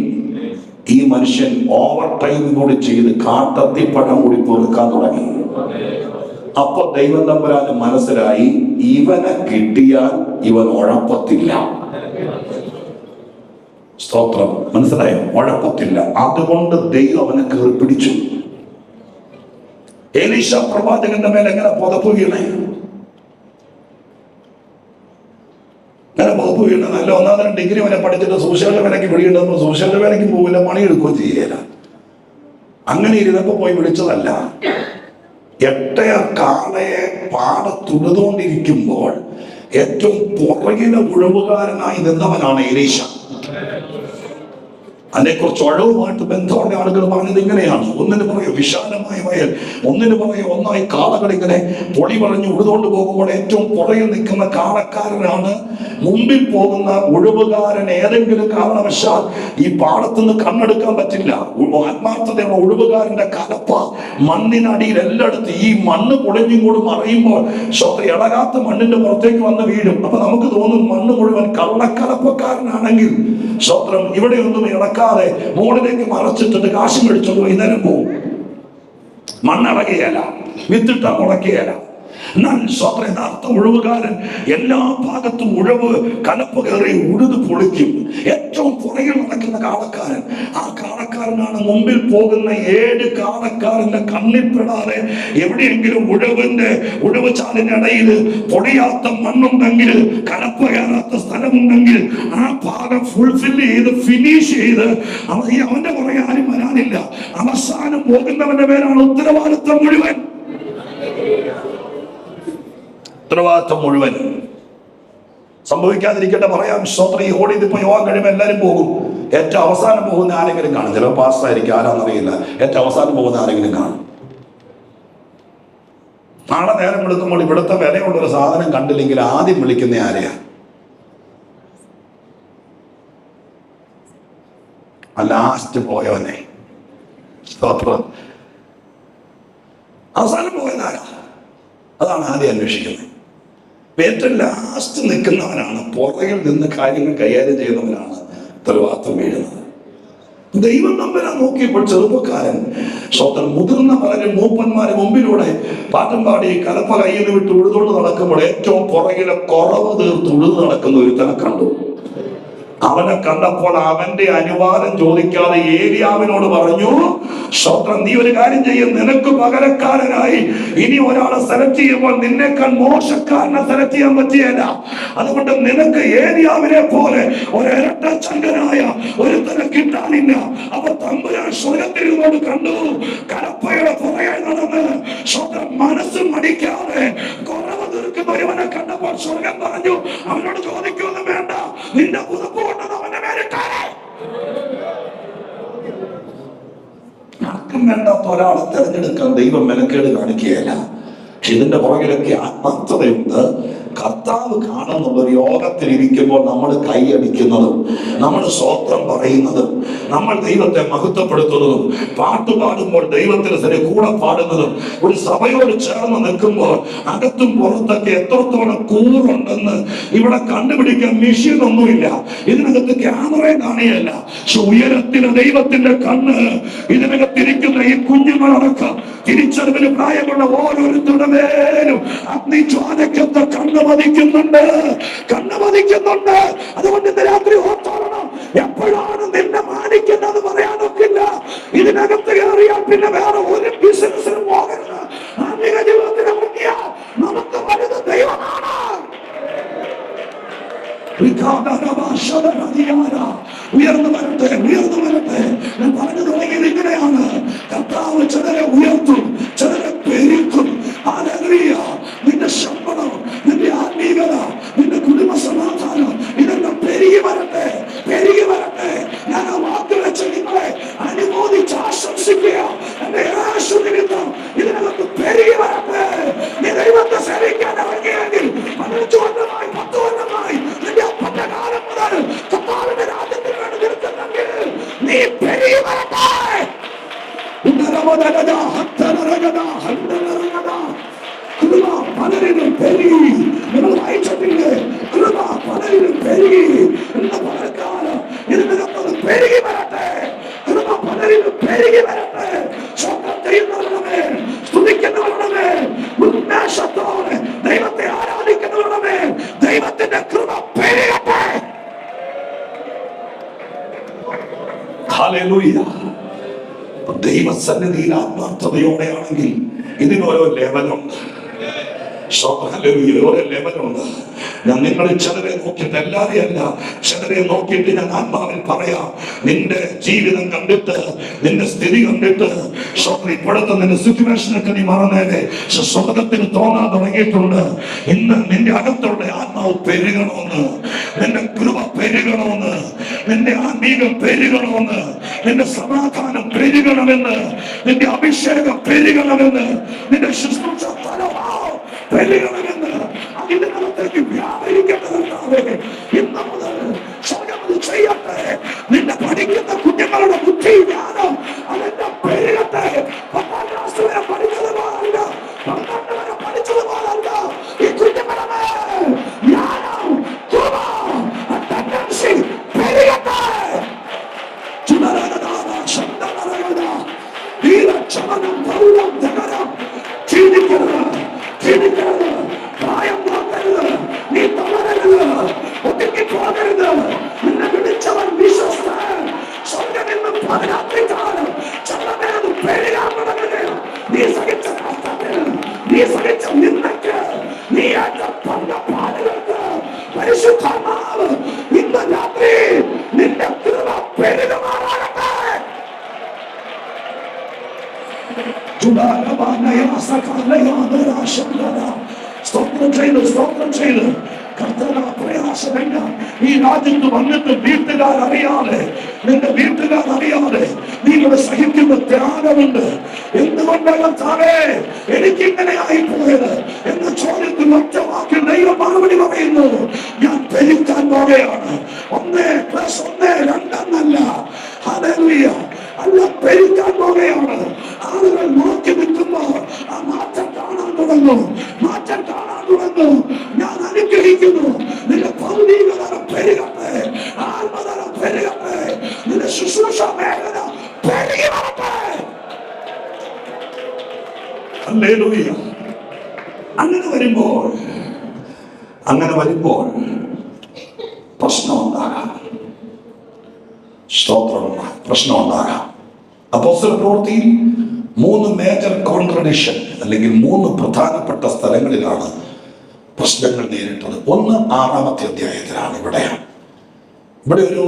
ഈ മനുഷ്യൻ ഓവർ ടൈം കൂടി ചെയ്ത് കാട്ടത്തിപ്പഴം കൂടി പൊറുക്കാൻ തുടങ്ങി. അപ്പൊ ദൈവം തമ്പുരാന് മനസ്സിലായി, ഇവനെ കിട്ടിയാൽ ഇവൻ ഉഴപ്പത്തില്ല. സ്തോത്രം. മനസ്സിലായോ? ഉഴപ്പത്തില്ല. അതുകൊണ്ട് ദൈവം അവനെ കയറി പിടിച്ചു. എലീശ പ്രവാചകന്റെ മേലെ എങ്ങനെ പുതപ്പ് വീണേ? അങ്ങനെ പുതപ്പ് വീണ നല്ല 1-2 ഡിഗ്രി വരെ പഠിച്ചിട്ട് സുശേഷ വേലയ്ക്ക് വിളിയുണ്ടെന്ന് സുശേഷ വേലയ്ക്ക് പോവില്ല, പണിയെടുക്കുകയും ചെയ്യല. അങ്ങനെ ഇരുന്നപ്പോ പോയി വിളിച്ചതല്ല. 8 കാളയെ പാടത്തുടുതുകൊണ്ടിരിക്കുമ്പോൾ ഏറ്റവും പുറകിലെ ഉഴവുകാരനായി നിന്നവനാണ് എലീശ. അതിനെക്കുറിച്ച് ഒഴവുമായിട്ട് ബന്ധമുള്ള ആളുകൾ പറഞ്ഞത് ഇങ്ങനെയാണ്: ഒന്നിന് പുറകെ വിശാലമായ വയൽ, ഒന്നിന് പുറകെ ഒന്നായി കാളകൾ ഇങ്ങനെ പൊടി പറഞ്ഞ് ഉഴുതുകൊണ്ട് പോകുമ്പോൾ ഏറ്റവും പുറകിൽ നിൽക്കുന്ന കാളക്കാരനാണ് മുമ്പിൽ പോകുന്ന ഉഴവുകാരൻ. ഏതെങ്കിലും കാരണവശാൽ ഈ പാടത്തുനിന്ന് കണ്ണെടുക്കാൻ പറ്റില്ല. ആത്മാർത്ഥതയുള്ള ഉഴവുകാരന്റെ കലപ്പ മണ്ണിനടിയിൽ എല്ലായിടത്തും ഈ മണ്ണ് പൊളിഞ്ഞും കൂടി മറയുമ്പോൾ ഇളകാത്ത മണ്ണിന്റെ പുറത്തേക്ക് വന്ന് വീഴും. അപ്പൊ നമുക്ക് തോന്നും മണ്ണ് മുഴുവൻ കള്ളക്കലപ്പക്കാരനാണെങ്കിൽ സ്വത്രം ഇവിടെയൊന്നും ഇളക്കാതെ മുകളിലേക്ക് മറച്ചിട്ടിട്ട് കാശ് മേടിച്ചോണ്ട് വൈകുന്നേരം പോവും. മണ്ണിളകിയല്ല, വിത്തിട്ട മുളക്കിയല്ല. എന്നാൽ സ്വത്ര യഥാർത്ഥ ഉഴവുകാരൻ എല്ലാ ഭാഗത്തും ഉഴവ് കലപ്പ് കയറി ഉഴുത് പൊളിക്കും. ഏറ്റവും പുറകിൽ നടക്കുന്ന കാളക്കാരൻ, ആ കാളക്കാരനാണ് മുമ്പിൽ പോകുന്ന 7 കാളക്കാരന്റെ കണ്ണിൽപ്പെടാതെ എവിടെയെങ്കിലും ഉഴവ് ചാലിന്റെ ഇടയിൽ പൊടിയാത്ത മണ്ണുണ്ടെങ്കിൽ, കലപ്പ് കയറാത്ത സ്ഥലമുണ്ടെങ്കിൽ ആ ഭാഗം ഫുൾഫിൽ ചെയ്ത് ഫിനിഷ് ചെയ്ത് അവന്റെ പുറകെ ആരും വരാനില്ല. അവസാനം പോകുന്നവന്റെ പേരാണ് ഉത്തരവാദിത്വം മുഴുവൻ. ഉത്തരവാദിത്വം മുഴുവൻ സംഭവിക്കാതിരിക്കട്ടെ പറയാം. സ്തോത്രം. ഈ ഹോളി ഇതിപ്പോ യോഗം കഴിയുമ്പോൾ എല്ലാവരും പോകും. ഏറ്റവും അവസാനം പോകുന്ന ആരെങ്കിലും കാണും. ചിലപ്പോൾ പാസ്റ്റായിരിക്കും, ആരാന്നറിയില്ല. ഏറ്റവും അവസാനം പോകുന്ന ആരെങ്കിലും കാണും. നാളെ നേരം വിളിക്കുമ്പോൾ ഇവിടുത്തെ വിലയുള്ളൊരു സാധനം കണ്ടില്ലെങ്കിൽ ആദ്യം വിളിക്കുന്ന ആരെയാ? ലാസ്റ്റ് പോയവനെ. സ്തോത്രം. അവസാനം പോയതാരാ? അതാണ് ആദ്യം അന്വേഷിക്കുന്നത്. ഏറ്റവും ലാസ്റ്റ് നിൽക്കുന്നവനാണ്, പുറകിൽ നിന്ന് കാര്യങ്ങൾ കൈകാര്യം ചെയ്യുന്നവനാണ് ഉത്തരവാദിത്വം വീഴുന്നത്. ദൈവം നമ്മെ നോക്കിയപ്പോൾ ചെറുപ്പക്കാരൻ സ്വന്തം മുതിർന്ന പലരും മൂപ്പന്മാരെ മുമ്പിലൂടെ പാട്ടും പാടി കലപ്പ കയ്യിൽ നിന്ന് വിട്ട് ഉഴുതുകൊണ്ട് നടക്കുമ്പോൾ ഏറ്റവും പുറകിലെ കുറവ് തീർത്ത് ഉഴുതു നടക്കുന്ന ഒരുത്തനെ കണ്ടു. അവനെ കണ്ടപ്പോൾ അവന്റെ അനുവാദം ചോദിക്കാതെ ഏലിയാവിനോട് പറഞ്ഞു, സ്വത്രം, നീ ഒരു കാര്യം ചെയ്യും, നിനക്ക് പകരക്കാരനായി ഇനി ഒരാളെ സെലക്ട് ചെയ്യുമ്പോൾ നിന്നെക്കാൾ മോശക്കാരനെ സെലക്ട് ചെയ്യാൻ പറ്റിയല്ല. അതുകൊണ്ട് നിനക്ക് ഏലിയാവിനെ പോലെ ഒരു ഇരട്ടച്ചങ്കനായ ഒരുത്തനെ കിട്ടാനില്ല. അപ്പൊ തമ്പുരാൻ സ്വർഗത്തിരുന്നോട് കണ്ടു, കലപ്പയുടെ പുറകെ നടന്ന് സ്വന്തം മനസ്സും മടിക്കാതെ കുറവ് തീർക്കുന്ന ഒരുവനെ കണ്ടപ്പോൾ സ്വർഗം പറഞ്ഞു, അവനോട് ചോദിക്കൊന്നും വേണ്ട, നിന്റെ പുതപ്പ് കൊണ്ടത് അവന്റെ മേലിട്ടാലേ. ആർക്കും വേണ്ടാത്ത ഒരാളെ തെരഞ്ഞെടുക്കാൻ ദൈവം മെനക്കേട് കാണിക്കുകയല്ല. പക്ഷെ ഇതിന്റെ പുറകിലൊക്കെ ആത്മാർത്ഥതയുണ്ട്. കർത്താവ് കാണുന്നുള്ള ഒരു യോഗത്തിൽ ഇരിക്കുമ്പോൾ നമ്മൾ കൈയടിക്കുന്നതും നമ്മൾ സ്വത്രം പറയുന്നതും നമ്മൾ ദൈവത്തെ മഹത്വപ്പെടുത്തുന്നതും പാട്ട് പാടുമ്പോൾ ദൈവത്തിന് കൂടെ പാടുന്നതും ഒരു സഭയോട് ചേർന്ന് നിൽക്കുമ്പോൾ അകത്തും പുറത്തൊക്കെ എത്രത്തോളം കൂറുണ്ടെന്ന് ഇവിടെ കണ്ടുപിടിക്കാൻ മെഷീൻ ഒന്നുമില്ല. ഇതിനകത്ത് ക്യാമറ കാണുകയല്ല. പക്ഷെ ഉയരത്തിന് ദൈവത്തിന്റെ കണ്ണ് ഇതിനകത്തിരിക്കുന്ന ഈ കുഞ്ഞുങ്ങളടക്കം തിരിച്ചറിവിന് പ്രായമുള്ള ഓരോരുത്തരുടെ മേലും അഗ്നിജ്വാലയ്ക്കൊത്ത കണ്ണ് പതിക്കുന്നുണ്ട്. അതുകൊണ്ട് ഇന്ന് രാത്രി ഓർത്തോളണം, എപ്പോഴാണ് നിന്നെ മാനിക്കുന്നത് പറയാനൊക്കില്ല. ഇതിനകത്ത് കയറിയാൽ പിന്നെ വേറെ ഒരു ബിസിനസ്സിനും പോകരുത്. ആത്മീക ജീവിതത്തിന് മുന്നിയാൽ നമുക്ക് വലുത് ദൈവമാണ്. ഉയർന്നു വരട്ടെ, ഉയർന്നു വരട്ടെ. ഞാൻ പറഞ്ഞു തുടങ്ങിയത് ഇങ്ങനെയാണ്. കർത്താവ് ചിലരെ ഉയർത്തും, ചിലരെ പെരുക്കും. ഹല്ലേലൂയ. നിന്റെ ശമ്പളം, നിന്റെ ആത്മീയത, നിന്റെ കുടുംബ സമാധാനം ഇതെല്ലാം പെരുകി വരട്ടെ, പെരുകി വരട്ടെ. ഞാൻ ആ വാക്ക് വെച്ച് നിങ്ങളെ അനുമോദിച്ച് ആശംസിക്കുക. എന്റെ യേശു നിമിത്തം ഇതിനകത്ത് പെരുകി വരട്ടെ. നീ ദൈവത്തെ സേവിക്കാൻ ഇറങ്ങിയെങ്കിൽ 15 കൊല്ലമായി 10 കൊല്ലമായി നിന്റെ അപ്പന്റെ കാലം മുതൽ കർത്താവിന്റെ രാജ്യത്തിന് വേണ്ടി നിൽക്കുന്നെങ്കിൽ നീ പെരുകി വരട്ടെ. കൃപ പലരിലും പെരുകി. നിങ്ങൾ വായിച്ചിട്ടില്ലേ? കൃപ പലരിലും പെരുകി. ഇന്ന് പലക്കാലം ഇതിനകത്ത് പെരുകി വരട്ടെ. കൃപ പലരിലും പെരുകി വരട്ടെ. സ്വന്തം ചെയ്യുന്നവരുടെ മേൽ, സ്തുതിക്കുന്നവരുടെ മേൽ, ഉന്മേഷത്തോടെ ദൈവത്തെ ആരാധിക്കുന്നവരുടെ മേൽ ദൈവത്തിന്റെ കൃപ പെരുകട്ടെ. ഹല്ലേലൂയ. ദൈവസന്നിധിയിൽ ആത്മാർത്ഥതയോടെയാണെങ്കിൽ ഇതിനോരോ ലെവലുണ്ട്. ഓരോ ലെവലുണ്ട്. ഞാൻ നിങ്ങളിൽ ചിലരെ നോക്കിയിട്ട്, എല്ലാവരെയും അല്ല, ചിലരെ നോക്കിയിട്ട് ഞാൻ ആത്മാവിൽ പറയാം, നിന്റെ ജീവിതം കണ്ടിട്ട്, നിന്റെ സ്ഥിതി കണ്ടിട്ട് ഇപ്പോഴത്തെ നിന്റെ സിറ്റുവേഷനൊക്കെ നീ മറന്നേരെ സ്വർഗത്തിന് തോന്നാൻ തുടങ്ങിയിട്ടുണ്ട്. ഇന്ന് നിന്റെ അകത്തുള്ള ആത്മാവ് പെരുകണമെന്ന്, നിന്റെ കൃപ പെരുകണമെന്ന്, നിന്റെ ആത്മീകം പെരുകണമെന്ന്, നിന്റെ സമാധാനം പെരുകണമെന്ന്, നിന്റെ അഭിഷേകം പെരുകണമെന്ന്, നിന്റെ ശുശ്രൂഷ പെരുകണമെന്ന്, അതിനകത്തേക്ക് വ്യാപരിക്കേണ്ടതുണ്ടാവേ. ഇന്ന് മുതൽ സ്വർഗ്ഗം അത് ചെയ്യട്ടെ. നിന്നെ പഠിക്കുന്ന കുഞ്ഞുങ്ങളുടെ ബുദ്ധി ജ്ഞാനം അതെല്ലാം പെരുകട്ടെ. 10ാം ക്ലാസ് വരെ പഠിച്ചതുപോലല്ല, 12 വരെ പഠിച്ചതുപോലല്ല ഈ കുഞ്ഞുങ്ങളുടെ ജ്ഞാനം, കൃപ, ടെൻഡൻസി പെരുകട്ടെ. പ്രായം നോക്കരുത്, നീ തളരരുത്, ഒതുക്കി പോകരുത്. നിന്നെ വിളിച്ചവൻ വിശ്വസ്തൻ. സ്വർഗ്ഗം ഇന്ന് 18 കാലം ചെന്നമേത് പെരുകാൻ തുടങ്ങുകയാണ്. നീ സഹിച്ച കഷ്ടത്തിന്, നീ സഹിച്ച നിന്നയ്ക്ക്, നീ ഏറ്റ പാടുകൾക്ക് പരിശുദ്ധാത്മാവ് ഇന്ന് രാത്രി നിന്റെ കൃപ പെരുകുമാറാകട്ടെ. സ്തോത്രം ചെയ്ത് കർത്താവ് പ്രയാസമില്ല. ഈ രാജ്യത്ത് വന്നിട്ട് വീട്ടുകാരറിയാതെ, നിന്റെ വീട്ടുകാരറിയാതെ നീ ഇവിടെ സഹിക്കുന്ന ത്യാഗമുണ്ട്. എന്തുകൊണ്ടാണ് കർത്താവേ എനിക്കിങ്ങനെ ആയിപ്പോയത് എന്ന ചോദ്യത്തിൽ ഒറ്റ വാക്കിൽ ദൈവം മറുപടി പറയുന്നു, ഞാൻ പെരുക്കാൻ പോവുകയാണ്. 1+1 2 ഹല്ലേലൂയ. അല്ല, പെരുക്കാൻ പോവുകയാണ്. ആളുകൾ നോക്കി നിൽക്കുമ്പോൾ ആ തുടങ്ങുന്നു, മാറ്റം കാണാൻ തുടങ്ങുന്നു. ഞാൻ അനുഗ്രഹിക്കുന്നു. നിന്റെ ഭൗതിക തലം പെരുകട്ടെ, ആത്മതലം പെരുകട്ടെ, നിന്റെ ശുശ്രൂഷ മേഖല പെരുകി വരട്ടെ. ഹല്ലേലൂയ. അങ്ങനെ വരുമ്പോൾ പ്രശ്നമുണ്ടാകാം. സ്തോത്രം. പ്രശ്നമുണ്ടാകാം. അപ്പോസ്തല പ്രവൃത്തിയിൽ 3 മേജർ കോൺട്രഡിക്ഷൻ അല്ലെങ്കിൽ 3 പ്രധാനപ്പെട്ട സ്ഥലങ്ങളിലാണ് പ്രശ്നങ്ങൾ നേരിട്ടത്. ഒന്ന് 6-ാമത്തെ അധ്യായത്തിലാണ്. ഇവിടെ ഒരു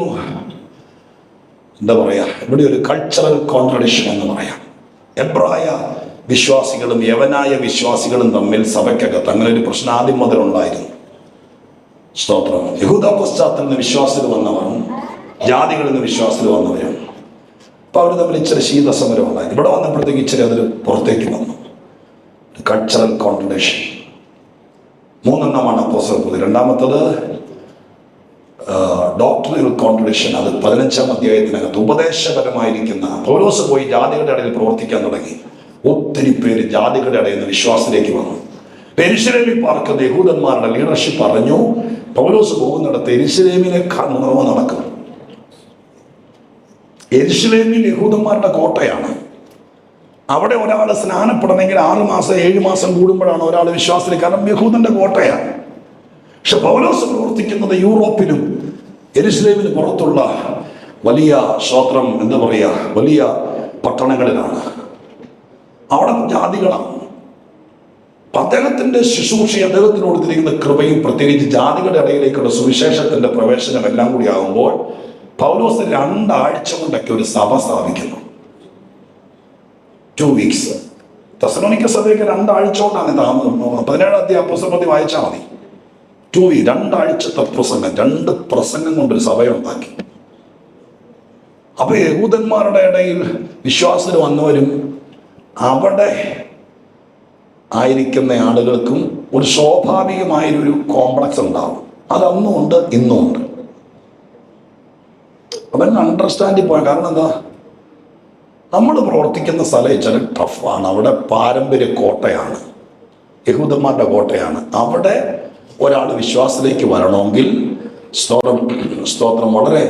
എന്താ പറയാ, ഇവിടെ ഒരു കൾച്ചറൽ കോൺട്രഡിക്ഷൻ എന്ന് പറയാം. എബ്രായ വിശ്വാസികളും യവനായ വിശ്വാസികളും തമ്മിൽ സഭയ്ക്കകത്ത് അങ്ങനെ ഒരു പ്രശ്നം ആദ്യം മുതൽ ഉണ്ടായിരുന്നു. സ്തോത്രം. യഹൂദ പശ്ചാത്തലത്തിൽ നിന്ന് വിശ്വാസത്തിൽ വന്നവരും ജാതികളിൽ നിന്ന് വിശ്വാസത്തിൽ വന്നവരും, അപ്പൊ അവർ തമ്മിൽ ഇച്ചിരി ശീതസമരം ഉണ്ടായി. ഇവിടെ വന്നപ്പോഴത്തേക്ക് ഇച്ചിരി അതിൽ പുറത്തേക്ക് വന്നു. കൾച്ചറൽ കോൺട്രഡിക്ഷൻ 3 അപ്പോസ്തല പ്രവൃത്തി. രണ്ടാമത്തത് ഡോക്ടറിനൽ കോൺട്രഡിക്ഷൻ. അത് 15-ാം അധ്യായത്തിനകത്ത് ഉപദേശപരമായിരിക്കുന്ന പൗലോസ് പോയി ജാതികളുടെ ഇടയിൽ പ്രവർത്തിക്കാൻ തുടങ്ങി. ഒത്തിരി പേര് ജാതികളുടെ ഇടയിൽ നിന്ന് വിശ്വാസത്തിലേക്ക് വന്നു. യെരൂശലേമിൽ പാർക്കുന്ന യഹൂദന്മാരുടെ ലീഡർഷിപ്പ് പറഞ്ഞു, പൗലോസ് പോകുന്നിടത്ത് യെരൂശലേമിനേക്കാൾ ഉണർവ് നടക്കും. യെരൂശലേമിൽ യഹൂദന്മാരുടെ കോട്ടയാണ്. അവിടെ ഒരാൾ സ്നാനപ്പെടണമെങ്കിൽ 6 മാസം 7 മാസം കൂടുമ്പോഴാണ് ഒരാൾ വിശ്വാസത്തിലേക്ക്. കാരണം യഹൂദന്റെ കോട്ടയാണ്. പക്ഷെ പൗലോസ് പ്രവർത്തിക്കുന്നത് യൂറോപ്പിലും യെരൂശലേമിന് പുറത്തുള്ള വലിയ സ്തോത്രം എന്താ പറയുക, വലിയ പട്ടണങ്ങളിലാണ്. അവിടെ ജാതികളാണ്. അദ്ദേഹത്തിന്റെ ശുശ്രൂഷ, അദ്ദേഹത്തിനോട് തിരിക്കുന്ന കൃപയും പ്രത്യേകിച്ച് ജാതികളുടെ ഇടയിലേക്കുള്ള സുവിശേഷത്തിന്റെ പ്രവേശനം എല്ലാം കൂടി ആകുമ്പോൾ പൗലോസ് 2 ആഴ്ച കൊണ്ടൊക്കെ ഒരു സഭ സ്ഥാപിക്കുന്നു. 2 weeks. തെസ്സലോനിക്ക സഭയൊക്കെ 2 ആഴ്ച കൊണ്ടാണ്. 17-ാം അധ്യായം പുസ്തകത്തിൽ വായിച്ചാൽ മതി. 2 weeks, 2 ആഴ്ചത്തെ പ്രസംഗം, 2 പ്രസംഗം കൊണ്ടൊരു സഭയുണ്ടാക്കി. അപ്പൊ യഹൂദന്മാരുടെ ഇടയിൽ വിശ്വാസത്തിൽ വന്നവരും അവിടെ ആയിരിക്കുന്ന ആളുകൾക്കും ഒരു സ്വാഭാവികമായൊരു കോംപ്ലക്സ് ഉണ്ടാവും. അത് അന്നും ഉണ്ട്, ഇന്നും ഉണ്ട്. അതങ്ങ് അണ്ടർസ്റ്റാൻഡിൽ പോയ കാരണം എന്താ, നമ്മൾ പ്രവർത്തിക്കുന്ന സ്ഥലം ഇച്ചിരി ടഫാണ്. അവിടെ പാരമ്പര്യ കോട്ടയാണ്, യഹൂദന്മാരുടെ കോട്ടയാണ്. അവിടെ ഒരാൾ വിശ്വാസത്തിലേക്ക് വരണമെങ്കിൽ സ്തോത്രം വളരെ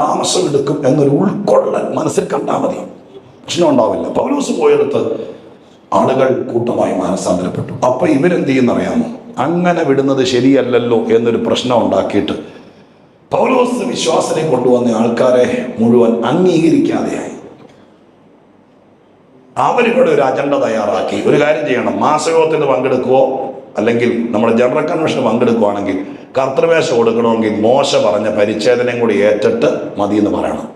താമസമെടുക്കും എന്നൊരു ഉൾക്കൊള്ളൽ മനസ്സിൽ കണ്ടാൽ മതി, പ്രശ്നം ഉണ്ടാവില്ല. പൗലോസ് പോയെടുത്ത് ആളുകൾ കൂട്ടമായി മാനസാന്തരപ്പെട്ടു. അപ്പൊ ഇവരെന്ത് ചെയ്യുന്നറിയാമോ, അങ്ങനെ വിടുന്നത് ശരിയല്ലല്ലോ എന്നൊരു പ്രശ്നം ഉണ്ടാക്കിയിട്ട് പൗലോസ് വിശ്വാസത്തിലേക്ക് കൊണ്ടുവന്ന ആൾക്കാരെ മുഴുവൻ അംഗീകരിക്കാതെയായി. അവരിവിടെ ഒരു അജണ്ട തയ്യാറാക്കി, ഒരു കാര്യം ചെയ്യണം, മാസയോഗത്തിന് പങ്കെടുക്കുവോ അല്ലെങ്കിൽ നമ്മുടെ ജനറൽ കൺവെൻഷന് പങ്കെടുക്കുവാണെങ്കിൽ കർത്തൃവേഷം കൊടുക്കണമെങ്കിൽ മോശ പറഞ്ഞ പരിച്ഛേദനയും കൂടി ഏറ്റിട്ട് മതി എന്ന് പറയണം.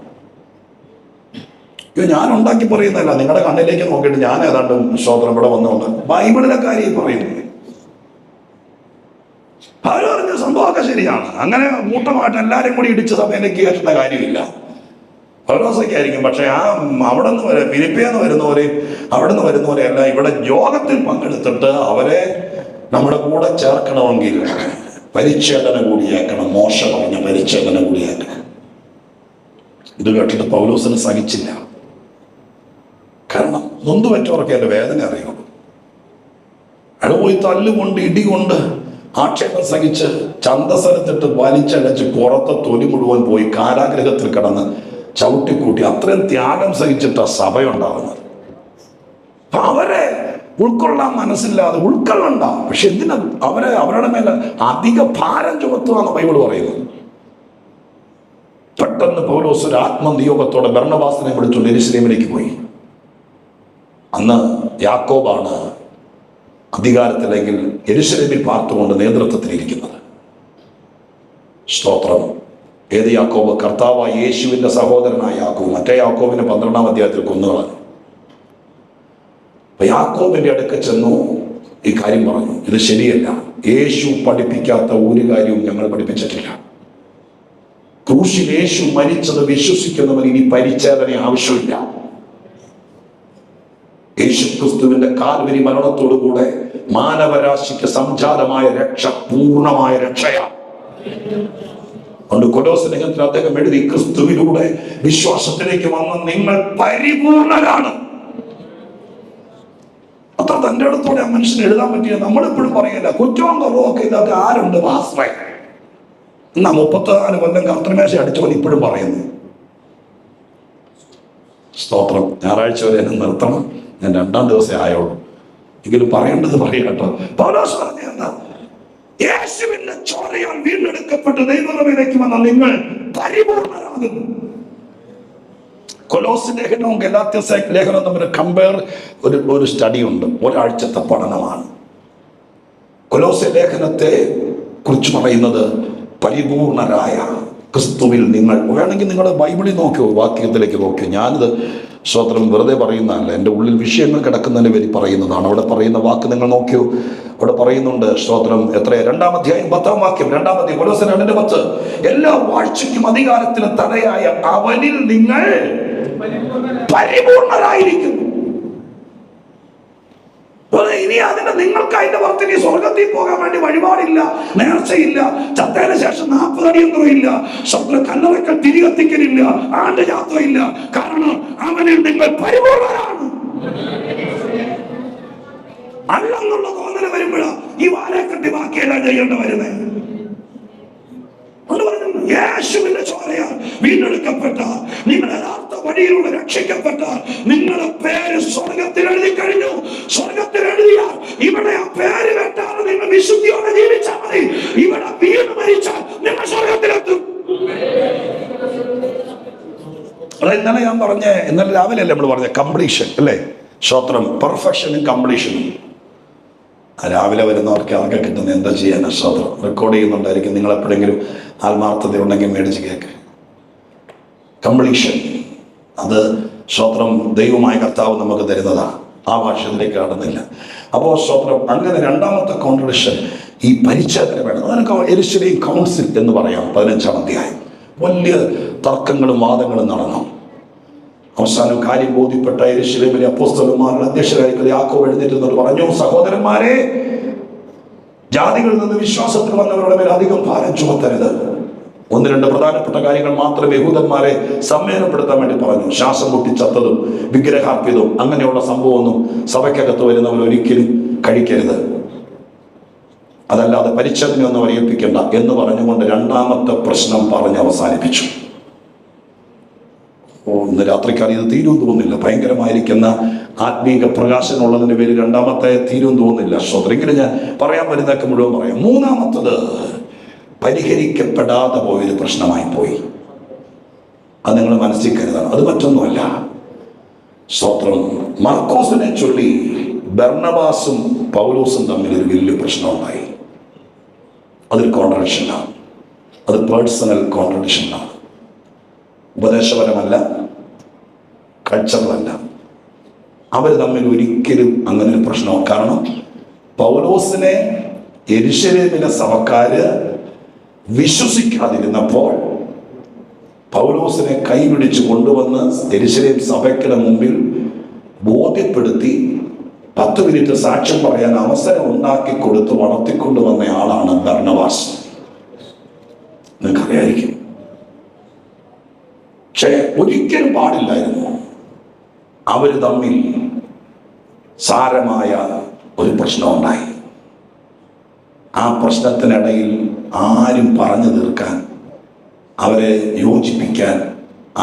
ഞാൻ ഉണ്ടാക്കി പറയുന്നതല്ല, നിങ്ങളുടെ കണ്ണിലേക്ക് നോക്കിയിട്ട് ഞാൻ ഏതാണ്ട് സ്തോത്രം ഇവിടെ വന്നുകൊണ്ട് ബൈബിളിലെ കാര്യം പറയുന്നു. അവർ പറഞ്ഞ സംഭവമൊക്കെ ശരിയാണ്. അങ്ങനെ കൂട്ടമായിട്ട് എല്ലാവരും കൂടി ഇടിച്ച് സഭയിലേക്ക് കയറ്റുന്ന കാര്യമില്ല. പൗലോസൊക്കെയായിരിക്കും. പക്ഷെ അവിടെ നിന്ന് വരെ ഫിലിപ്പിയെന്ന് വരുന്നവരെയും അവിടെ നിന്ന് വരുന്നവരെയല്ല ഇവിടെ യോഗത്തിൽ പങ്കെടുത്തിട്ട് അവരെ നമ്മുടെ കൂടെ ചേർക്കണമെങ്കിൽ പരിച്ഛേദന കൂടിയാക്കണം. മോശ പറഞ്ഞ പരിച്ഛേദന കൂടിയാക്കണം. ഇത് കേട്ടിട്ട് പൗലോസിന് സഹിച്ചില്ല. കാരണം നൊന്തുപറ്റവർക്ക് എൻ്റെ വേദന അറിയുള്ളൂ. അയാൾ പോയി തല്ലുകൊണ്ട് ഇടികൊണ്ട് ആക്ഷേപം സഹിച്ച് ചന്തസ്ഥലത്തിട്ട് വലിച്ചഴച്ച് പുറത്തെ തൊലി മുഴുവൻ പോയി കാരാഗ്രഹത്തിൽ കിടന്ന് ചവിട്ടിക്കൂട്ടി അത്രയും ത്യാഗം സഹിച്ചിട്ട് സഭയുണ്ടാകുന്നത്. അപ്പൊ അവരെ ഉൾക്കൊള്ളാൻ മനസ്സില്ലാതെ ഉൾക്കൊള്ളണ്ട. പക്ഷെ എന്തിനാ അവരുടെ മേലെ അധിക ഭാരം ചുമത്തുകയെന്ന് ബൈബിൾ പറയുന്നത്. പെട്ടെന്ന് പൗലോസ് ഒരു ആത്മനിയോഗത്തോടെ ബർണ്ണബാസിനെ വിളിച്ചുകൊണ്ട് യെരൂശലേമിലേക്ക് പോയി. അന്ന് യാക്കോബാണ് അധികാരത്തിലെങ്കിൽ യെരൂശലേമിൽ പാർത്തുകൊണ്ട് നേതൃത്വത്തിലിരിക്കുന്നത്. സ്തോത്രം. ഏത് യാക്കോബ്? കർത്താവായ യേശുവിന്റെ സഹോദരനായ യാക്കോബ്. മറ്റേ യാക്കോബിനെ 12-ാം അധ്യായത്തിൽ കൊന്നുകളഞ്ഞു. അപ്പൊ യാക്കോബിന്റെ അടുക്ക ചെന്നു ഈ കാര്യം പറഞ്ഞു, ഇത് ശരിയല്ല, യേശു പഠിപ്പിക്കാത്ത ഒരു കാര്യവും ഞങ്ങൾ പഠിപ്പിച്ചിട്ടില്ല. ക്രൂശിൽ യേശു മരിച്ചത് വിശ്വസിക്കുന്നവർ ഇനി പരിച്ഛേദന ആവശ്യമില്ല. യേശുക്രിസ്തുവിന്റെ കാൽവരി മരണത്തോടുകൂടെ മാനവരാശിക്ക് സംജാതമായ രക്ഷ പൂർണ്ണമായ രക്ഷയാണ്. അതുകൊണ്ട് കൊലോസ്യ ലേഖനത്തിൽ അദ്ദേഹം എഴുതി, ക്രിസ്തുവിലൂടെ വിശ്വാസത്തിലേക്ക് വന്ന നിങ്ങൾ പരിപൂർണരാണ്. അത്ര തൻ്റെ അടുത്തോടെ ആ മനുഷ്യൻ എഴുതാൻ പറ്റിയ നമ്മളെപ്പോഴും പറയില്ല കുറ്റവും കുറവും ഒക്കെ ഇതൊക്കെ ആരുണ്ട് പാസ്റ്ററെ എന്നാ 34 കൊല്ലം കർത്തൃമേശ അടിച്ചവൻ ഇപ്പോഴും പറയുന്നു. സ്തോത്രം. ഞായറാഴ്ച വരെ എന്നെ നിർത്തണം, ഞാൻ 2-ാം ദിവസം ആയോളൂ, എങ്കിലും പറയേണ്ടത് പറയട്ടോ. പൗലോസ് പറഞ്ഞ എന്താ? യേശുവിന്റെ ചോരയാൽ വീണ്ടെടുക്കപ്പെട്ട് ദൈവസഭയിലേക്ക് വന്ന നിങ്ങൾ പരിപൂർണരാകുന്നു. കൊലോസ് ലേഖനവും ഗലാത്യ ലേഖനവും തമ്മിൽ കമ്പയർ ഒരു സ്റ്റഡി ഉണ്ട്, ഒരാഴ്ചത്തെ പഠനമാണ്. കൊലോസ് ലേഖനത്തെ കുറിച്ച് പറയുന്നത് പരിപൂർണരായ ക്രിസ്തുവിൽ നിങ്ങൾ. വേണമെങ്കിൽ നിങ്ങളുടെ ബൈബിളിൽ നോക്കിയോ, വാക്യത്തിലേക്ക് നോക്കിയോ. ഞാനിത് സ്തോത്രം വെറുതെ പറയുന്നതല്ല, എൻ്റെ ഉള്ളിൽ വിഷയങ്ങൾ കിടക്കുന്നതിന് വേണ്ടി പറയുന്നതാണ്. അവിടെ പറയുന്ന വാക്ക് നിങ്ങൾ നോക്കിയോ, അവിടെ പറയുന്നുണ്ട് സ്തോത്രം. 2-ാം അധ്യായം 10-ാം വാക്യം, 2-ാം അധ്യായം കൊലോസ്യർ 2:10. എല്ലാ വാഴ്ചയ്ക്കും അധികാരത്തിലും തലയായ അവനിൽ നിങ്ങൾ പരിപൂർണരായിരിക്കുന്നു. ഇനി അതിന്റെ നിങ്ങൾക്ക് അതിന്റെ പുറത്ത് സ്വർഗത്തിൽ പോകാൻ വേണ്ടി വഴിപാടില്ല, നേർച്ചയില്ല, ചത്തതിന് ശേഷം 40 അടിയന്തരമില്ല, സ്വന്തം കല്ലറക്കൽ തിരികത്തിക്കലില്ല, ആണ്ട് യാത്രയില്ല. കാരണം അവനിൽ നിങ്ങൾ പരിപൂർണരാണ്. അല്ലെന്നുള്ള തോന്നല് വരുമ്പോഴാ ഈ വാലക്കെട്ടി ബാക്കിയെല്ലാം ചെയ്യേണ്ട വരുന്നത്. യേശുവിന്റെ ചോരയാൽ വീണ്ടെടുക്കപ്പെട്ട, നിങ്ങൾ യഥാർത്ഥ വഴിയിലൂടെ രക്ഷിക്കപ്പെട്ട നിങ്ങളുടെ പേര് സ്വർഗത്തിൽ എഴുതി കഴിഞ്ഞു. സ്വർഗത്തിൽ എഴുതിയാൽ ഇവിടെ ആ പേര് വെട്ടാതെ നിങ്ങൾ വിശുദ്ധിയോടെ ജീവിച്ചാൽ മതി. ഇവിടെ വീണ് മരിച്ചാൽ നിങ്ങൾ സ്വർഗത്തിലെത്തും. ഇന്നലെ ഞാൻ ഇന്നലെ രാവിലെ അല്ലേ നമ്മൾ പറഞ്ഞ കംപ്ലീഷൻ അല്ലേ? സ്തോത്രം. പെർഫെക്ഷനും കംപ്ലീഷനും. രാവിലെ വരുന്നവർക്ക് അതൊക്കെ കിട്ടുന്നത് എന്താ ചെയ്യാനാ? സ്തോത്രം. റെക്കോർഡ് ചെയ്യുന്നുണ്ടായിരിക്കും, നിങ്ങൾ എപ്പോഴെങ്കിലും ആത്മാർത്ഥത ഉണ്ടെങ്കിൽ മേടിച്ച് കേൾക്ക്. കംപ്ലീഷൻ അത് സ്തോത്രം ദൈവമായ കർത്താവ് നമുക്ക് തരുന്നതാണ്. ആ ഭാഷയിലേക്ക് കടന്നില്ല. അപ്പോൾ സ്തോത്രം. അങ്ങനെ 2-ാമത്തെ കോൺട്രഡിക്ഷൻ ഈ പരിച്ഛേദന വേണം. അതിനൊക്കെ യെരുശലേം കൗൺസിൽ എന്ന് പറയാം. 15-ാം അധ്യായം വലിയ തർക്കങ്ങളും വാദങ്ങളും നടന്നു. അവസാനം കാര്യം ബോധ്യപ്പെട്ട യെരുശലേമിലെ അപ്പോസ്തലന്മാരുടെ അധ്യക്ഷരായിരിക്കുന്ന യാക്കോബ് എഴുന്നേറ്റ് പറഞ്ഞു, സഹോദരന്മാരെ, ജാതികളിൽ നിന്ന് വിശ്വാസത്തിൽ വന്നവരുടെ മേൽ അധികം ഭാരം ചുമത്തരുത്. 1-2 പ്രധാനപ്പെട്ട കാര്യങ്ങൾ മാത്രമേ യഹൂദന്മാരെ സമ്മേളനപ്പെടുത്താൻ വേണ്ടി പറഞ്ഞു. ശ്വാസം മുട്ടിച്ചത്തതും വിഗ്രഹാർപ്പിതവും അങ്ങനെയുള്ള സംഭവമൊന്നും സഭയ്ക്കകത്ത് വരുന്നവർ ഒരിക്കലും കഴിക്കരുത്. അതല്ലാതെ പരിച്ഛേദനയൊന്നും അവരെ ഏൽപ്പിക്കേണ്ട എന്ന് പറഞ്ഞുകൊണ്ട് 2-ാമത്തെ പ്രശ്നം പറഞ്ഞ് അവസാനിപ്പിച്ചു. ഇന്ന് രാത്രിക്കാർ ഇത് തീരും തോന്നില്ല. ഭയങ്കരമായിരിക്കുന്ന ആത്മീക പ്രകാശനം ഉള്ളതിന്റെ പേര് 2-ാമത്തെ തീരും തോന്നില്ല. ശ്രോത്രെങ്കിലും ഞാൻ പറയാൻ വരുന്നതൊക്കെ മുഴുവൻ പറയാം. 3-ാമത്തത് പരിഹരിക്കപ്പെടാതെ പോയൊരു പ്രശ്നമായി പോയി. അത് നിങ്ങൾ മനസ്സിൽ കരുതണം. അത് മറ്റൊന്നുമല്ല. സ്തോത്രം. മർക്കോസിനെ ചൊല്ലി ബർണബാസും പൗലോസും തമ്മിൽ ഒരു വലിയ പ്രശ്നമുണ്ടായി. അതൊരു കോൺട്രഡിക്ഷനാണ്. അത് പേഴ്സണൽ കോൺട്രഡിക്ഷനാണ്. ഉപദേശപരമല്ല, കൾച്ചറലല്ല. അവർ തമ്മിൽ ഒരിക്കലും അങ്ങനെ ഒരു പ്രശ്നവും. കാരണം പൗലോസിനെ യെരുശലേമിലെ സഭക്കാര് വിശ്വസിക്കാതിരുന്നപ്പോൾ പൗലോസിനെ കൈപിടിച്ച് കൊണ്ടുവന്ന് യെരുശലേം സഭയ്ക്കുടെ മുമ്പിൽ ബോധ്യപ്പെടുത്തി 10 മിനിറ്റ് സാക്ഷ്യം പറയാൻ അവസരം ഉണ്ടാക്കി കൊടുത്ത് വളർത്തിക്കൊണ്ടുവന്ന ആളാണ് ബർണബാസ്. നിങ്ങൾക്കറിയായിരിക്കും. പക്ഷേ ഒരിക്കലും പാടില്ലായിരുന്നു. അവർ തമ്മിൽ സാരമായ ഒരു പ്രശ്നമുണ്ടായി. ആ പ്രശ്നത്തിനിടയിൽ ആരും പറഞ്ഞു തീർക്കാൻ, അവരെ യോജിപ്പിക്കാൻ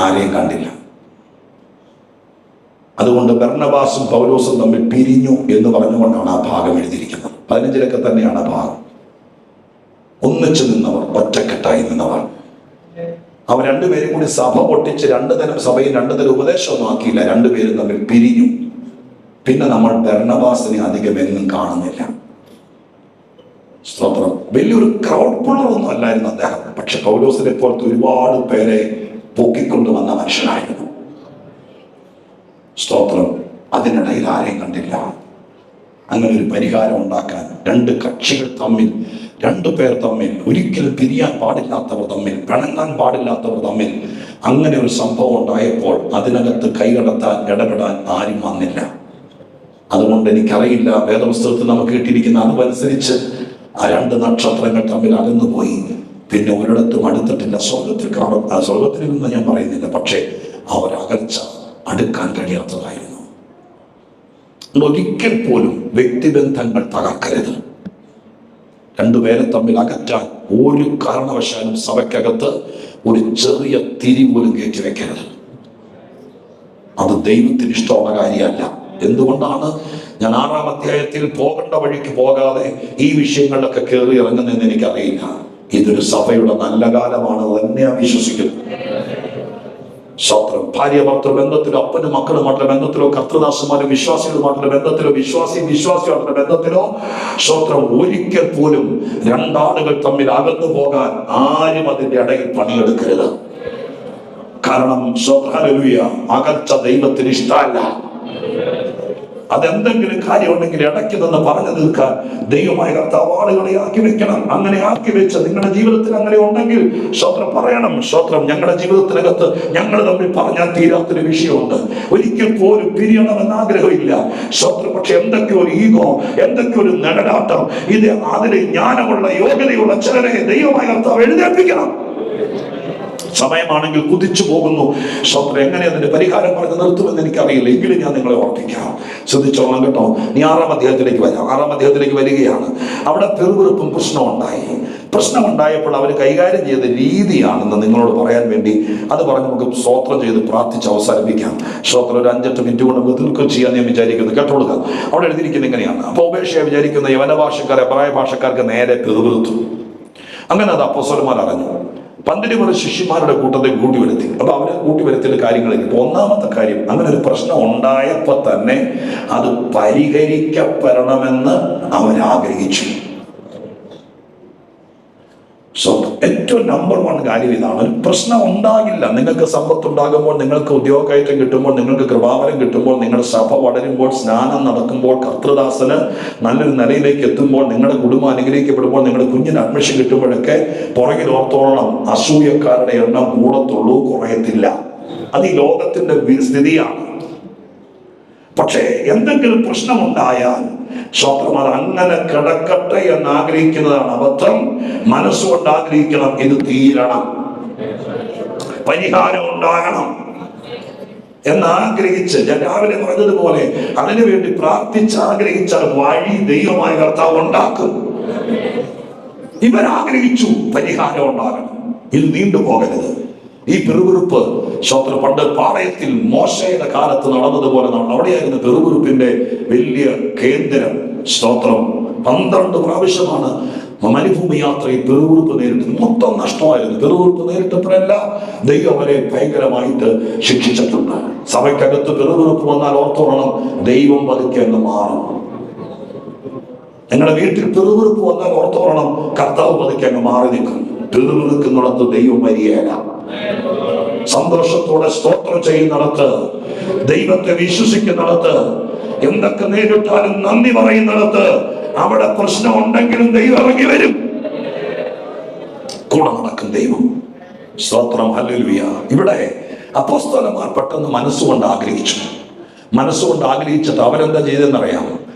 ആരെയും കണ്ടില്ല. അതുകൊണ്ട് ബർണബാസും പൗലോസും തമ്മിൽ പിരിഞ്ഞു എന്ന് പറഞ്ഞുകൊണ്ടാണ് ആ ഭാഗം എഴുതിയിരിക്കുന്നത്. 15-ലൊക്കെ തന്നെയാണ് ആ ഭാഗം. ഒന്നിച്ചു നിന്നവർ, ഒറ്റക്കെട്ടായി നിന്നവർ. അവർ 2 പേരും കൂടി സഭ പൊട്ടിച്ച് 2 തരം സഭയും 2 തരം ഉപദേശമൊന്നും ആക്കിയില്ല. 2 പേരും തമ്മിൽ പിരിഞ്ഞു. പിന്നെ നമ്മൾ ബർണബാസിനെ അധികം എങ്ങും കാണുന്നില്ല. സ്തോത്രം. വലിയൊരു ക്രൗഡ് പുള്ളറൊന്നും അല്ലായിരുന്നു അദ്ദേഹം. പക്ഷെ പൗലോസിനെ പോലത്തെ ഒരുപാട് പേരെ പൊക്കിക്കൊണ്ടുവന്ന മനുഷ്യനായിരുന്നു. സ്തോത്രം. അതിനിടയിൽ ആരെയും കണ്ടില്ല. അങ്ങനെ ഒരു പരിഹാരം ഉണ്ടാക്കാൻ 2 കക്ഷികൾ തമ്മിൽ, 2 പേർ തമ്മിൽ, ഒരിക്കലും പിരിയാൻ പാടില്ലാത്തവർ തമ്മിൽ, പിണങ്ങാൻ പാടില്ലാത്തവർ തമ്മിൽ അങ്ങനെ ഒരു സംഭവം ഉണ്ടായപ്പോൾ അതിനകത്ത് കൈകടത്താൻ, ഇടപെടാൻ ആരും വന്നില്ല. അതുകൊണ്ട് എനിക്കറിയില്ല, വേദപുസ്തകത്തിൽ നമുക്ക് കിട്ടിയിരിക്കുന്ന അതനുസരിച്ച് ആ 2 നക്ഷത്രങ്ങൾ തമ്മിൽ അകന്നു പോയി. പിന്നെ ഒരിടത്തും അടുത്തിട്ടില്ല. സ്വർഗത്തിൽ നിന്ന് ഞാൻ പറയുന്നില്ല, പക്ഷേ അവരകൽച്ച അടുക്കാൻ കഴിയാത്തതായിരുന്നു. ഒരിക്കൽ പോലും വ്യക്തിബന്ധങ്ങൾ തകർക്കരുത്. രണ്ടുപേരെ തമ്മിൽ അകറ്റാൻ ഒരു കാരണവശാലും സഭയ്ക്കകത്ത് ഒരു ചെറിയ തിരി പോലും കയറ്റി വെക്കരുത്. അത് ദൈവത്തിന് ഇഷ്ടമുള്ള കാര്യമല്ല. എന്തുകൊണ്ടാണ് ഞാൻ 6-ാം അധ്യായത്തിൽ പോകേണ്ട വഴിക്ക് പോകാതെ ഈ വിഷയങ്ങളിലൊക്കെ കയറി ഇറങ്ങുന്നതെന്ന് എനിക്കറിയില്ല. ഇതൊരു സഭയുടെ നല്ല കാലമാണ് തന്നെയാണ് വിശ്വസിക്കുന്നത്. സ്വത്രം ഭാര്യ ഭർത്തൃ ബന്ധത്തിലോ, അപ്പനും മക്കളുമായിട്ടുള്ള ബന്ധത്തിലോ, കർത്തൃദാസന്മാരും വിശ്വാസികളുമായിട്ടുള്ള ബന്ധത്തിലോ, വിശ്വാസികളുടെ ബന്ധത്തിലോ സ്വത്രം ഒരിക്കൽ പോലും രണ്ടാളുകൾ തമ്മിൽ അകന്നു പോകാൻ ആരും അതിന്റെ ഇടയിൽ പണിയെടുക്കരുത്. കാരണം ഹല്ലേലൂയ, അകൽച്ച ദൈവത്തിന് ഇഷ്ടമല്ല. അതെന്തെങ്കിലും കാര്യമുണ്ടെങ്കിൽ ഇടയ്ക്ക് നിന്ന് പറഞ്ഞു തീർക്കാൻ ദൈവമായ കർത്താവ് ആളുകളെ ആക്കി വെക്കണം. അങ്ങനെ ആക്കി വെച്ച് നിങ്ങളുടെ ജീവിതത്തിൽ അങ്ങനെ ഉണ്ടെങ്കിൽ സ്വത്രം പറയണം. സ്വത്രം ഞങ്ങളുടെ ജീവിതത്തിനകത്ത് ഞങ്ങൾ തമ്മിൽ പറഞ്ഞാൽ തീരാത്തൊരു വിഷയമുണ്ട്. ഒരിക്കൽ പോലും പിരിയണമെന്ന് ആഗ്രഹമില്ല സ്വത്രം. പക്ഷെ എന്തൊക്കെ ഒരു ഈഗോ, എന്തൊക്കെ ഒരു നെടലാട്ടം, ഇത് അതിൽ ജ്ഞാനമുള്ള യോഗ്യതയുള്ള ചിലരെ ദൈവമായ കർത്താവ് എഴുന്നേൽപ്പിക്കണം. സമയമാണെങ്കിൽ കുതിച്ചു പോകുന്നു. സ്വത്രം എങ്ങനെ അതിന്റെ പരിഹാരം പറഞ്ഞ് നിർത്തുമെന്ന് എനിക്കറിയില്ല. എങ്കിലും ഞാൻ നിങ്ങളെ ഓർപ്പിക്കാം, ശ്രദ്ധിച്ചോളാം കേട്ടോ. നീ 6-ാം അധ്യായത്തിലേക്ക് വരാം. 6-ാം അധ്യായത്തിലേക്ക് വരികയാണ്. അവിടെ പെറുപെറുപ്പും പ്രശ്നമുണ്ടായപ്പോൾ അവർ കൈകാര്യം ചെയ്ത രീതിയാണെന്ന് നിങ്ങളോട് പറയാൻ വേണ്ടി അത് പറഞ്ഞ് നമുക്ക് സ്തോത്രം ചെയ്ത് പ്രാർത്ഥിച്ച് അവസാനിപ്പിക്കാം. സ്തോത്രം ഒരു 5-8 മിനിറ്റ് കൊണ്ട് തീർക്കുകയും ചെയ്യാൻ ഞാൻ വിചാരിക്കുന്നു. കേട്ടോളുക. അവിടെ എഴുതിയിരിക്കുന്നത് ഇങ്ങനെയാണ്: അപ്പൊ ഉപേക്ഷയെ വിചാരിക്കുന്ന യവന ഭാഷക്കാർ എബ്രായ ഭാഷക്കാർക്ക് നേരെ പെറുപെറുത്തു. അങ്ങനെ അത് അപ്പോസ്തലന്മാർ അറിഞ്ഞു. 12 ശിഷ്യന്മാരുടെ കൂട്ടത്തെ കൂട്ടി വരുത്തി. അപ്പൊ അവരെ കൂട്ടി വരുത്തിയ കാര്യങ്ങളിൽ ഒന്നാമത്തെ കാര്യം, അങ്ങനെ ഒരു പ്രശ്നം ഉണ്ടായപ്പോ തന്നെ അത് പരിഹരിക്കപ്പെടണമെന്ന് അവരാഗ്രഹിച്ചു. ഏറ്റവും നമ്പർ 1 കാര്യം ഇതാണ്. ഒരു പ്രശ്നം ഉണ്ടാകില്ല. നിങ്ങൾക്ക് സമ്പത്ത് ഉണ്ടാകുമ്പോൾ, നിങ്ങൾക്ക് ഉദ്യോഗകയറ്റം കിട്ടുമ്പോൾ, നിങ്ങൾക്ക് കൃപാവരം കിട്ടുമ്പോൾ, നിങ്ങളുടെ സഭ വളരുമ്പോൾ, സ്നാനം നടക്കുമ്പോൾ, കർത്തൃദാസന് നല്ലൊരു നിലയിലേക്ക് എത്തുമ്പോൾ, നിങ്ങളുടെ കുടുംബം അനുഗ്രഹിക്കപ്പെടുമ്പോൾ, നിങ്ങളുടെ കുഞ്ഞിന് അഡ്മിഷൻ കിട്ടുമ്പോഴൊക്കെ പുറകിൽ ഓർത്തോളം അസൂയക്കാരുടെ എണ്ണം കൂടത്തുള്ളൂ, കുറയത്തില്ല. അത് ഈ ലോകത്തിന്റെ സ്ഥിതിയാണ്. പക്ഷേ എന്തെങ്കിലും പ്രശ്നമുണ്ടായാൽ സ്വത്രമാർ അങ്ങനെ കിടക്കട്ടെ എന്ന് ആഗ്രഹിക്കുന്നതാണ് അബദ്ധം. മനസ്സുകൊണ്ട് ആഗ്രഹിക്കണം, ഇത് തീരണം, പരിഹാരം ഉണ്ടാകണം എന്നാഗ്രഹിച്ച്, ഞാൻ രാവിലെ പറഞ്ഞതുപോലെ അതിനുവേണ്ടി പ്രാർത്ഥിച്ച് ആഗ്രഹിച്ചാൽ വഴി ദൈവമായ കർത്താവ് ഉണ്ടാക്കും. ഇവരാഗ്രഹിച്ചു പരിഹാരം ഉണ്ടാകണം, ഇത് നീണ്ടുപോകരുത്. ഈ പെറുപെറുപ്പ് സ്വത്രം പണ്ട് പാളയത്തിൽ മോശയുടെ കാലത്ത് നടന്നതുപോലെ അവിടെയായിരുന്നു പെറുപെറുപ്പിന്റെ വലിയ കേന്ദ്രം. സ്തോത്രം 12 പ്രാവശ്യമാണ് മരുഭൂമി യാത്രയിൽ പെറുപെറുപ്പ് നേരിട്ട് മൊത്തം നഷ്ടമായിരുന്നു. പെറുപെറുപ്പ് നേരിട്ടപ്പോഴല്ല ദൈവം അവരെ ഭയങ്കരമായിട്ട് ശിക്ഷിച്ചിട്ടുണ്ട്. സഭയ്ക്കകത്ത് പെറുപെറുപ്പ് വന്നാൽ ഓർത്തോണം, ദൈവം പതുക്കെ അങ്ങ് മാറും. നിങ്ങളുടെ വീട്ടിൽ പെറുപെറുപ്പ് വന്നാൽ ഓർത്തോണം, കർത്താവ് പതുക്കെ അങ്ങ് മാറി നിൽക്കും. പെറുപെറുക്കുന്നിടത്ത് ദൈവം വരികയില്ല. സന്തോഷത്തോടെ സ്തോത്രം ചെയ്യുന്നിടത്ത്, ദൈവത്തെ വിശ്വസിക്കുന്നിടത്ത്, എന്തൊക്കെ നേരിട്ടാലും നന്ദി പറയുന്നിടത്ത്, അവിടെ പ്രശ്നം ഉണ്ടെങ്കിലും ദൈവം ഇറങ്ങി വരും. കൂടെ നടക്കും ദൈവം. സ്തോത്രം, ഹല്ലേലൂയ. ഇവിടെ അപ്പോസ്തലന്മാർ പെട്ടെന്ന് മനസ്സുകൊണ്ട് ആഗ്രഹിച്ചിട്ട് അവരെന്താ ചെയ്തെന്നറിയാം?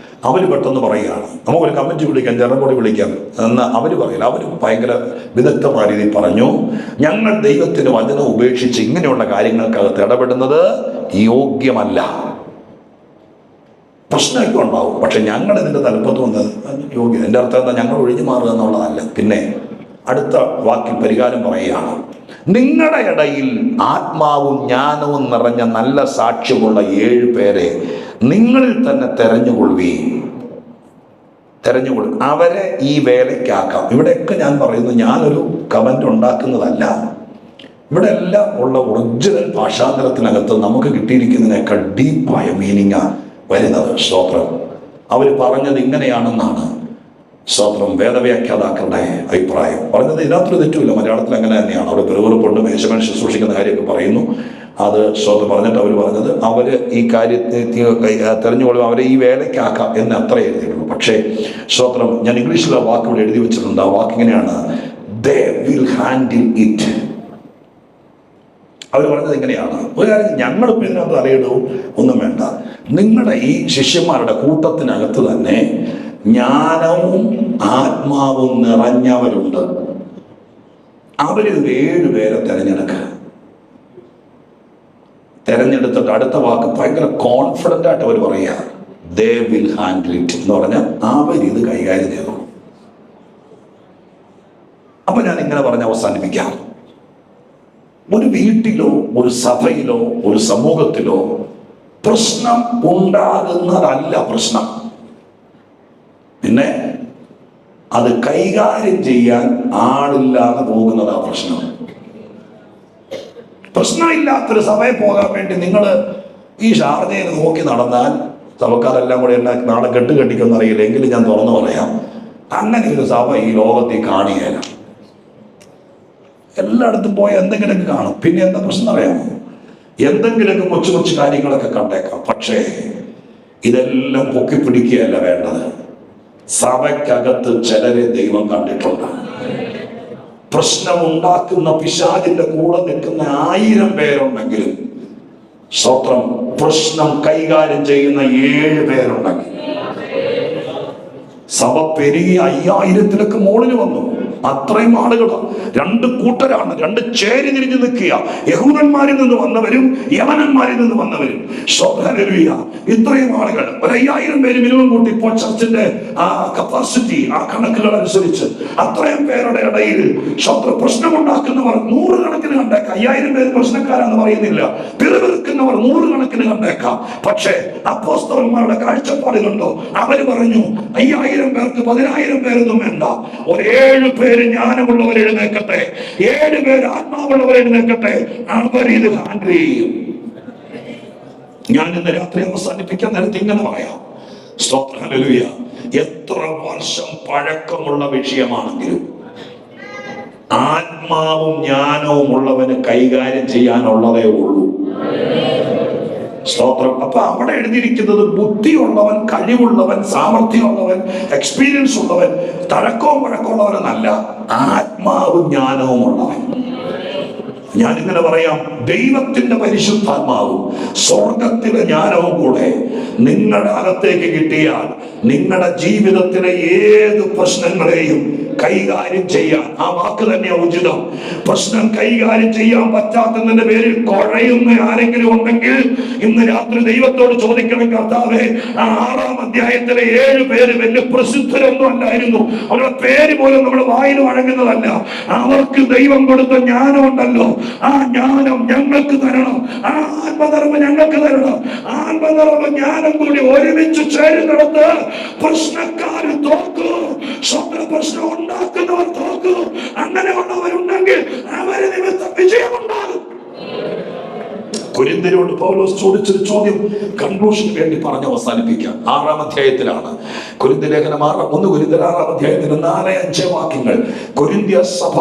അവർ പെട്ടെന്ന് പറയുകയാണ്, നമുക്കൊരു കമ്മിറ്റി വിളിക്കാം, ജനറൽ വിളിക്കാം എന്ന് അവർ പറയില്ല. അവർ ഭയങ്കര വിദഗ്ധമായ രീതിയിൽ പറഞ്ഞു, ഞങ്ങൾ ദൈവത്തിന്റെ വചനം ഉപേക്ഷിച്ച് ഇങ്ങനെയുള്ള കാര്യങ്ങൾക്കകത്ത് ഇടപെടുന്നത് യോഗ്യമല്ല. പ്രശ്നമൊക്കെ ഉണ്ടാവും, പക്ഷെ ഞങ്ങൾ ഇതിന്റെ തലപ്പത്ത് വന്നത് യോഗ്യം. എൻ്റെ അർത്ഥം എന്താ? ഞങ്ങൾ ഒഴിഞ്ഞു മാറുക എന്നുള്ളതല്ല. പിന്നെ അടുത്ത വാക്കിൽ പരിഹാരം പറയുകയാണ്: നിങ്ങളുടെ ഇടയിൽ ആത്മാവും ജ്ഞാനവും നിറഞ്ഞ നല്ല സാക്ഷ്യമുള്ള 7 പേരെ നിങ്ങളിൽ തന്നെ തെരഞ്ഞുകൊള്ളുകയും അവരെ ഈ വേലയ്ക്കാക്കാം. ഇവിടെയൊക്കെ ഞാൻ പറയുന്നു, ഞാനൊരു കമന്റ് ഉണ്ടാക്കുന്നതല്ല. ഇവിടെ എല്ലാം ഉള്ള ഒറിജിനൽ ഭാഷാന്തരത്തിനകത്ത് നമുക്ക് കിട്ടിയിരിക്കുന്നതിനേക്കാൾ ഡീപ്പായ മീനിങ് വരുന്നത്. സ്തോത്രം. അവർ പറഞ്ഞത് ഇങ്ങനെയാണെന്നാണ് സ്തോത്രം വേദവ്യാഖ്യാതാക്കളുടെ അഭിപ്രായം. പറഞ്ഞത് ഇതിനകത്തൊരു തെറ്റുമില്ല, മലയാളത്തിൽ അങ്ങനെ തന്നെയാണ്. അവിടെ പെറുപെറുപ്പുണ്ട്, മേശമേൽ ശുശ്രൂഷിക്കുന്ന കാര്യമൊക്കെ പറയുന്നു. അത് സ്തോത്രം പറഞ്ഞിട്ട് അവർ പറഞ്ഞത് അവര് ഈ കാര്യത്തെ തെരഞ്ഞുകൊള്ളും, അവരെ ഈ വേലയ്ക്കാക്കാം എന്ന് അത്രേ എഴുതിയുള്ളൂ. പക്ഷേ സ്തോത്രം, ഞാൻ ഇംഗ്ലീഷിൽ ആ വാക്ക് ഇവിടെ എഴുതി വെച്ചിട്ടുണ്ട്. ആ വാക്ക് ഇങ്ങനെയാണ്: they will handle it. അവർ പറഞ്ഞത് ഇങ്ങനെയാണ്: ഒരു കാര്യം, ഞങ്ങളിപ്പോൾ ഇതിനകത്ത് അറിയിടവും ഒന്നും വേണ്ട. നിങ്ങളുടെ ഈ ശിഷ്യന്മാരുടെ കൂട്ടത്തിനകത്ത് തന്നെ ജ്ഞാനവും ആത്മാവും നിറഞ്ഞവരുണ്ട്. അവരിൽ 7 പേരെ തെരഞ്ഞെടുത്തിട്ട് അടുത്ത വാക്ക് ഭയങ്കര കോൺഫിഡൻ്റ് ആയിട്ട് അവർ പറയുക: they will handle it എന്ന് പറഞ്ഞാൽ അവരിത് കൈകാര്യം ചെയ്തു. അപ്പൊ ഞാൻ ഇങ്ങനെ പറഞ്ഞ് അവസാനിപ്പിക്കാം. ഒരു വീട്ടിലോ ഒരു സഭയിലോ ഒരു സമൂഹത്തിലോ പ്രശ്നം ഉണ്ടാകുന്നതല്ല പ്രശ്നം, പിന്നെ അത് കൈകാര്യം ചെയ്യാൻ ആളില്ലാതെ പോകുന്നതാ പ്രശ്നം. പ്രശ്നമില്ലാത്തൊരു സഭയിൽ പോകാൻ വേണ്ടി നിങ്ങൾ ഈ ഷാർജയിൽ നോക്കി നടന്നാൽ സഭക്കാരെല്ലാം കൂടെ എന്നെ നാളെ കെട്ടിക്കൊന്നും അറിയില്ല, എങ്കിലും ഞാൻ തുറന്നു പറയാം, അങ്ങനെ ഒരു സഭ ഈ ലോകത്തിൽ കാണുകയില്ല. എല്ലായിടത്തും പോയി എന്തെങ്കിലുമൊക്കെ കാണും. പിന്നെ എന്താ പ്രശ്നം അറിയാമോ? എന്തെങ്കിലുമൊക്കെ കൊച്ചു കൊച്ചു കാര്യങ്ങളൊക്കെ കണ്ടേക്കാം, പക്ഷേ ഇതെല്ലാം പൊക്കിപ്പിടിക്കുകയല്ല വേണ്ടത്. സഭയ്ക്കകത്ത് ചിലരെ ദൈവം കണ്ടിട്ടുണ്ട്. പ്രശ്നമുണ്ടാക്കുന്ന പിശാചിന്റെ കൂടെ നിൽക്കുന്ന 1000 പേരുണ്ടെങ്കിലും സ്വത്രം പ്രശ്നം കൈകാര്യം ചെയ്യുന്ന 7 പേരുണ്ടെങ്കിൽ സഭ പെരുകി 5000-ത്തിലൊക്കെ മുകളിൽ വന്നു. അത്രയും ആളുകളാണ്. 2 കൂട്ടരാണ്, 2 ചേരി തിരിഞ്ഞു നിൽക്കുക. യഹൂദന്മാരിൽ നിന്ന് വന്നവരും യമനന്മാരിൽ നിന്ന് വന്നവരും. ഇത്രയും ആളുകൾ, ഒരു 5000 പേര് മിനിമം കൂട്ടി ഇപ്പോൾ ചർച്ചിന്റെ ആ കപ്പാസിറ്റി, ആ കണക്കുകൾ അനുസരിച്ച് അത്രയും പേരുടെ ഇടയിൽ പ്രശ്നമുണ്ടാക്കുന്നവർ 100 കണക്കിന് കണ്ടേക്കാം. 5000 പേര് പ്രശ്നക്കാരാന്ന് പറയുന്നില്ല, പിറുപിറുക്കുന്നവർ 100 കണക്കിന് കണ്ടേക്കാം. പക്ഷേ അപ്പോസ്തലന്മാരുടെ കാഴ്ചപ്പാട് കണ്ടോ? അവര് പറഞ്ഞു 5000 പേർക്ക് 10000 പേരൊന്നും വേണ്ട, ഒരു 7 പേര് ജ്ഞാനമുള്ളവർ എഴുന്നേക്കട്ടെ, 7 പേര് ആത്മാവുള്ളവർ എഴുന്നേക്കട്ടെ, അവരിത് ഹാൻഡിൽ ചെയ്യും. ഞാൻ ഇന്ന് രാത്രി അവസാനിപ്പിക്കാൻ നേരത്തെ ഇങ്ങനെ പറയാം. സ്തോത്രം, ഹല്ലേലൂയ. എത്ര വർഷം പഴക്കമുള്ള വിഷയമാണെങ്കിലും ആത്മാവും ജ്ഞാനവും ഉള്ളവന് കൈകാര്യം ചെയ്യാനുള്ളതേ ഉള്ളൂ. സ്തോത്രം. അപ്പൊ അവിടെ എഴുതിയിരിക്കുന്നത് ബുദ്ധിയുള്ളവൻ, കഴിവുള്ളവൻ, സാമർഥ്യമുള്ളവൻ, എക്സ്പീരിയൻസ് ഉള്ളവൻ, തഴക്കവും പഴക്കമുള്ളവനെന്നല്ല, ആത്മാവും ജ്ഞാനവും ഉള്ളവൻ. ഞാനിങ്ങനെ പറയാം, ദൈവത്തിന്റെ പരിശുദ്ധാത്മാവും സ്വർഗത്തിലെ ജ്ഞാനവും കൂടെ നിങ്ങളുടെ അകത്തേക്ക് കിട്ടിയാൽ നിങ്ങളുടെ ജീവിതത്തിലെ ഏത് പ്രശ്നങ്ങളെയും കൈകാര്യം ചെയ്യാൻ, ആ വാക്ക് തന്നെ ഉചിതം. പ്രശ്നം കൈകാര്യം ചെയ്യാൻ പറ്റാത്തതിന്റെ പേരിൽ കുഴയുന്ന ആരെങ്കിലും ഉണ്ടെങ്കിൽ ഇന്ന് രാത്രി ദൈവത്തോട് ചോദിക്കണം, കർത്താവേ, ആ 6-ാം അധ്യായത്തിലെ 7 പേര് വലിയ പ്രസിദ്ധരൊന്നും അല്ലായിരുന്നു, അവരുടെ പേര് പോലും നമ്മുടെ വായിൽ വഴങ്ങുന്നതല്ല. അവർക്ക് ദൈവം കൊടുത്ത ജ്ഞാനമുണ്ടല്ലോ, ആ ജ്ഞാനം ഞങ്ങൾക്ക് തരണം, ആ ആത്മധർമ്മം ഞങ്ങൾക്ക് തരണം. ആത്മധർമ്മ ജ്ഞാനം കൂടി ഒരുമിച്ച് ചേരുന്നിടത്ത് പ്രശ്നക്കാര് തോക്കൂ, പ്രശ്നം ഉണ്ടാക്കുന്നവർ തോക്കൂ. അങ്ങനെയുള്ളവരുണ്ടെങ്കിൽ അവര് നിമിത്തം വിജയമുണ്ടാകും. കൊരിന്ത്യരോട് പൗലോസ് ചോദിച്ചൊരു ചോദ്യം കൺക്ലൂഷന് വേണ്ടി പറഞ്ഞ് അവസാനിപ്പിക്കാം. 6-ാം അധ്യായത്തിലാണ് കൊരിന്ത്യ ലേഖനം. 1 കൊരിന്ത്യർ 6-ാം അധ്യായത്തിന് 4-5 വാക്യങ്ങൾ. കൊരിന്ത്യ സഭ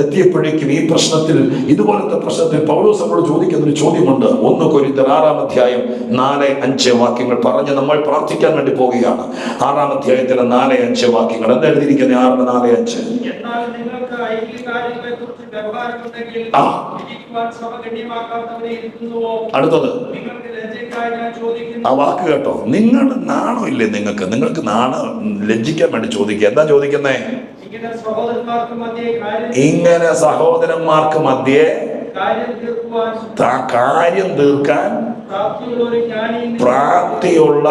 എത്തിയപ്പോഴേക്കും ഈ പ്രശ്നത്തിൽ, ഇതുപോലത്തെ പ്രശ്നത്തിൽ പൗലോസ് നമ്മളോട് ചോദിക്കുന്ന ഒരു ചോദ്യമുണ്ട്. 1 കൊരിന്ത്യർ 6-ാം അധ്യായം 4-5 വാക്യങ്ങൾ പറഞ്ഞ് നമ്മൾ പ്രാർത്ഥിക്കാൻ വേണ്ടി പോവുകയാണ്. 6-ാം അധ്യായത്തിലെ 4-5 വാക്യങ്ങൾ എന്താ എഴുതിയിരിക്കുന്നത്? 6-4-5. അടുത്തത് ആ വാക്ക് കേട്ടോ. നിങ്ങൾ നാണം ഇല്ലേ? നിങ്ങൾക്ക് നാണം, ലജ്ജിക്കാൻ വേണ്ടി ചോദിക്കുക. എന്താ ചോദിക്കുന്നേ? ഇങ്ങനെ സഹോദരന്മാർക്ക് മധ്യേ കാര്യം തീർക്കാൻ പ്രാപ്തിയുള്ള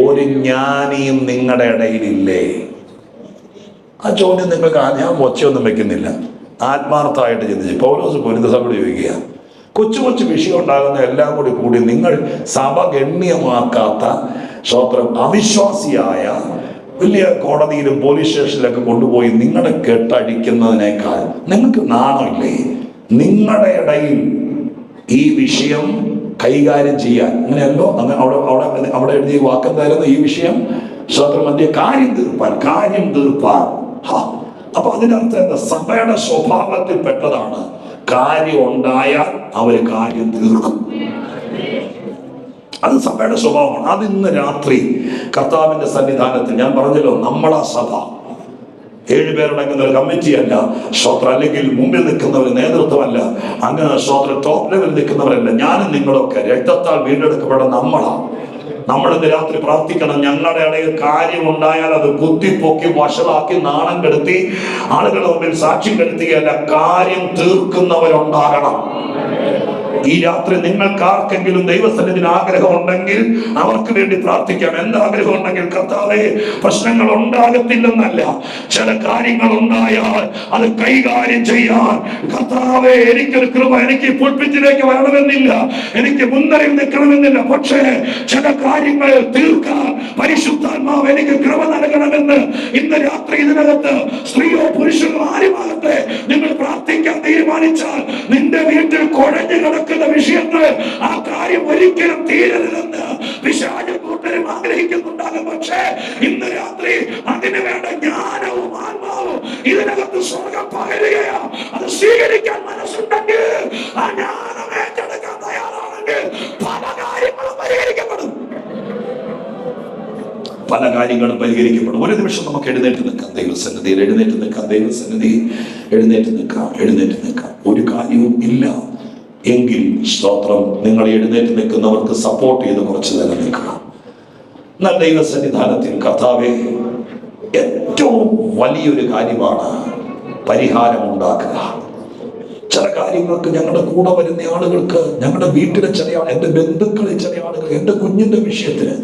ഒരു ജ്ഞാനിയും നിങ്ങളുടെ ഇടയിലില്ലേ? ആ ചോദ്യം നിങ്ങൾക്ക് ഞാൻ ഒച്ചയൊന്നും വെക്കുന്നില്ല, ആത്മാർത്ഥമായിട്ട് ചിന്തിച്ച് പൗലോസ് കൊരിന്ത്യസഭയോട് ചോദിക്കുക. കൊച്ചു കൊച്ചു വിഷയം ഉണ്ടാകുന്ന എല്ലാം കൂടി നിങ്ങൾ സഭ ഗണ്യമാക്കാത്ത അവിശ്വാസിയായ വലിയ കോടതിയിലും പോലീസ് സ്റ്റേഷനിലൊക്കെ കൊണ്ടുപോയി നിങ്ങളെ കെട്ടടിക്കുന്നതിനേക്കാൾ നിങ്ങൾക്ക് നാണമില്ലേ? നിങ്ങളുടെ ഇടയിൽ ഈ വിഷയം കൈകാര്യം ചെയ്യാൻ അങ്ങനെയല്ലോ. അങ്ങനെ അവിടെ എഴുതിയ വാക്കെന്തായിരുന്നു? ഈ വിഷയം മധ്യ കാര്യം തീർപ്പാൻ. അപ്പൊ അതിനർത്ഥം എന്താ? സഭയുടെ സ്വഭാവത്തിൽ പെട്ടതാണ് കാര്യം ഉണ്ടായാൽ അവര് കാര്യം തീർക്കും. അത് സഭയുടെ സ്വഭാവമാണ്. അത് ഇന്ന് രാത്രി കർത്താവിന്റെ സന്നിധാനത്തിൽ ഞാൻ പറഞ്ഞല്ലോ, നമ്മളാ സഭ 7 പേരടങ്ങുന്ന ഒരു കമ്മിറ്റിയല്ല, അല്ലെങ്കിൽ മുമ്പിൽ നിൽക്കുന്നവർ നേതൃത്വമല്ല, അങ്ങനെ ടോപ്പ് ലെവലിൽ നിൽക്കുന്നവരല്ല. ഞാനും നിങ്ങളൊക്കെ രക്തത്താൽ വീണ്ടെടുക്കപ്പെടുന്ന നമ്മളിന്ന് രാത്രി പ്രാർത്ഥിക്കണം. ഞങ്ങളുടെ ഇടയിൽ കാര്യമുണ്ടായാൽ അത് കുത്തിപ്പൊക്കി വഷളാക്കി നാണം കെടുത്തി ആളുകളുടെ മുമ്പിൽ സാക്ഷ്യം കെടുത്തുകയല്ല, കാര്യം തീർക്കുന്നവരുണ്ടാകണം. ഈ രാത്രി നിങ്ങൾക്ക് ആർക്കെങ്കിലും ദൈവസന്നിധിയിൽ ആഗ്രഹം ഉണ്ടെങ്കിൽ അവർക്ക് വേണ്ടി പ്രാർത്ഥിക്കാം. എന്താഗ്രഹം ഉണ്ടെങ്കിൽ, കർത്താവേ, പ്രശ്നങ്ങൾ ഉണ്ടാകത്തില്ലെന്നല്ല, ചില കാര്യങ്ങൾ ഉണ്ടായാൽ അത് കൈകാര്യം ചെയ്യാൻ കർത്താവേ എനിക്കൊരു കൃപ, എനിക്ക് പുൽപ്പിറ്റിലേക്ക് വരണമെന്നില്ല, എനിക്ക് മുൻനിരയിൽ നിൽക്കണമെന്നില്ല, പക്ഷേ ചില കാര്യങ്ങൾ തീർക്കാൻ പരിശുദ്ധാത്മാവ് എനിക്ക് കൃപ നൽകണമെന്ന് ഇന്ന് രാത്രി ഇതിനകത്ത് സ്ത്രീയോ പുരുഷനോ ആരുമാകട്ടെ നിങ്ങൾ പ്രാർത്ഥിക്കാൻ തീരുമാനിച്ചാൽ, നിന്റെ വീട്ടിൽ കുഴഞ്ഞു കിടക്കുന്ന വിഷയങ്ങൾ ആ കാര്യം ഒരിക്കലും തീരരുതെന്ന് പിശാചും കൂട്ടരും ആഗ്രഹിക്കുന്നുണ്ടാകും. പക്ഷേ ഇന്ന് രാത്രി അതിനു വേണ്ട ജ്ഞാനവും ആത്മാവും ഇതിനകത്ത് സ്വർഗം പകരുകയാ. അത് സ്വീകരിക്കാൻ മനസ്സുണ്ടെങ്കിൽ, ആ ജ്ഞാനം ഏറ്റെടുക്കാൻ തയ്യാറാണെങ്കിൽ പല കാര്യങ്ങളും പരിഹരിക്കപ്പെടും. പല കാര്യങ്ങളും പരിഹരിക്കപ്പെടും. ഒരു നിമിഷം നമുക്ക് എഴുന്നേറ്റ് നിൽക്കാം ദൈവസന്നിധിയിൽ, എഴുന്നേറ്റ് നിൽക്കാം ദൈവസന്നിധിയിൽ, എഴുന്നേറ്റ് നിൽക്കാം. ഒരു കാര്യവും ഇല്ല എങ്കിൽ സ്തോത്രം, നിങ്ങൾ എഴുന്നേറ്റ് നിൽക്കുന്നവർക്ക് സപ്പോർട്ട് ചെയ്ത് കുറച്ച് നേരം നിൽക്കുക. എന്നാൽ ദൈവസന്നിധാനത്തിൽ കർത്താവേ, ഏറ്റവും വലിയൊരു കാര്യമാണ് പരിഹാരം ഉണ്ടാക്കുക. ചില കാര്യങ്ങൾക്ക് ഞങ്ങളുടെ കൂടെ വരുന്ന ആളുകൾക്ക്, ഞങ്ങളുടെ വീട്ടിലെ ചില ആൾ, എൻ്റെ ബന്ധുക്കളിൽ ചില ആളുകൾ, എൻ്റെ കുഞ്ഞിന്റെ വിഷയത്തിന്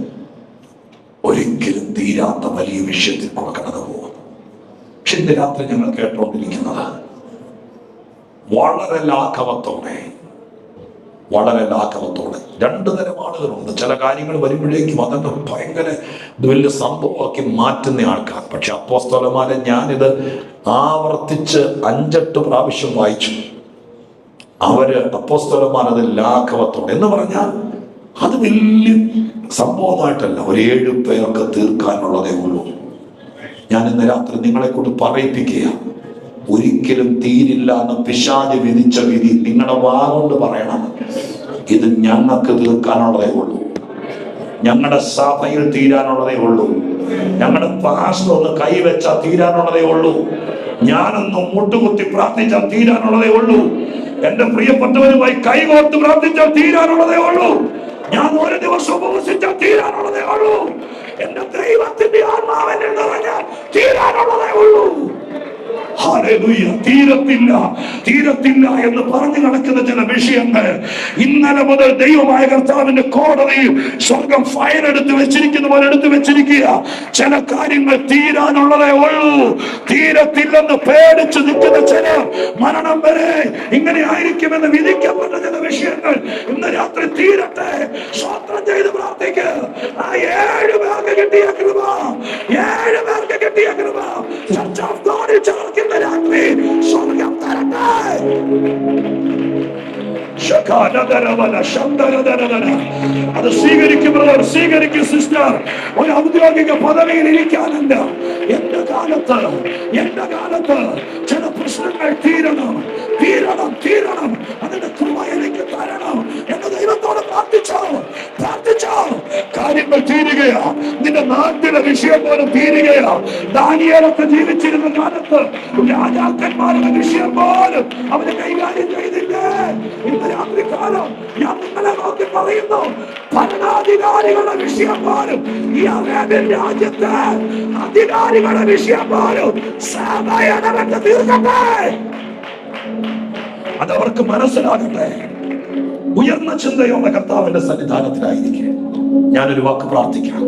ഒരിക്കലും തീരാത്ത വലിയ വിഷയത്തിൽ കൂടെ കടന്നു പോകുന്നു. പക്ഷെ ഇന്ന് രാത്രി ഞങ്ങൾ കേട്ടോണ്ടിരിക്കുന്നത് വളരെ ലാഘവത്തോടെ രണ്ടു തരം ആളുകളുണ്ട്. ചില കാര്യങ്ങൾ വരുമ്പോഴേക്കും അതൊക്കെ ഭയങ്കര വലിയ സംഭവമാക്കി മാറ്റുന്ന ആൾക്കാർ. പക്ഷെ അപ്പോസ്തലന്മാരെ ഞാനിത് ആവർത്തിച്ച് 5-8 പ്രാവശ്യം വായിച്ചു. അവര് അപ്പോസ്തലന്മാരത് ലാഘവത്തോടെ എന്ന് പറഞ്ഞാൽ അത് വലിയ സംഭവമായിട്ടല്ല, ഒരു 7 പേർക്ക് തീർക്കാനുള്ളതേ ഉള്ളൂ. ഞാൻ ഇന്ന് രാത്രി നിങ്ങളെ കൊണ്ട് പറയിപ്പിക്കുക, ഒരിക്കലും തീരില്ല എന്ന് പിശാച് വിധിച്ച വിധി നിങ്ങളുടെ വാഗോണ്ട് പറയണം, ഇത് ഞങ്ങൾക്ക് തീർക്കാനുള്ളതേ ഉള്ളൂ, ഞങ്ങളുടെ സഭയിൽ തീരാനുള്ളതേ ഉള്ളൂ, ഞങ്ങളുടെ പാസ്റ്റർ ഒന്ന് കൈവച്ചാൽ തീരാനുള്ളതേ ഉള്ളൂ, ഞാനൊന്ന് മുട്ടുകുത്തി പ്രാർത്ഥിച്ചാൽ തീരാനുള്ളതേ ഉള്ളൂ, എന്റെ പ്രിയപ്പെട്ടവരുമായി കൈകോർത്ത് പ്രാർത്ഥിച്ചാൽ തീരാനുള്ളതേ ഉള്ളൂ, ഞാൻ ഒരു ദിവസം ഉപവസിച്ചാൽ തീരാനുള്ളതേ ഉള്ളൂ, എന്റെ ദൈവത്തിന്റെ ആത്മാവിനെ നിറഞ്ഞാൽ തീരാനുള്ളതേ ഉള്ളൂ. ഹല്ലേലൂയ. തീരത്തില്ല എന്ന് പറഞ്ഞു നടക്കുന്ന ചില വിഷയങ്ങൾ ഇന്നലെ മുതൽ ദൈവമായ കർത്താവിന്റെ കോടതിയിൽ സ്വർഗം ഫയൽ എടുത്ത് വെച്ചിരിക്കുന്ന പോലെ എടുത്തു വെച്ചിരിക്കുക. ചില കാര്യങ്ങൾ തീരാനുള്ളതേ ഉള്ളൂ. തീരത്തില്ലെന്ന് പേടിച്ചു നിൽക്കുന്ന ചിലർ മരണം വരെ ഇങ്ങനെ ആയിരിക്കുമെന്ന് വിധിക്കപ്പെട്ട ചില വിഷയങ്ങൾ ഇന്ന് രാത്രി തീരട്ടെ. സ്വന്തം ചെയ്ത് പ്രാർത്ഥിക്കുക. ആ 7 പേർക്ക് കിട്ടിയ കൃപ, 7 പേർക്ക് കിട്ടിയ കൃപ ചർച്ച് ഓഫ് ഗോഡിൽ ചേർക്കുന്ന രാത്രി സ്വർഗം തരട്ടെ. അത് സ്വീകരിക്കും ബ്രദർ, സ്വീകരിക്കും സിസ്റ്റർ. ഒരു ഔദ്യോഗിക പദവിയിൽ ഇരിക്കാനല്ല. എന്റെ കാലത്ത് ചില പ്രശ്നങ്ങൾ തീരണം. അതിന്റെ കൃപ എനിക്ക് തരണം എന്ന് ദൈവത്തോട് പ്രാർത്ഥിച്ചോ. കാര്യങ്ങൾ തീരുകയാ. നിന്റെ നാട്ടിലെ വിഷയം പോലും തീരുകയാ. ദാനിയേലൊക്കെ ജീവിച്ചിരുന്ന കാലത്ത് രാജാക്കന്മാരുടെ വിഷയം പോലും അവര് കൈകാര്യം ചെയ്തില്ലേ? ഇന്ന് രാത്രി കാലം ഞാൻ നിങ്ങളെ നോക്കി പറയുന്നു, ഭരണാധികാരികളുടെ വിഷയം പോലും, ഈ അറേബ്യൻ രാജ്യത്തെ അധികാരികളുടെ വിഷയം പോലും സഭ ഇടപെട്ട് തീർക്കട്ടെ. അതവർക്ക് മനസ്സിലാകട്ടെ. ഉയർന്ന ചിന്തയുള്ള കർത്താവിന്റെ സന്നിധാനത്തിലായിരിക്കും. ഞാനൊരു വാക്ക് പ്രാർത്ഥിക്കാം.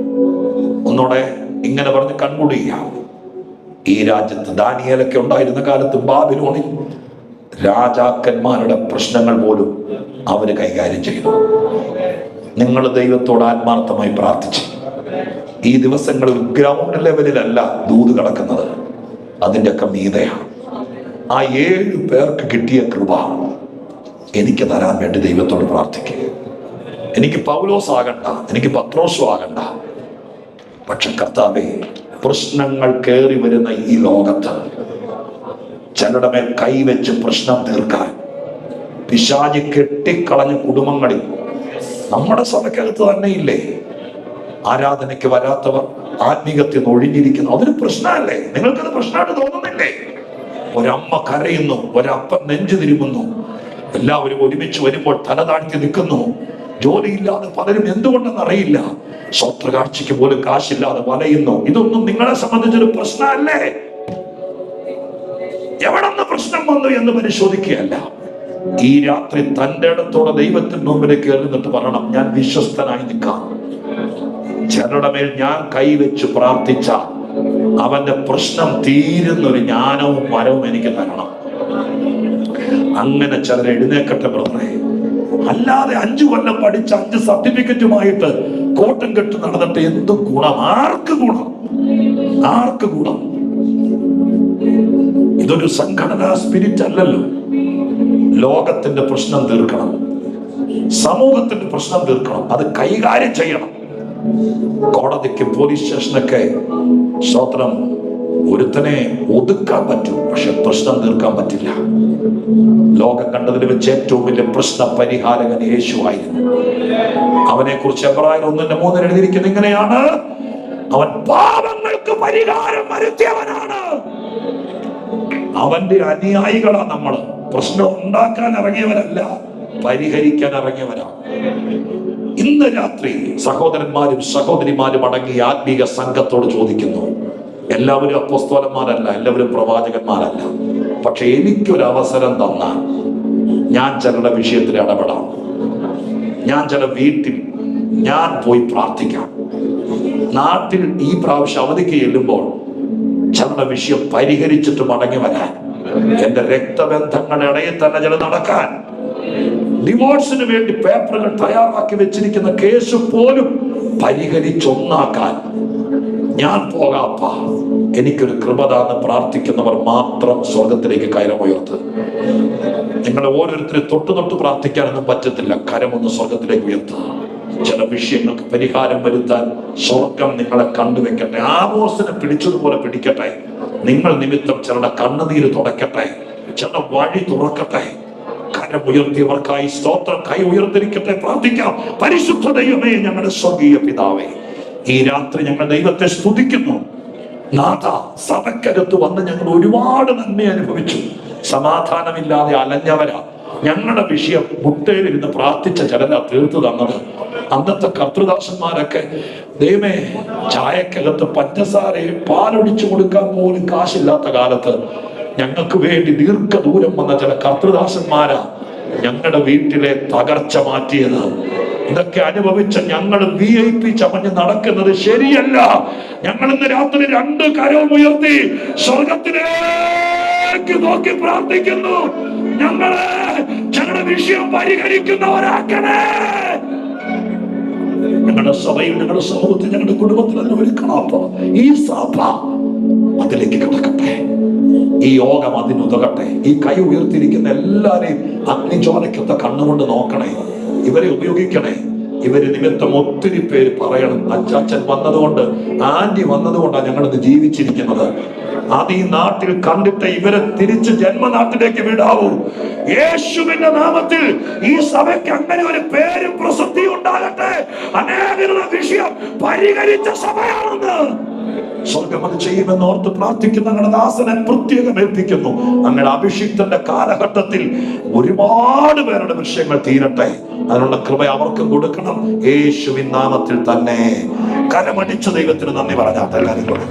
ഒന്നോടെ ഇങ്ങനെ പറഞ്ഞ് കൺക്ലൂഡ് ചെയ്യാം. ഈ രാജ്യത്ത് ദാനിയേലൊക്കെ ഉണ്ടായിരുന്ന കാലത്ത് ബാബിലോണിൽ രാജാക്കന്മാരുടെ പ്രശ്നങ്ങൾ പോലും അവര് കൈകാര്യം ചെയ്തു. നിങ്ങൾ ദൈവത്തോട് ആത്മാർത്ഥമായി പ്രാർത്ഥിച്ചു. ഈ ദിവസങ്ങളിൽ ഗ്രൗണ്ട് ലെവലിലല്ല ദൂത് കിടക്കുന്നത്, അതിൻ്റെയൊക്കെ മീതയാണ്. ആ 7 പേർക്ക് കിട്ടിയ കൃപ എനിക്ക് തരാൻ വേണ്ടി ദൈവത്തോട് പ്രാർത്ഥിക്കുക. എനിക്ക് പൗലോസ് ആകണ്ട, എനിക്ക് പത്രോസും ആകണ്ട. പക്ഷെ കർത്താവേ, പ്രശ്നങ്ങൾ കയറി വരുന്ന ഈ ലോകത്ത് ചിലരുടെ മേൽ കൈവച്ച് പ്രശ്നം തീർക്കാൻ പിശാച് കെട്ടിക്കളഞ്ഞ കുടുംബങ്ങളിൽ നമ്മുടെ സഭയ്ക്കകത്ത് തന്നെ ഇല്ലേ ആരാധനയ്ക്ക് വരാത്തവർ, ആത്മീകത്തിൽ നിന്ന് ഒഴിഞ്ഞിരിക്കുന്നു. അതൊരു പ്രശ്നമല്ലേ? നിങ്ങൾക്കത് പ്രശ്നമായിട്ട് തോന്നുന്നില്ലേ? ഒരമ്മ കരയുന്നു, ഒരപ്പൻ നെഞ്ചു തിരുമുന്നു, എല്ലാവരും ഒരുമിച്ച് വരുമ്പോൾ തല താഴ്ത്തി നിൽക്കുന്നു. ജോലിയില്ലാതെ പലരും എന്തുകൊണ്ടെന്നറിയില്ല, സ്വത്രകാഴ്ചയ്ക്ക് പോലും കാശില്ലാതെ വലയുന്നു. ഇതൊന്നും നിങ്ങളെ സംബന്ധിച്ചൊരു പ്രശ്നമല്ലേ? എവിടെന്ന് പ്രശ്നം വന്നു എന്ന് പരിശോധിക്കുകയല്ല. ഈ രാത്രി തന്റെ ഇടത്തോടെ ദൈവത്തിന് മുമ്പിലേക്ക് എഴുന്നിട്ട് പറയണം, ഞാൻ വിശ്വസ്തനായി നിൽക്കാം. ചിലരുടെ മേൽ ഞാൻ കൈവച്ച് പ്രാർത്ഥിച്ച അവന്റെ പ്രശ്നം തീരുന്നൊരു ജ്ഞാനവും വരവും എനിക്ക് തരണം. അങ്ങനെ ചിലർ എഴുന്നേക്കട്ടെ ബ്രദറെ. അല്ലാതെ 5 കൊല്ലം പഠിച്ച 5 സർട്ടിഫിക്കറ്റുമായിട്ട് കോട്ടും കെട്ട് നടന്നിട്ട് എന്ത് ഗുണം? ആർക്ക് ഗുണം? ആർക്ക് ഗുണം? ഇതൊരു സംഘടനാ സ്പിരിറ്റ് അല്ലല്ലോ. ലോകത്തിന്റെ പ്രശ്നം തീർക്കണം, സമൂഹത്തിന്റെ പ്രശ്നം തീർക്കണം, അത് കൈകാര്യം ചെയ്യണം. കോടതിക്ക് പോലീസ് സ്റ്റേഷനൊക്കെ സ്തോത്രം ഒരുത്തനെ ഒതുക്കാൻ പറ്റും, പക്ഷെ പ്രശ്നം തീർക്കാൻ പറ്റില്ല. ലോകം കണ്ടതിൽ വെച്ച് ഏറ്റവും വലിയ പ്രശ്ന പരിഹാരകൻ യേശുവായിരുന്നു. അവനെ കുറിച്ച് എബ്രായർ 1:3 എഴുതിയിരിക്കുന്നത് ഇങ്ങനെയാണ്: അവൻ പാപങ്ങൾക്ക് പരിഹാരം വരുത്തിയവനാണ്. അവന്റെ അനുയായികളാ നമ്മൾ. പ്രശ്നം ഉണ്ടാക്കാൻ ഇറങ്ങിയവരല്ല, പരിഹരിക്കാൻ ഇറങ്ങിയവരാണ്. ഇന്ന് രാത്രി സഹോദരന്മാരും സഹോദരിമാരും അടങ്ങിയ ആത്മീക സംഘത്തോട് ചോദിക്കുന്നു, എല്ലാവരും അപ്പോസ്തലന്മാരല്ല, എല്ലാവരും പ്രവാചകന്മാരല്ല, പക്ഷെ എനിക്കൊരു അവസരം തന്നാൽ ഞാൻ ചിലരുടെ വിഷയത്തിൽ ഇടപെടാം. ഞാൻ ചില വീട്ടിൽ ഞാൻ പോയി പ്രാർത്ഥിക്കാം. നാട്ടിൽ ഈ പ്രാവശ്യം അവധിക്ക് ചെല്ലുമ്പോൾ ചിലരുടെ വിഷയം പരിഹരിച്ചിട്ട് മടങ്ങി വരാൻ, എന്റെ രക്തബന്ധങ്ങളുടെ ഇടയിൽ തന്നെ ചില നടക്കാൻ, ഡിവോഴ്സിന് വേണ്ടി പേപ്പറുകൾ തയ്യാറാക്കി വെച്ചിരിക്കുന്ന കേസ് പോലും പരിഹരിച്ചൊന്നാക്കാൻ ഞാൻ പോകാപ്പ, എനിക്കൊരു കൃപതാന്ന് പ്രാർത്ഥിക്കുന്നവർ മാത്രം സ്വർഗത്തിലേക്ക് കരമുയർത്ത്. നിങ്ങളെ ഓരോരുത്തരും തൊട്ട് പ്രാർത്ഥിക്കാനൊന്നും പറ്റത്തില്ല. കരമൊന്ന് സ്വർഗത്തിലേക്ക് ഉയർത്തുക. ചില വിഷയങ്ങൾക്ക് പരിഹാരം വരുത്താൻ സ്വർഗം നിങ്ങളെ കണ്ടുവെക്കട്ടെ. ആമോസിനെ പിടിച്ചതുപോലെ പിടിക്കട്ടെ. നിങ്ങൾ നിമിത്തം ചിലരുടെ കണ്ണുനീര് തുടക്കട്ടെ, ചില വഴി തുറക്കട്ടെ. കരമുയർത്തിയവർക്കായി സ്തോത്രം. കൈ ഉയർത്തിരിക്കട്ടെ, പ്രാർത്ഥിക്കാം. പരിശുദ്ധ ദൈവമേ, ഞങ്ങളുടെ സ്വർഗീയ പിതാവേ, ഈ രാത്രി ഞങ്ങൾ ദൈവത്തെ സ്തുതിക്കുന്നു. നാഥ, സഭയ്ക്കകത്ത് വന്ന് ഞങ്ങൾ ഒരുപാട് നന്മ അനുഭവിച്ചു. സമാധാനമില്ലാതെ അലഞ്ഞവരാ. ഞങ്ങളുടെ വിഷയം മുട്ടയിലിരുന്ന് പ്രാർത്ഥിച്ച ചിലരാ തീർത്തു തന്നത്. അന്നത്തെ കർത്തൃദാസന്മാരൊക്കെ ദൈവമേ, ചായക്കകത്ത് പഞ്ചസാരയും പാലൊടിച്ചു കൊടുക്കാൻ പോലും കാശില്ലാത്ത കാലത്ത് ഞങ്ങൾക്ക് വേണ്ടി ദീർഘദൂരം വന്ന ചില കർത്തൃദാസന്മാരാ ഞങ്ങളുടെ വീട്ടിലെ തകർച്ച മാറ്റിയത്. ഇതൊക്കെ അനുഭവിച്ച ഞങ്ങൾ VIP ചമഞ്ഞ് നടക്കുന്നത് ശരിയല്ല. ഞങ്ങൾ ഇന്ന് രാത്രി 2 കരവും ഉയർത്തി സ്വർഗത്തിലേക്ക് നോക്കി പ്രാർത്ഥിക്കുന്നു. ഞങ്ങളുടെ വിഷയം പരിഹരിക്കുന്നവരാക്കണേ. ഞങ്ങളുടെ സഭയിൽ, ഞങ്ങളുടെ സമൂഹത്തിൽ, ഞങ്ങളുടെ കുടുംബത്തിൽ തന്നെ ഒരുക്കണപ്പോ. ഈ സഭ അതിലേക്ക് കിടക്കട്ടെ, ഈ യോഗം അതിനുതകട്ടെ. ഈ കൈ ഉയർത്തിയിരിക്കുന്ന എല്ലാരെയും അഗ്നിജ്വാലയ്ക്കൊത്ത കണ്ണുകൊണ്ട് നോക്കണേ. ഇവരെ ഉപയോഗിക്കണേ. ഇവര് നിമിത്തം ഒത്തിരി പേര് പറയണം, അച്ചാച്ചൻ വന്നതുകൊണ്ട്, ആന്റി വന്നതുകൊണ്ടാണ് ഞങ്ങളിത് ജീവിച്ചിരിക്കുന്നത്. അത് ഈ നാട്ടിൽ കണ്ടിട്ട് ഇവരെ തിരിച്ച് ജന്മനാട്ടിലേക്ക് വിടാവൂ. യേശുവിന്റെ നാമത്തിൽ ഈ സഭയ്ക്ക് അങ്ങനെ ഒരു പേരും പ്രസിദ്ധി ഉണ്ടാകട്ടെ. അനേകരുടെ വിഷയം പരിഹരിച്ച സഭയാണെന്ന് സ്വർഗം അത് ചെയ്യുമെന്ന് ഓർത്ത് പ്രാർത്ഥിക്കുന്ന ഞങ്ങളുടെ ദാസനെ പ്രത്യേകം ഏൽപ്പിക്കുന്നു. അങ്ങനെ അഭിഷിക്തന്റെ കാലഘട്ടത്തിൽ ഒരുപാട് പേരുടെ വിഷയങ്ങൾ തീരട്ടെ. അതിനുള്ള കൃപ അവർക്കും കൊടുക്കണം. യേശുവിൻ നാമത്തിൽ തന്നെ. കരമടിച്ച ദൈവത്തിന് നന്ദി പറഞ്ഞാൽ എല്ലാവരും